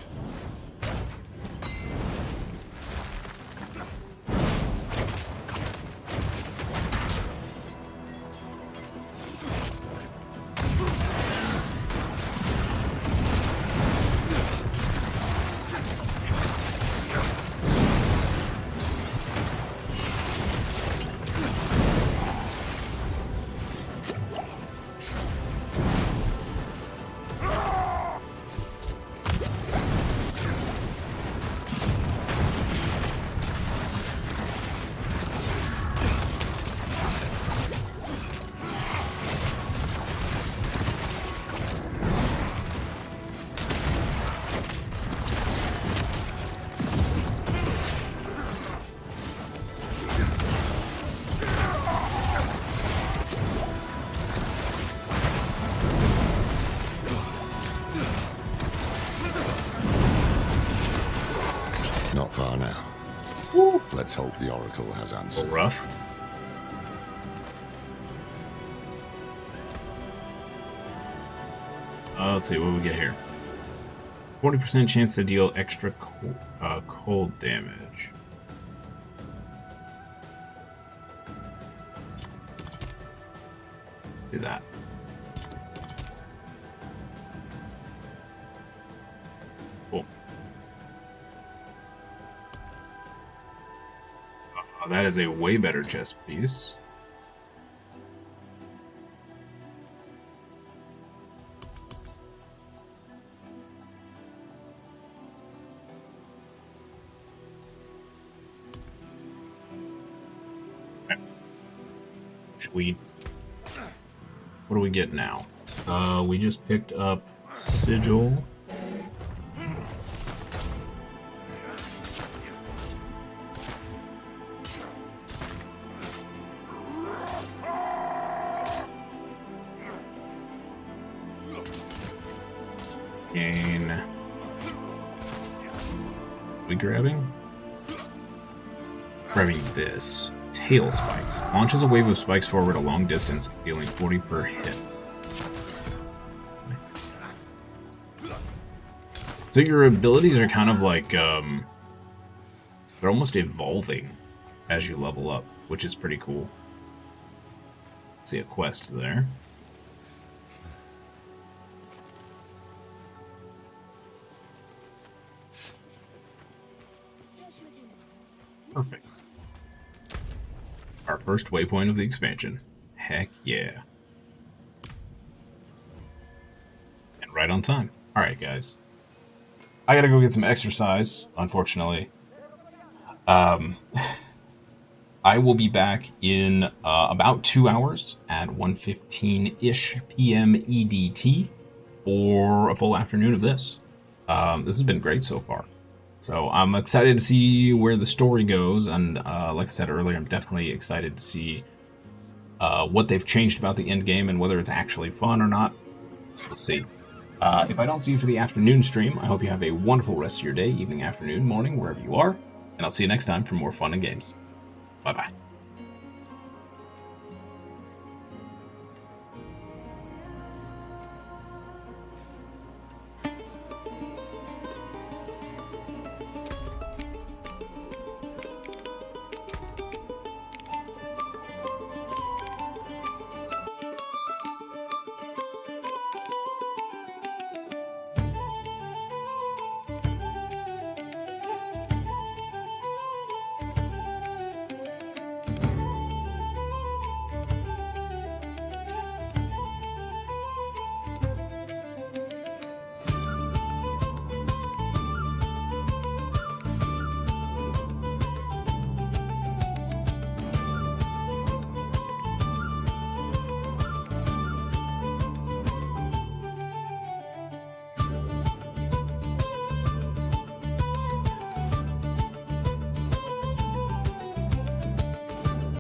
Not far now. Let's hope the Oracle has answered. Rough. Let's see what we get here. 40% chance to deal extra cold damage. Do that. Cool. That is a way better chest piece. Sweet. What do we get now? We just picked up Sigil. Gain. We grabbing? Grabbing this. Tail spikes. Launches a wave of spikes forward a long distance, dealing 40 per hit. So your abilities are kind of like, they're almost evolving as you level up, which is pretty cool. See a quest there. Perfect. Our first waypoint of the expansion. Heck yeah. And right on time. Alright, guys. I gotta go get some exercise, unfortunately. I will be back in about 2 hours at 1:15-ish p.m. EDT for a full afternoon of this. This has been great so far. So I'm excited to see where the story goes, and like I said earlier, I'm definitely excited to see what they've changed about the end game and whether it's actually fun or not. So we'll see. If I don't see you for the afternoon stream, I hope you have a wonderful rest of your day, evening, afternoon, morning, wherever you are, and I'll see you next time for more fun and games. Bye-bye.